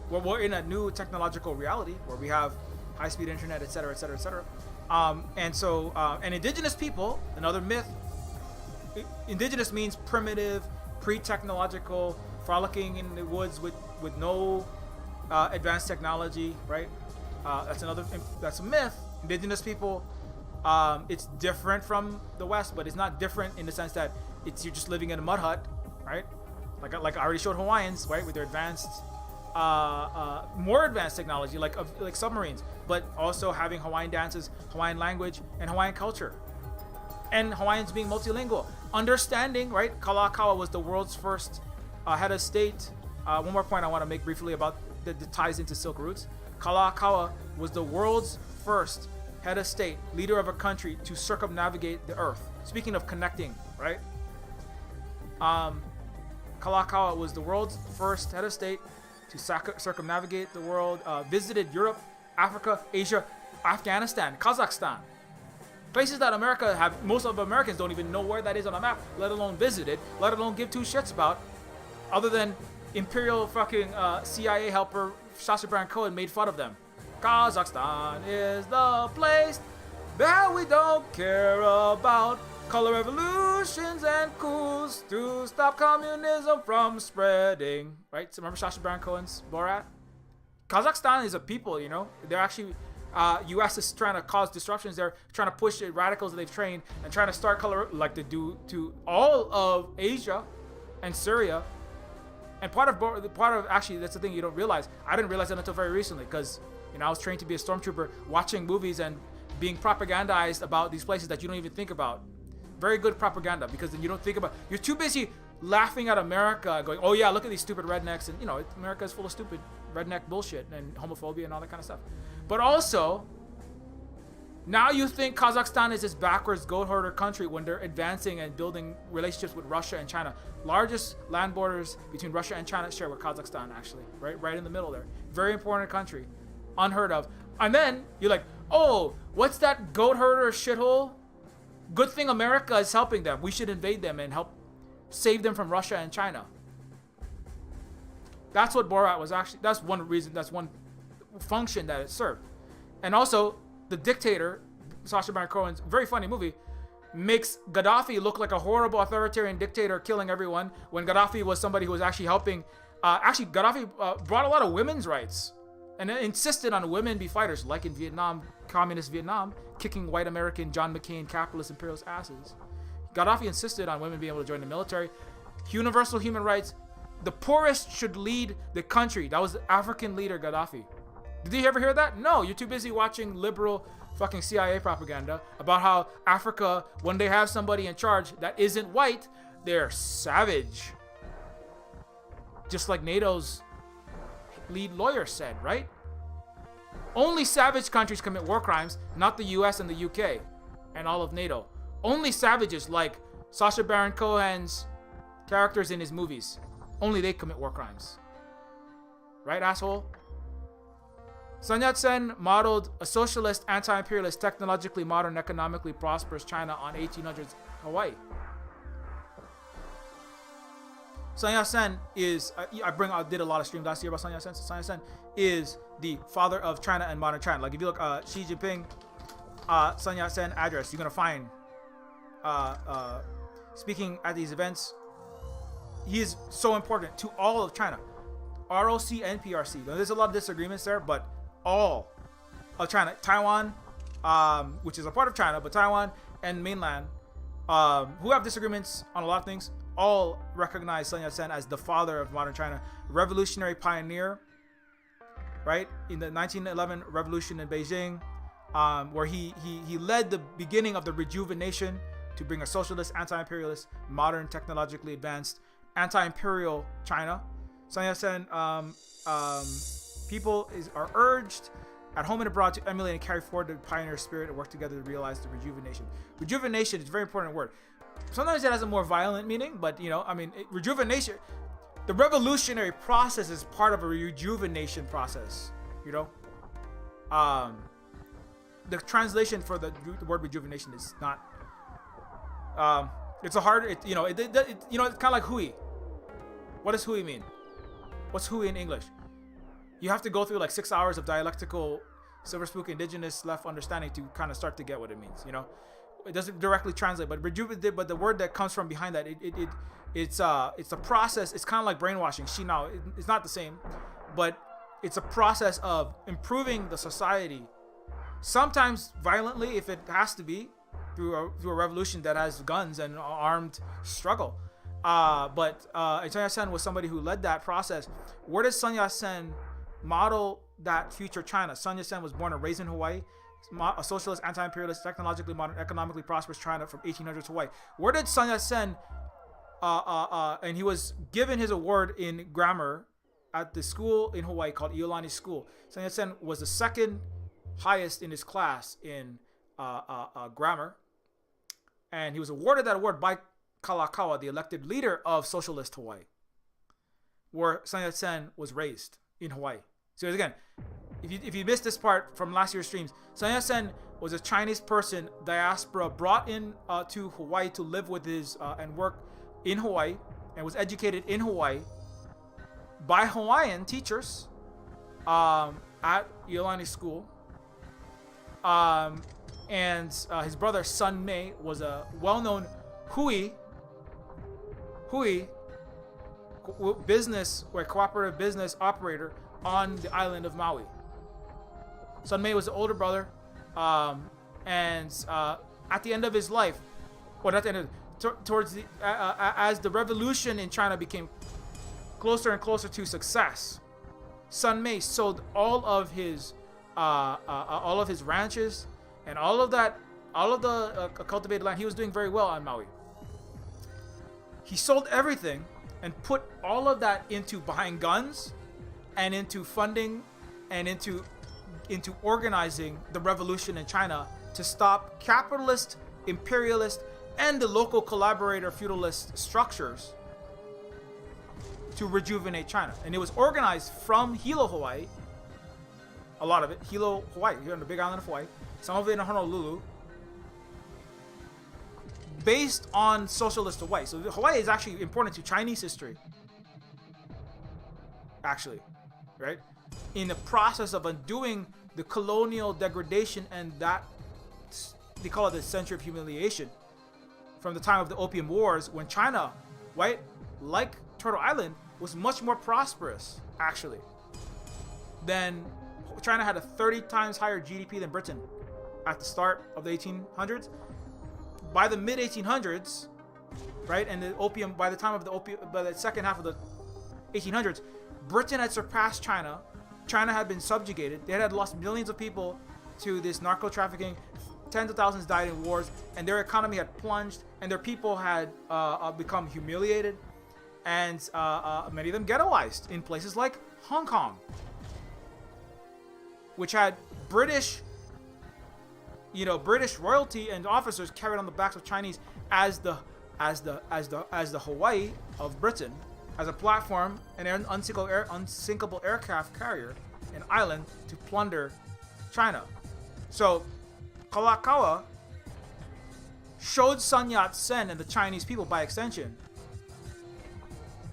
we're in a new technological reality where we have high-speed internet, et cetera, et cetera, et cetera. And so, and indigenous people, another myth. Indigenous means primitive, pre-technological, frolicking in the woods with no advanced technology, right? That's a myth. Indigenous people, it's different from the West, but it's not different in the sense that you're just living in a mud hut, right? Like I already showed Hawaiians, right, with their advanced, more advanced technology, like submarines, but also having Hawaiian dances, Hawaiian language, and Hawaiian culture. And Hawaiians being multilingual, understanding, right? Kalakaua was the world's first head of state. One more point I want to make briefly about that ties into Silk Routes. Kalakaua was the world's first head of state, leader of a country to circumnavigate the earth. Speaking of connecting, right? Kalakaua was the world's first head of state to circumnavigate the world, visited Europe, Africa, Asia, Afghanistan, Kazakhstan. Places that America have, most of Americans don't even know where that is on a map, let alone visit it, let alone give two shits about, other than imperial fucking CIA helper Sacha Baron Cohen made fun of them. Kazakhstan is the place that we don't care about color revolutions and coups to stop communism from spreading. Right? So remember Sacha Baron Cohen's Borat? Kazakhstan is a people, you know. They're actually, U.S. is trying to cause disruptions. They're trying to push the radicals that they've trained and trying to start color like they do to all of Asia and Syria. And part of actually, that's the thing you don't realize. I didn't realize that until very recently because, you know, I was trained to be a stormtrooper, watching movies and being propagandized about these places that you don't even think about. Very good propaganda, because then you don't think about, you're too busy laughing at America, going, oh yeah, look at these stupid rednecks, and you know, America is full of stupid redneck bullshit and homophobia and all that kind of stuff. But also, now you think Kazakhstan is this backwards goat herder country when they're advancing and building relationships with Russia and China. Largest land borders between Russia and China share with Kazakhstan, actually, right in the middle there. Very important country, unheard of. And then you're like, oh, what's that goat herder shithole? Good thing America is helping them. We should invade them and help save them from Russia and China. That's what Borat was actually, that's one reason, that's one function that it served. And also, the dictator, Sacha Baron Cohen's very funny movie, makes Gaddafi look like a horrible authoritarian dictator killing everyone when Gaddafi was somebody who was actually helping. Gaddafi brought a lot of women's rights and insisted on women be fighters, like in Vietnam, communist Vietnam, kicking white American John McCain capitalist imperialist asses. Gaddafi insisted on women being able to join the military. Universal human rights. The poorest should lead the country. That was the African leader Gaddafi. Did you ever hear that? No, you're too busy watching liberal fucking CIA propaganda about how Africa, when they have somebody in charge that isn't white, they're savage. Just like NATO's lead lawyer said, right? Only savage countries commit war crimes, not the US and the UK and all of NATO. Only savages like Sacha Baron Cohen's characters in his movies. Only they commit war crimes. Right, asshole? Sun Yat-sen modeled a socialist, anti-imperialist, technologically modern, economically prosperous China on 1800s Hawaii. Sun Yat-sen is, I did a lot of streams last year about Sun Yat-sen. Sun Yat-sen is the father of China and modern China. Like if you look Xi Jinping, Sun Yat-sen address, you're gonna find speaking at these events. He is so important to all of China, ROC and PRC. Now, there's a lot of disagreements there, but all of China, Taiwan, which is a part of China, but Taiwan and mainland, who have disagreements on a lot of things, all recognize Sun Yat-sen as the father of modern China, revolutionary pioneer, right? In the 1911 revolution in Beijing, where he led the beginning of the rejuvenation to bring a socialist, anti-imperialist, modern, technologically advanced, anti-imperial China. Sun Yat-sen, people are urged at home and abroad to emulate and carry forward the pioneer spirit and work together to realize the rejuvenation. Rejuvenation is a very important word. Sometimes it has a more violent meaning, but you know, I mean, rejuvenation, the revolutionary process is part of a rejuvenation process, you know? The translation for the word rejuvenation is not, it's a hard, it's kind of like hui. What does hui mean? What's hui in English? You have to go through like 6 hours of dialectical Silver Spook indigenous left understanding to kind of start to get what it means, you know? It doesn't directly translate, but but the word that comes from behind that, it's a process. It's kind of like brainwashing. It's not the same, but it's a process of improving the society, sometimes violently if it has to be, through a revolution that has guns and armed struggle. But Sun Yat-sen was somebody who led that process. Where does Sun Yat-sen model that future China? Sun Yat-sen was born and raised in Hawaii, a socialist, anti-imperialist, technologically modern, economically prosperous China from 1800s Hawaii. Where did Sun Yat-sen, and he was given his award in grammar at the school in Hawaii called Iolani School. Sun Yat-sen was the second highest in his class in grammar, and he was awarded that award by Kalakaua, the elected leader of socialist Hawaii, where Sun Yat-sen was raised in Hawaii. So again, if you missed this part from last year's streams, Sun Yat-sen was a Chinese person, diaspora, brought in to Hawaii to live with his and work in Hawaii, and was educated in Hawaii by Hawaiian teachers at Iolani School, and his brother Sun Mei was a well-known Hui business or cooperative business operator on the island of Maui. Sun Mei was the older brother, and at the end of his life, or not the end of, towards the as the revolution in China became closer and closer to success, Sun Mei sold all of his ranches and all of the cultivated land. He was doing very well on Maui. He sold everything and put all of that into buying guns and into funding and into organizing the revolution in China to stop capitalist, imperialist, and the local collaborator feudalist structures to rejuvenate China. And it was organized from Hilo, Hawaii. A lot of it, Hilo, Hawaii, here on the big island of Hawaii. Some of it in Honolulu. Based on socialist Hawaii. So Hawaii is actually important to Chinese history. Actually, right? In the process of undoing the colonial degradation and that, they call it the century of humiliation, from the time of the Opium Wars, when China, right, like Turtle Island, was much more prosperous, actually. Then China had a 30 times higher GDP than Britain at the start of the 1800s. By the mid 1800s, right, and the opium, by the time of the opium, by the second half of the 1800s, Britain had surpassed China. China had been subjugated. They had lost millions of people to this narco trafficking. Tens of thousands died in wars, and their economy had plunged, and their people had become humiliated, and many of them ghettoized in places like Hong Kong, which had British royalty and officers carried on the backs of Chinese as the Hawaii of Britain, as a platform, an unsinkable aircraft carrier, an island to plunder China. So Kalakaua showed Sun Yat-sen and the Chinese people, by extension,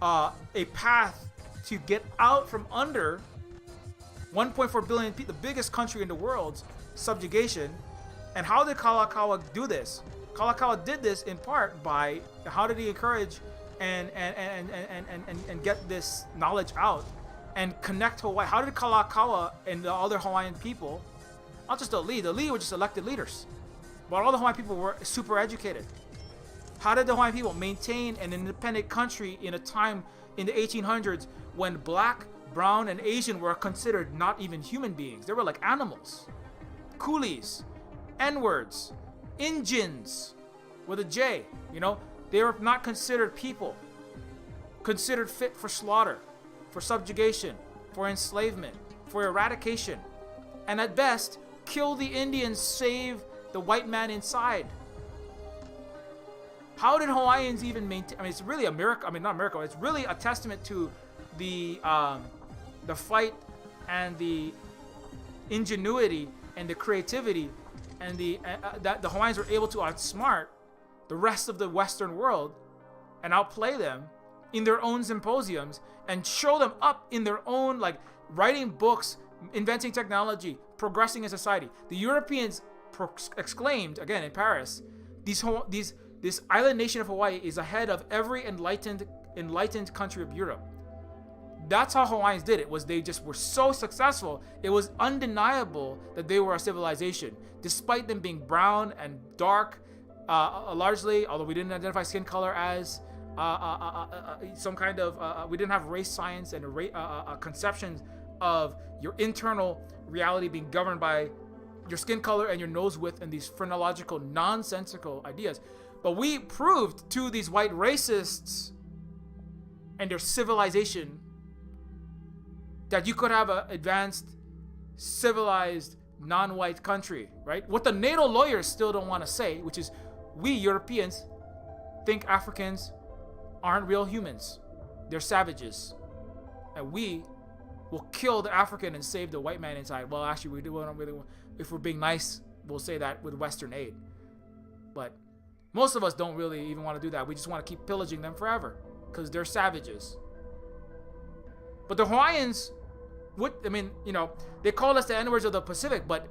a path to get out from under 1.4 billion people, the biggest country in the world's subjugation. And how did Kalakaua do this? Kalakaua did this in part by, how did he encourage and get this knowledge out and connect Hawaii? How did Kalakaua and the other Hawaiian people, not just the elite were just elected leaders, but all the Hawaiian people were super educated. How did the Hawaiian people maintain an independent country in a time in the 1800s when black, brown, and Asian were considered not even human beings? They were like animals, coolies, N-words, Injuns with a J, they were not considered people, considered fit for slaughter, for subjugation, for enslavement, for eradication, and at best, kill the Indians, save the white man inside. How did Hawaiians even maintain? It's really a miracle. Not a miracle. It's really a testament to the fight and the ingenuity and the creativity and that the Hawaiians were able to outsmart the rest of the Western world and outplay them in their own symposiums and show them up in their own, like, writing books, inventing technology, progressing in society. The Europeans exclaimed, again in Paris, this island nation of Hawaii is ahead of every enlightened country of Europe. That's how Hawaiians did it. They just were so successful. It was undeniable that they were a civilization, despite them being brown and dark, largely. Although we didn't identify skin color as some kind of, we didn't have race science and conceptions of your internal reality being governed by your skin color and your nose width and these phrenological, nonsensical ideas. But we proved to these white racists and their civilization that you could have an advanced, civilized, non-white country, right? What the NATO lawyers still don't want to say, which is we Europeans think Africans aren't real humans. They're savages. And we will kill the African and save the white man inside. Well, actually, we don't really want, if we're being nice, we'll say that with Western aid. But most of us don't really even want to do that. We just want to keep pillaging them forever because they're savages. But the Hawaiians, they call us the N-words of the Pacific, but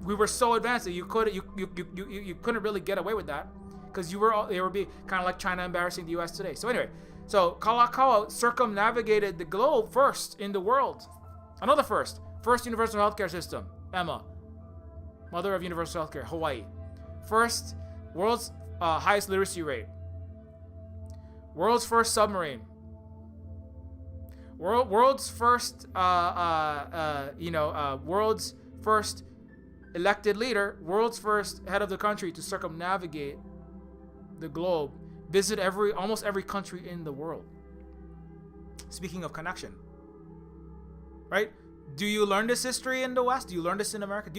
We were so advanced that you couldn't really get away with that because they would be kind of like China embarrassing the U.S. today. So anyway, so Kalakaua circumnavigated the globe first in the world. Another first universal healthcare system. Emma, mother of universal healthcare, Hawaii. First, world's highest literacy rate. World's first submarine. World's first, world's first elected leader, world's first head of the country to circumnavigate the globe, visit almost every country in the world. Speaking of connection, right? Do you learn this history in the West? Do you learn this in America?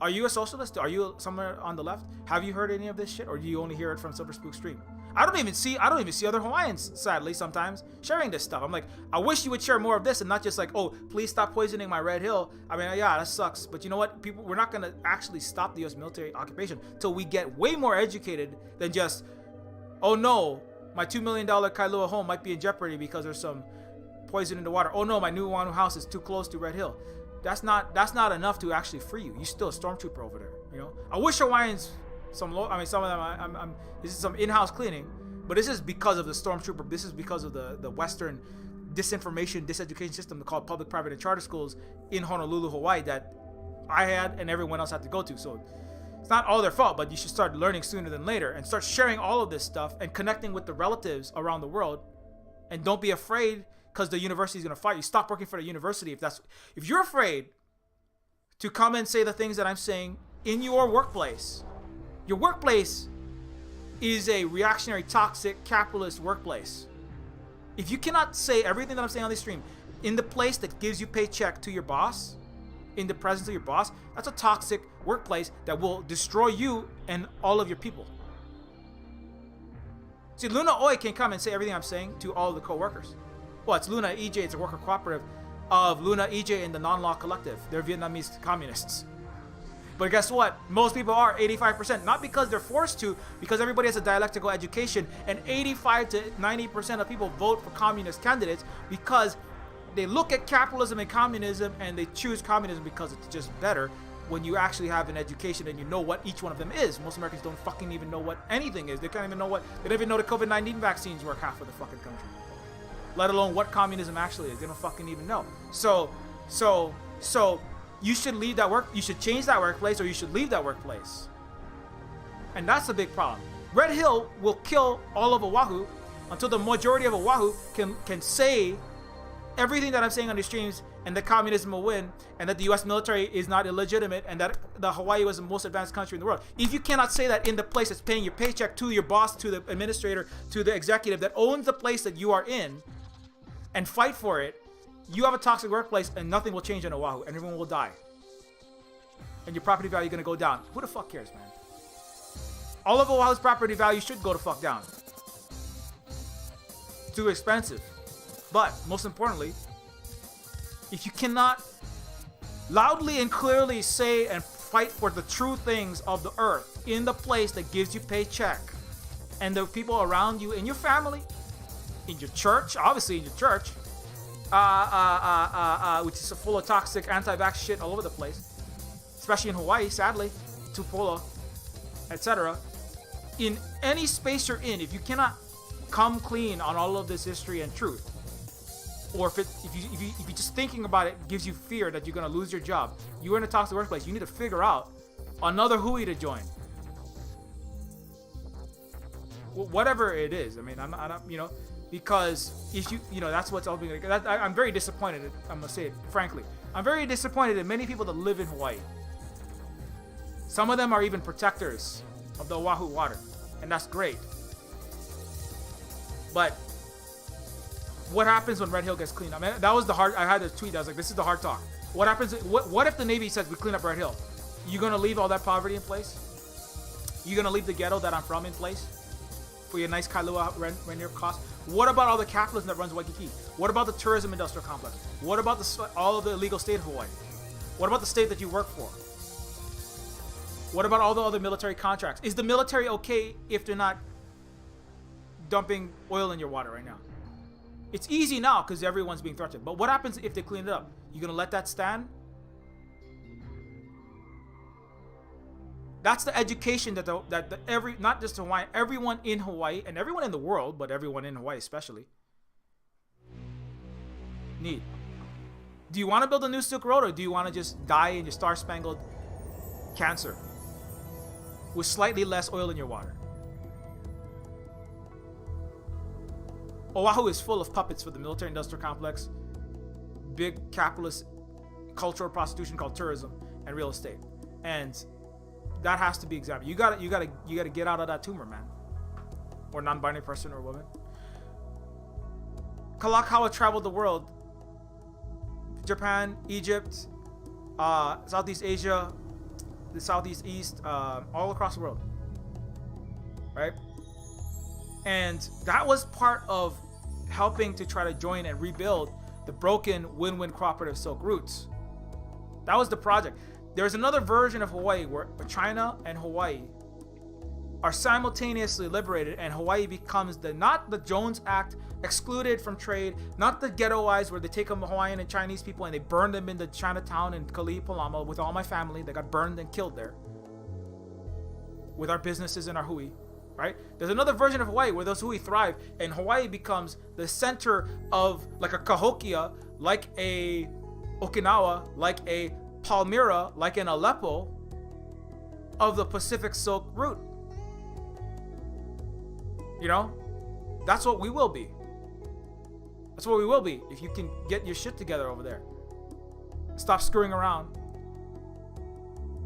Are you a socialist? Are you somewhere on the left? Have you heard any of this shit, or do you only hear it from Silver Spook Stream? I don't even see other Hawaiians, sadly, sometimes sharing this stuff. I'm like, I wish you would share more of this and not just like, oh, please stop poisoning my Red Hill. I mean, yeah, that sucks. But you know what? We're not going to actually stop the U.S. military occupation till we get way more educated than just, oh no, my $2 million Kailua home might be in jeopardy because there's some poison in the water. Oh no, my new Wanu house is too close to Red Hill. That's not enough to actually free you. You're still a stormtrooper over there. You know, I wish Hawaiians, some of them, this is some in-house cleaning, but this is because of the stormtrooper. This is because of the Western disinformation, diseducation system called public, private, and charter schools in Honolulu, Hawaii that I had and everyone else had to go to. So it's not all their fault, but you should start learning sooner than later and start sharing all of this stuff and connecting with the relatives around the world. And don't be afraid because the university is going to fight you. Stop working for the university if you're afraid to come and say the things that I'm saying in your workplace. Your workplace is a reactionary, toxic, capitalist workplace. If you cannot say everything that I'm saying on this stream in the place that gives you paycheck to your boss, in the presence of your boss, that's a toxic workplace that will destroy you and all of your people. See, Luna Oi can come and say everything I'm saying to all of the co-workers. Well, it's Luna EJ, it's a worker cooperative of Luna EJ and the Non-Law Collective. They're Vietnamese communists. But guess what? Most people are 85%, not because they're forced to, because everybody has a dialectical education, and 85 to 90% of people vote for communist candidates because they look at capitalism and communism and they choose communism because it's just better when you actually have an education and you know what each one of them is. Most Americans don't fucking even know what anything is. They can't even know they don't even know the COVID-19 vaccines work half of the fucking country. Let alone what communism actually is. They don't fucking even know. So you should leave that work. You should change that workplace, or you should leave that workplace. And that's a big problem. Red Hill will kill all of Oahu until the majority of Oahu can say everything that I'm saying on these streams, and that communism will win, and that the U.S. military is not illegitimate, and that the Hawaii was the most advanced country in the world. If you cannot say that in the place that's paying your paycheck to your boss, to the administrator, to the executive that owns the place that you are in, and fight for it, you have a toxic workplace and nothing will change on Oahu and everyone will die. And your property value is going to go down. Who the fuck cares, man? All of Oahu's property value should go to fuck down. Too expensive. But most importantly, if you cannot loudly and clearly say and fight for the true things of the earth in the place that gives you paycheck, and the people around you, in your family, in your church, obviously in your church, which is full of toxic anti-vax shit all over the place, especially in Hawaii, sadly, Tupelo, etc. In any space you're in, if you cannot come clean on all of this history and truth, or if you just thinking about it gives you fear that you're gonna lose your job, you're in a toxic workplace, you need to figure out another Hui to join. Whatever it is, I mean, I'm because if that's what's all being. I'm very disappointed. I'm gonna say it frankly. I'm very disappointed in many people that live in Hawaii. Some of them are even protectors of the Oahu water, and that's great. But what happens when Red Hill gets cleaned up? I mean, that was the hard. I had a tweet. I was like, "This is the hard talk." What happens? What if the Navy says we clean up Red Hill? You gonna leave all that poverty in place? You gonna leave the ghetto that I'm from in place for your nice Kailua reindeer cost? What about all the capitalism that runs Waikiki? What about the tourism industrial complex? What about all of the illegal state of Hawaii? What about the state that you work for? What about all the other military contracts? Is the military okay if they're not dumping oil in your water right now? It's easy now because everyone's being threatened. But what happens if they clean it up? You gonna let that stand? That's the education that not just Hawaii, everyone in Hawaii and everyone in the world, but everyone in Hawaii especially need. Do you want to build a new Silk Road, or do you want to just die in your star-spangled cancer with slightly less oil in your water? Oahu is full of puppets for the military-industrial complex, big capitalist cultural prostitution called tourism and real estate, and that has to be examined. You gotta get out of that tumor, man, or non-binary person or woman. Kalakaua traveled the world: Japan, Egypt, Southeast Asia, the Southeast, all across the world, right? And that was part of helping to try to join and rebuild the broken win-win cooperative Silk Routes. That was the project. There's another version of Hawaii where China and Hawaii are simultaneously liberated, and Hawaii becomes not the Jones Act, excluded from trade, not the ghettoized where they take them Hawaiian and Chinese people and they burn them in the Chinatown in Kali'ipalama with all my family that got burned and killed there with our businesses and our hui, right? There's another version of Hawaii where those hui thrive, and Hawaii becomes the center of, like a Cahokia, like a Okinawa, like a Palmyra, like an Aleppo, of the Pacific Silk Route. You know, that's what we will be. That's what we will be if you can get your shit together over there. Stop screwing around,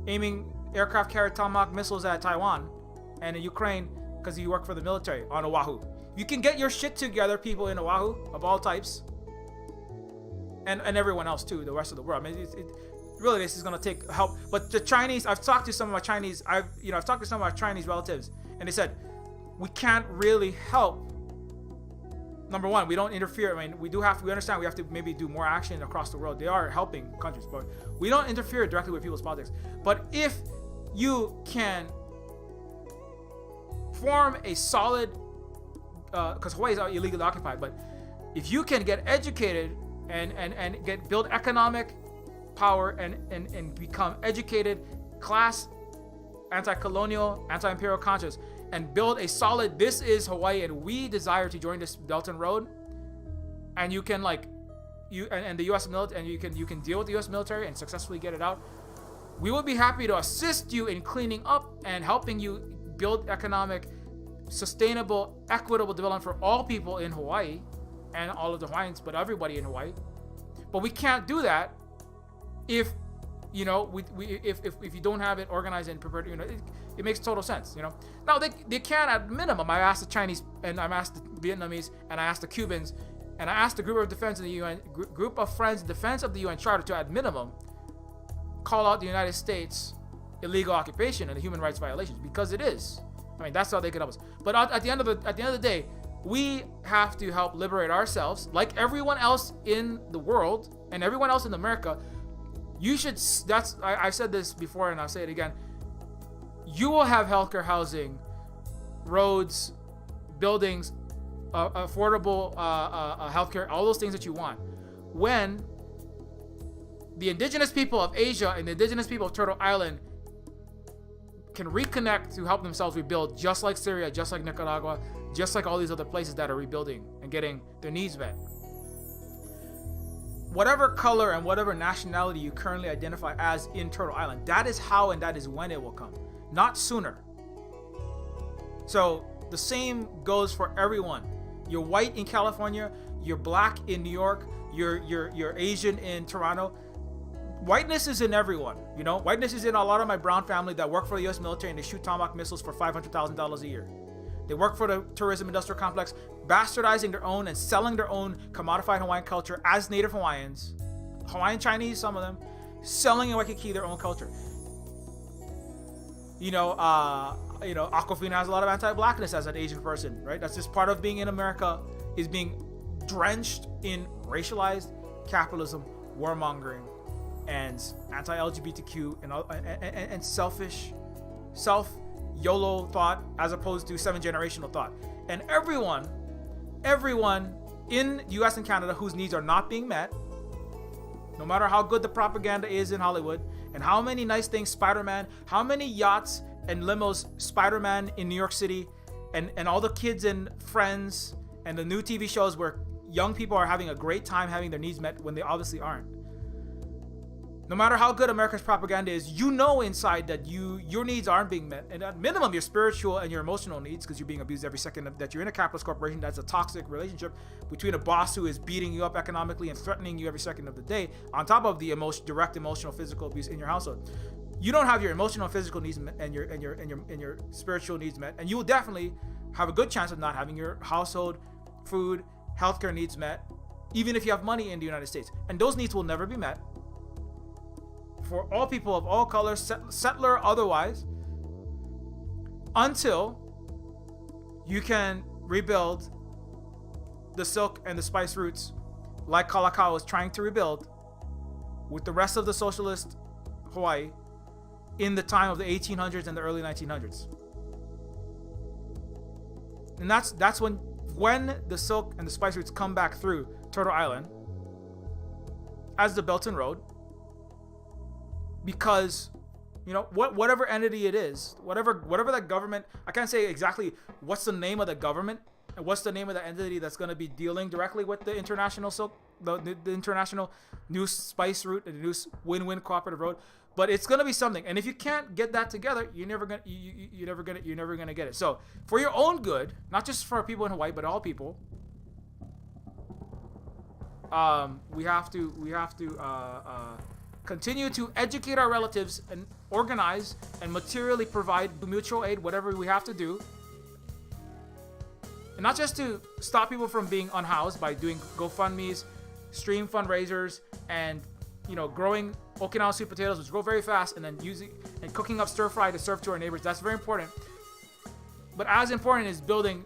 aiming aircraft carrier Tomahawk missiles at Taiwan and in Ukraine because you work for the military on Oahu. You can get your shit together, people in Oahu of all types, and everyone else too, the rest of the world. I mean, really, this is gonna take help. But the Chinese, I've talked to some of my Chinese, I've talked to some of our Chinese relatives, and they said, we can't really help. Number one, we don't interfere. I mean, we understand we have to maybe do more action across the world. They are helping countries, but we don't interfere directly with people's politics. But if you can form a solid, because Hawaii is illegally occupied, but if you can get educated and build economic power and become educated, class, anti-colonial, anti-imperial conscious, and build a solid, this is Hawaii and we desire to join this Belt and Road, and you can and the U.S. military, and you can deal with the U.S. military and successfully get it out, we will be happy to assist you in cleaning up and helping you build economic, sustainable, equitable development for all people in Hawaii and all of the Hawaiians, but everybody in Hawaii. But we can't do that if if you don't have it organized and prepared. It makes total sense. Now they can, at minimum. I asked the Chinese, and I asked the Vietnamese, and I asked the Cubans, and I asked the group of defense in the UN, group of friends in defense of the UN Charter to, at minimum, call out the United States illegal occupation and the human rights violations, because it is. I mean, that's how they can help us. But at the end of the day, we have to help liberate ourselves, like everyone else in the world and everyone else in America. You should. I've said this before, and I'll say it again. You will have healthcare, housing, roads, buildings, affordable healthcare, all those things that you want, when the indigenous people of Asia and the indigenous people of Turtle Island can reconnect to help themselves rebuild, just like Syria, just like Nicaragua, just like all these other places that are rebuilding and getting their needs met. Whatever color and whatever nationality you currently identify as in Turtle Island, that is how and that is when it will come, not sooner. So the same goes for everyone. You're white in California, you're black in New York, you're Asian in Toronto. Whiteness is in everyone, Whiteness is in a lot of my brown family that work for the U.S. military, and they shoot Tomahawk missiles for $500,000 a year. They work for the tourism industrial complex, bastardizing their own and selling their own commodified Hawaiian culture as Native Hawaiians, Hawaiian Chinese, some of them, selling in Waikiki their own culture. Aquafina has a lot of anti-blackness as an Asian person, right? That's just part of being in America, is being drenched in racialized capitalism, warmongering, and anti-LGBTQ and selfish, YOLO thought as opposed to 7-generational thought. And everyone in the US and Canada whose needs are not being met, no matter how good the propaganda is in Hollywood, and how many nice things Spider-Man, how many yachts and limos Spider-Man in New York City, and all the kids and Friends and the new TV shows where young people are having a great time having their needs met when they obviously aren't. No matter how good America's propaganda is, you know inside that your needs aren't being met. And at minimum, your spiritual and your emotional needs, because you're being abused every second that you're in a capitalist corporation. That's a toxic relationship between a boss who is beating you up economically and threatening you every second of the day, on top of the direct emotional, physical abuse in your household. You don't have your emotional and physical needs met and your spiritual needs met, and you will definitely have a good chance of not having your household, food, healthcare needs met, even if you have money in the United States. And those needs will never be met for all people of all colors, settler otherwise, until you can rebuild the silk and the spice routes like Kalakaua is trying to rebuild with the rest of the socialist Hawaii in the time of the 1800s and the early 1900s. And that's when the silk and the spice routes come back through Turtle Island as the Belt and Road. Because, whatever entity it is, whatever that government, I can't say exactly what's the name of the government and what's the name of the entity that's going to be dealing directly with the international silk, the international new spice route and the new win-win cooperative road. But it's going to be something. And if you can't get that together, you're never going to get it. So for your own good, not just for people in Hawaii, but all people, we have to continue to educate our relatives and organize and materially provide mutual aid, whatever we have to do. And not just to stop people from being unhoused by doing GoFundMes, stream fundraisers, and growing Okinawa sweet potatoes, which grow very fast, and then cooking up stir fry to serve to our neighbors. That's very important. But as important is building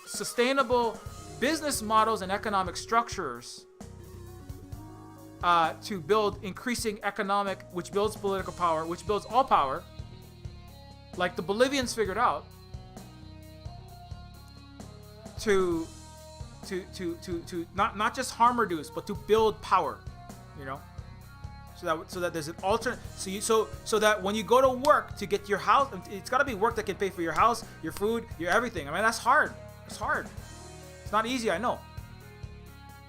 sustainable business models and economic structures to build increasing economic, which builds political power, which builds all power, like the Bolivians figured out, to not just harm reduce, but to build power, so that there's an alternate, so that when you go to work to get your house, it's got to be work that can pay for your house, your food, your everything. I mean, that's hard. It's hard. It's not easy, I know.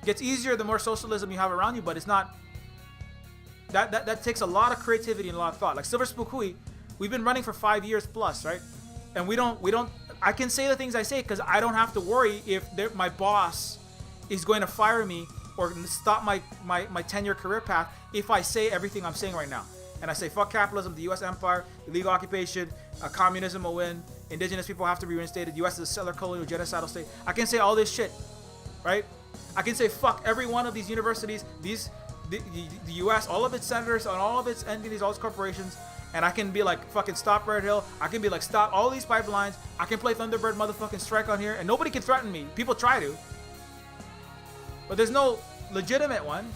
Gets easier the more socialism you have around you, but it's not. That takes a lot of creativity and a lot of thought. Like Silver Spook Hui, we've been running for 5 years plus, right? And we don't. I can say the things I say because I don't have to worry if my boss is going to fire me or stop my 10-year career path if I say everything I'm saying right now. And I say fuck capitalism, the U.S. empire, illegal occupation, communism will win, indigenous people have to be reinstated, U.S. is a settler colonial genocidal state. I can say all this shit, right? I can say fuck every one of these universities, the U.S., all of its senators, and all of its entities, all its corporations, and I can be like fucking stop Red Hill. I can be like stop all these pipelines. I can play Thunderbird motherfucking strike on here, and nobody can threaten me. People try to, but there's no legitimate one.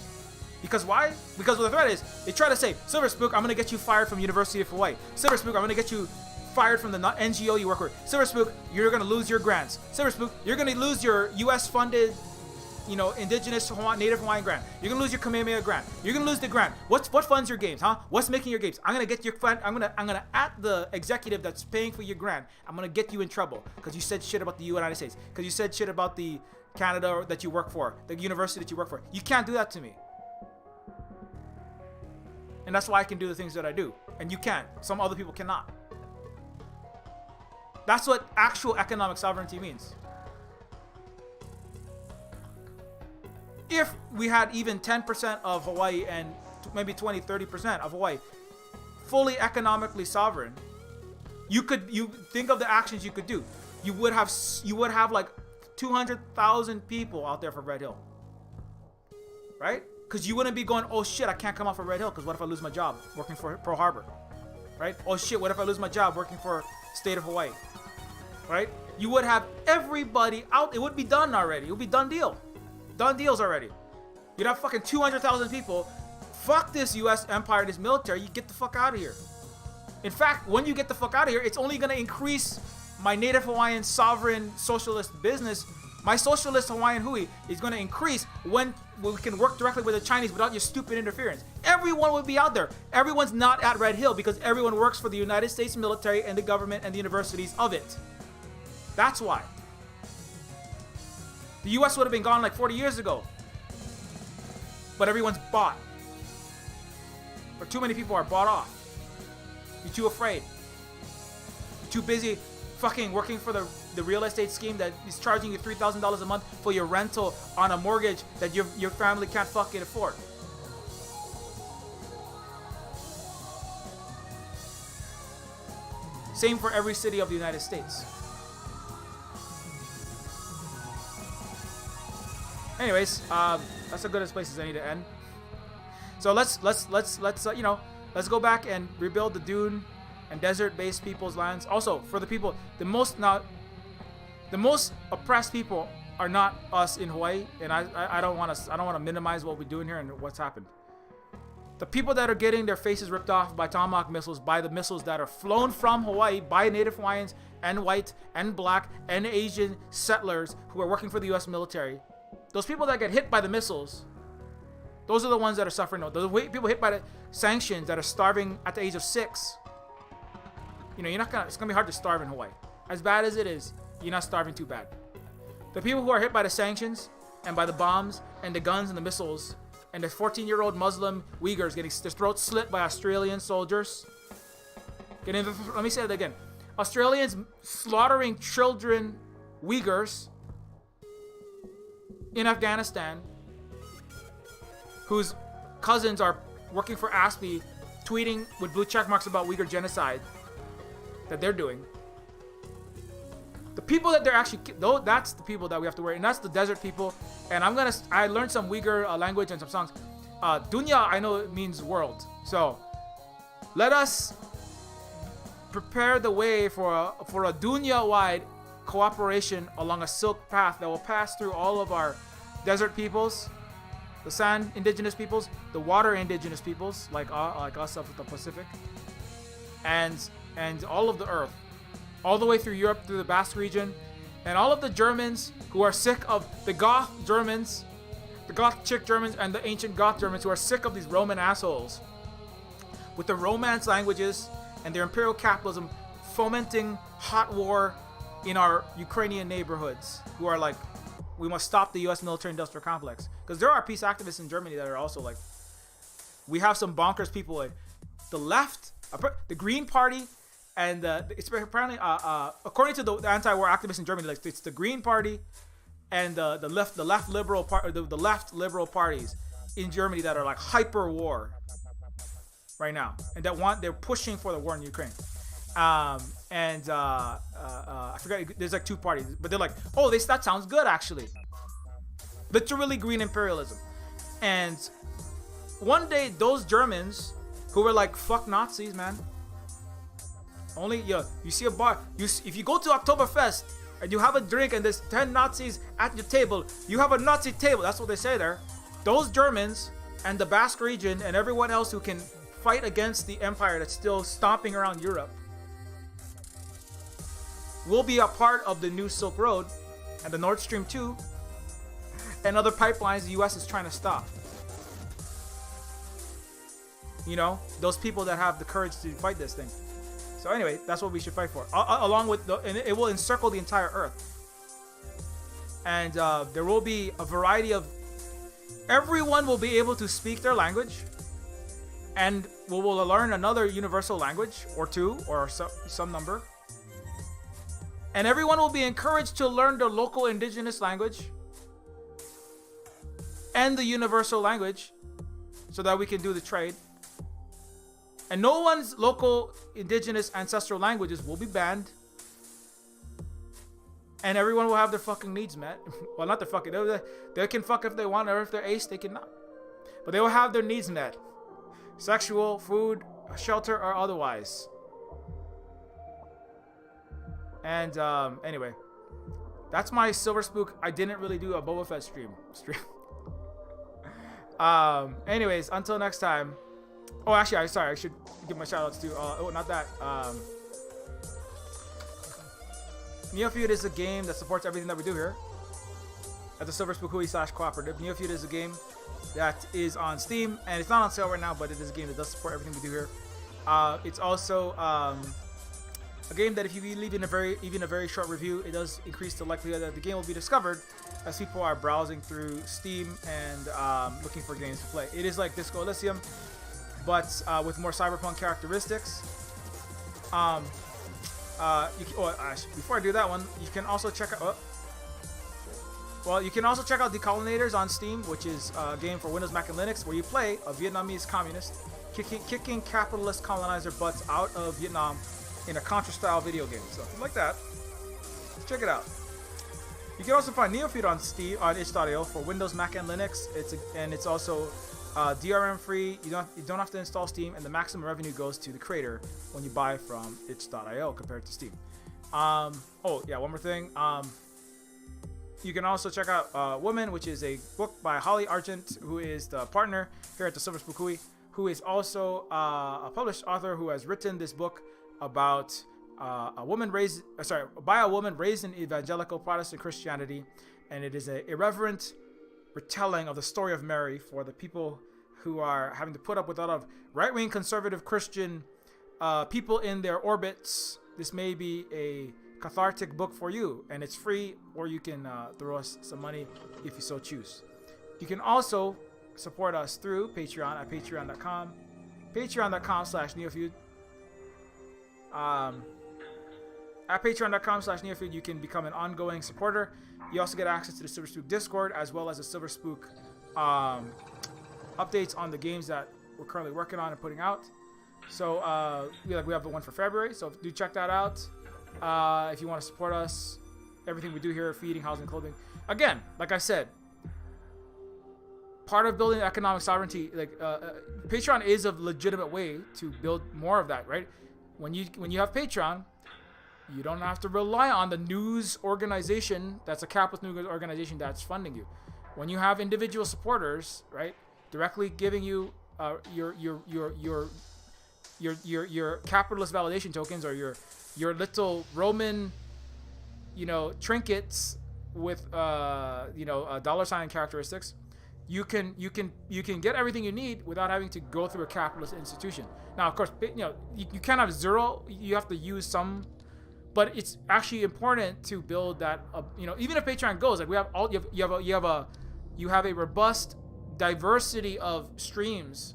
Because why? Because what the threat is, they try to say, Silver Spook, I'm gonna get you fired from University of Hawaii. Silver Spook, I'm gonna get you fired from the NGO you work with. Silver Spook, you're gonna lose your grants. Silver Spook, you're gonna lose your U.S. funded, indigenous Native Hawaiian grant. You're gonna lose your Kamehameha grant. You're gonna lose the grant. What funds your games, huh? What's making your games? I'm gonna get your fund. I'm gonna at the executive that's paying for your grant. I'm gonna get you in trouble because you said shit about the United States. Because you said shit about the Canada that you work for, the university that you work for. You can't do that to me. And that's why I can do the things that I do. And you can't. Some other people cannot. That's what actual economic sovereignty means. If we had even 10% of Hawaii and maybe 20, 30% of Hawaii fully economically sovereign, you think of the actions you could do. You would have like 200,000 people out there for Red Hill. Right? Because you wouldn't be going, oh shit, I can't come off of Red Hill because what if I lose my job working for Pearl Harbor? Right? Oh shit, what if I lose my job working for State of Hawaii? Right? You would have everybody out. It would be done already. It would be done deal. Done deals already. You'd have fucking 200,000 people. Fuck this U.S. empire, this military. You get the fuck out of here. In fact, when you get the fuck out of here, it's only going to increase my Native Hawaiian sovereign socialist business My socialist Hawaiian hui is going to increase when we can work directly with the Chinese without your stupid interference. Everyone will be out there. Everyone's not at Red Hill because everyone works for the United States military and the government and the universities of it. That's why. The US would have been gone like 40 years ago. But everyone's bought. Or too many people are bought off. You're too afraid. You're too busy fucking working for the real estate scheme that is charging you $3,000 a month for your rental on a mortgage that your family can't fucking afford. Same for every city of the United States. Anyways, that's the goodest places I need to end. So let's go back and rebuild the dune and desert-based people's lands. Also, for the people, the most oppressed people are not us in Hawaii, and I don't want to minimize what we're doing here and what's happened. The people that are getting their faces ripped off by Tomahawk missiles, by the missiles that are flown from Hawaii by Native Hawaiians and white and black and Asian settlers who are working for the U.S. military. Those people that get hit by the missiles, those are the ones that are suffering. Those people hit by the sanctions that are starving at the age of 6. You know, it's gonna be hard to starve in Hawaii. As bad as it is, you're not starving too bad. The people who are hit by the sanctions and by the bombs and the guns and the missiles and the 14-year-old Muslim Uyghurs getting their throats slit by Australian soldiers. Let me say it again. Australians slaughtering children, Uyghurs, in Afghanistan, whose cousins are working for ASPI, tweeting with blue check marks about Uyghur genocide that they're doing. The people that they're actually, though, that's the people that we have to worry, and that's the desert people. And I learned some Uyghur language and some songs. Dunya, I know it means world. So let us prepare the way for a dunya-wide cooperation along a silk path that will pass through all of our desert peoples, the sand indigenous peoples, the water indigenous peoples like us of the Pacific, and all of the earth, all the way through Europe, through the Basque region, and all of the Germans who are sick of the Goth Germans, the Goth chick Germans, and the ancient Goth Germans who are sick of these Roman assholes with their Romance languages and their imperial capitalism fomenting hot war in our Ukrainian neighborhoods, who are like, we must stop the U.S. military-industrial complex. Because there are peace activists in Germany that are also like, we have some bonkers people in the left, the Green Party, and it's apparently, according to the anti-war activists in Germany, like it's the Green Party and the left liberal parties in Germany that are like hyper war right now, and they're pushing for the war in Ukraine. I forgot, there's like 2 parties, but they're like, oh, that sounds good actually. Literally green imperialism. And one day those Germans who were like, fuck Nazis, man. Only you see a bar, if you go to Oktoberfest and you have a drink and there's 10 Nazis at your table, you have a Nazi table. That's what they say there. Those Germans and the Basque region and everyone else who can fight against the empire that's still stomping around Europe will be a part of the new Silk Road and the Nord Stream 2 and other pipelines the US is trying to stop. You know, those people that have the courage to fight this thing. So anyway, that's what we should fight for. Along with and it will encircle the entire Earth. And there will be a variety of, everyone will be able to speak their language, and we will learn another universal language or 2 or some number. And everyone will be encouraged to learn their local indigenous language and the universal language so that we can do the trade. And no one's local indigenous ancestral languages will be banned. And everyone will have their fucking needs met. Well, not their fucking, they can fuck if they want, or if they're ace, they cannot. But they will have their needs met. Sexual, food, shelter, or otherwise. And anyway, that's my Silver Spook. I didn't really do a Boba Fett stream. Anyways, until next time. Oh, actually, I should give my shout outs to, not that. Neofeud is a game that supports everything that we do here. at the silverspokui.com/cooperative. Neofeud is a game that is on Steam, and it's not on sale right now, but it is a game that does support everything we do here. It's also a game that if you leave in a very short review, it does increase the likelihood that the game will be discovered as people are browsing through Steam and looking for games to play. It is like Disco Elysium, but with more cyberpunk characteristics. Before I do that one, you can also check out. You can also check out Decolonators on Steam, which is a game for Windows, Mac, and Linux, where you play a Vietnamese communist kicking capitalist colonizer butts out of Vietnam in a Contra-style video game. So if you like that, check it out. You can also find Neofeud on Steam on itch.io for Windows, Mac, and Linux. It's also DRM free. You don't have to install Steam, and the maximum revenue goes to the creator when you buy from itch.io compared to Steam. One more thing. You can also check out Woman, which is a book by Holly Argent, who is the partner here at the Silver Spokui, who is also a published author who has written this book about a woman raised in evangelical Protestant Christianity, and it is an irreverent retelling of the story of Mary for the people who are having to put up with a lot of right-wing conservative Christian people in their orbits. This may be a cathartic book for you, and it's free, or you can throw us some money if you so choose. You can also support us through Patreon at patreon.com/neofeud. At patreon.com/neofeud, you can become an ongoing supporter. You also get access to the Silver Spook Discord, as well as the Silver Spook updates on the games that we're currently working on and putting out. So we have the one for February, so do check that out. If you want to support us, everything we do here, feeding, housing, clothing. Again, like I said, part of building economic sovereignty, Patreon is a legitimate way to build more of that, right? When you have Patreon, you don't have to rely on the news organization that's a capitalist news organization that's funding you. When you have individual supporters, right, directly giving you your capitalist validation tokens, or your little Roman, trinkets with dollar sign characteristics, you can get everything you need without having to go through a capitalist institution. Now, of course, you can't have zero. You have to use some, but it's actually important to build that. Even if Patreon goes, you have a robust diversity of streams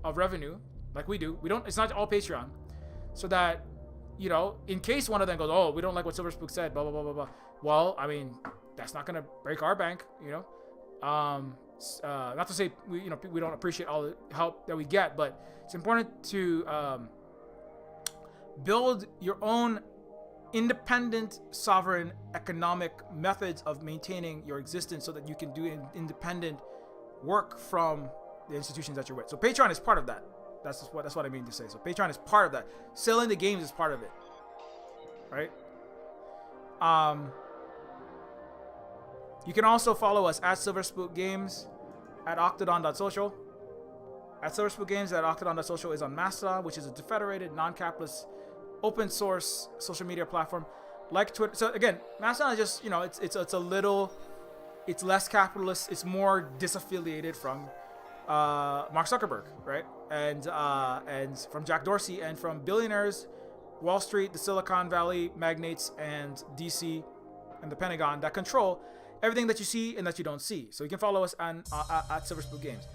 of revenue, like we do. It's not all Patreon, so that in case one of them goes, oh, we don't like what Silver Spook said, blah blah blah blah blah. Well, I mean, that's not gonna break our bank, Not to say we don't appreciate all the help that we get, but it's important to build your own independent, sovereign economic methods of maintaining your existence, so that you can do independent work from the institutions that you're with. So Patreon is part of that. That's what I mean to say. So Patreon is part of that. Selling the games is part of it, right? You can also follow us at Silver Spook Games at octodon.social. At Silver Spook Games at octodon.social is on Mastodon, which is a defederated, non-capitalist, open source social media platform like Twitter. So again, Mastodon is just, it's less capitalist. It's more disaffiliated from Mark Zuckerberg, right? And from Jack Dorsey, and from billionaires, Wall Street, the Silicon Valley magnates, and DC and the Pentagon that control everything that you see and that you don't see. So you can follow us at Silver Spook Games.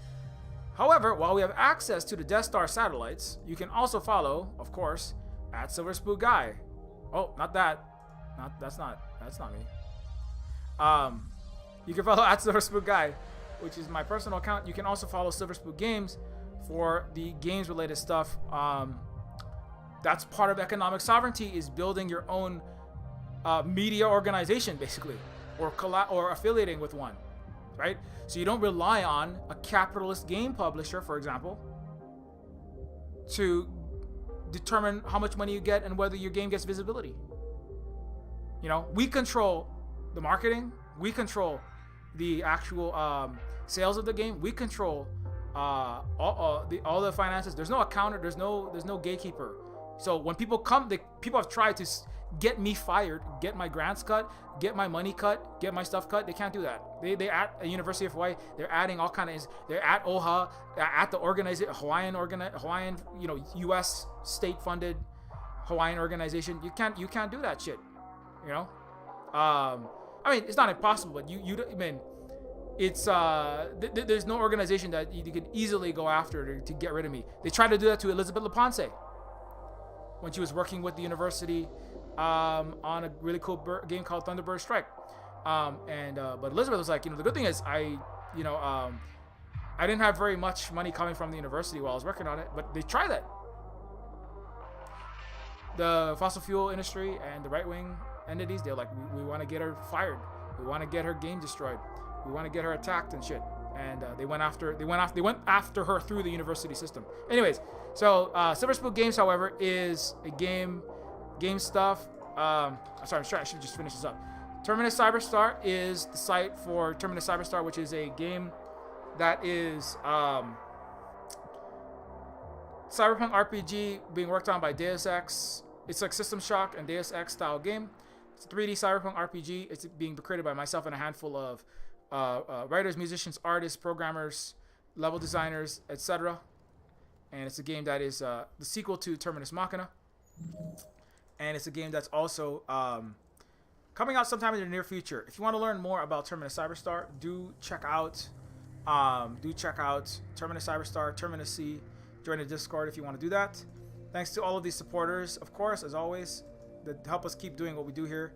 However, while we have access to the Death Star satellites, you can also follow, of course, at Silver Spook Guy. Oh, not that. That's not me. You can follow at Silver Spook Guy, which is my personal account. You can also follow Silver Spook Games for the games related stuff. That's part of economic sovereignty, is building your own media organization, basically, or affiliating with one, right? So you don't rely on a capitalist game publisher, for example, to determine how much money you get and whether your game gets visibility. We control the marketing, we control the actual sales of the game, we control all the finances. There's no accountant, there's no gatekeeper So when people come, people have tried to get me fired, get my grants cut, get my money cut, get my stuff cut. They can't do that. They at the University of Hawaii, they're adding all kind of. They're at OHA, at the Hawaiian, U.S. state-funded Hawaiian organization. You can't do that shit. I mean, it's not impossible, but I mean, it's there's no organization that you could easily go after to get rid of me. They tried to do that to Elizabeth LaPonce when she was working with the university on a really cool game called Thunderbird Strike. But Elizabeth was like, the good thing is I didn't have very much money coming from the university while I was working on it, but they tried that. The fossil fuel industry and the right-wing entities, they're like, we want to get her fired. We want to get her game destroyed. We want to get her attacked and shit. And they went after her through the university system. Anyways, so Silver Spoon Games, however, is a game stuff. I should just finish this up. Terminus Cyberstar is the site for Terminus Cyberstar, which is a game that is cyberpunk RPG being worked on by Deus Ex. It's like System Shock and Deus Ex style game. It's a 3D cyberpunk RPG. It's being created by myself and a handful of writers, musicians, artists, programmers, level designers, etc. And it's a game that is the sequel to Terminus Machina. And it's a game that's also coming out sometime in the near future. If you want to learn more about Terminus Cyberstar, do check out Terminus Cyberstar, Terminus C. Join the Discord if you want to do that. Thanks to all of these supporters, of course, as always, that help us keep doing what we do here,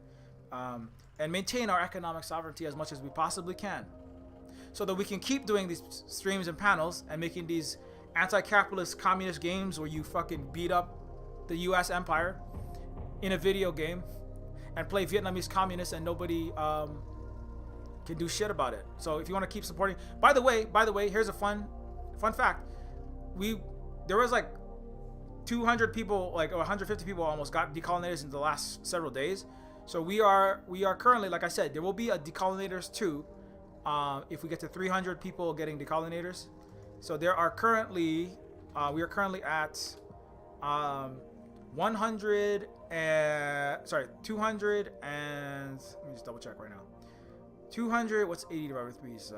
and maintain our economic sovereignty as much as we possibly can, so that we can keep doing these streams and panels and making these anti-capitalist communist games where you fucking beat up the U.S. empire in a video game and play Vietnamese communists and nobody can do shit about it. So if you want to keep supporting, by the way, here's a fun fact. There was like 200 people, like 150 people almost got decolonators in the last several days. So we are currently, like I said, there will be a Decolonators 2 if we get to 300 people getting decolonators. So there are currently, we are currently at 200 and, let me just double check right now. 200, what's 80 divided by 3 is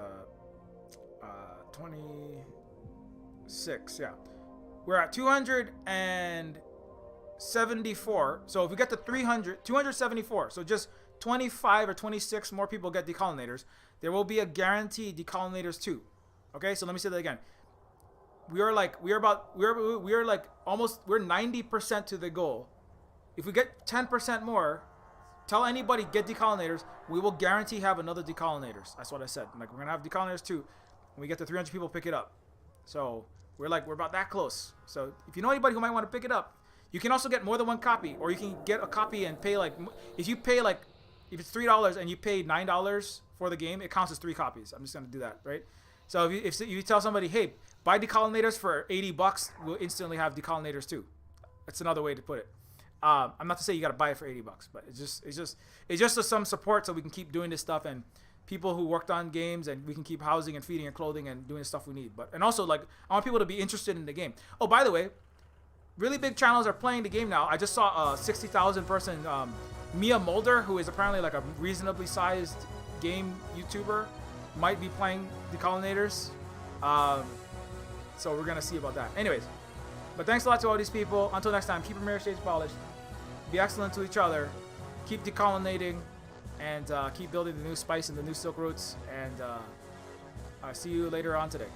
26, yeah. We're at 274. So if we get to 274, so just 25 or 26 more people get decolonators, there will be a guaranteed decolonators 2. Okay, so let me say that again. We're 90% to the goal. If we get 10% more, tell anybody get decolonators, we will guarantee have another decolonators. That's what I said. Like, we're gonna have decolonators 2. When we get to 300 people, pick it up. So we're about that close. So if you know anybody who might want to pick it up, you can also get more than one copy, or you can get a copy and pay if it's $3 and you pay $9 for the game, it counts as 3 copies. I'm just gonna do that, right? So if you tell somebody, hey, buy decolonators for $80, we'll instantly have decolonators too. That's another way to put it. I'm not to say you gotta buy it for $80, but it's just some support so we can keep doing this stuff, and people who worked on games, and we can keep housing and feeding and clothing and doing the stuff we need. And also, like, I want people to be interested in the game. Oh, by the way, really big channels are playing the game now. I just saw a 60,000 person Mia Mulder, who is apparently like a reasonably sized game YouTuber, might be playing Decolonators. So we're gonna see about that. Anyways, but thanks a lot to all these people. Until next time, keep your marriage stage polished, be excellent to each other, keep decolonizing, and keep building the new spice and the new silk routes. And I'll see you later on today.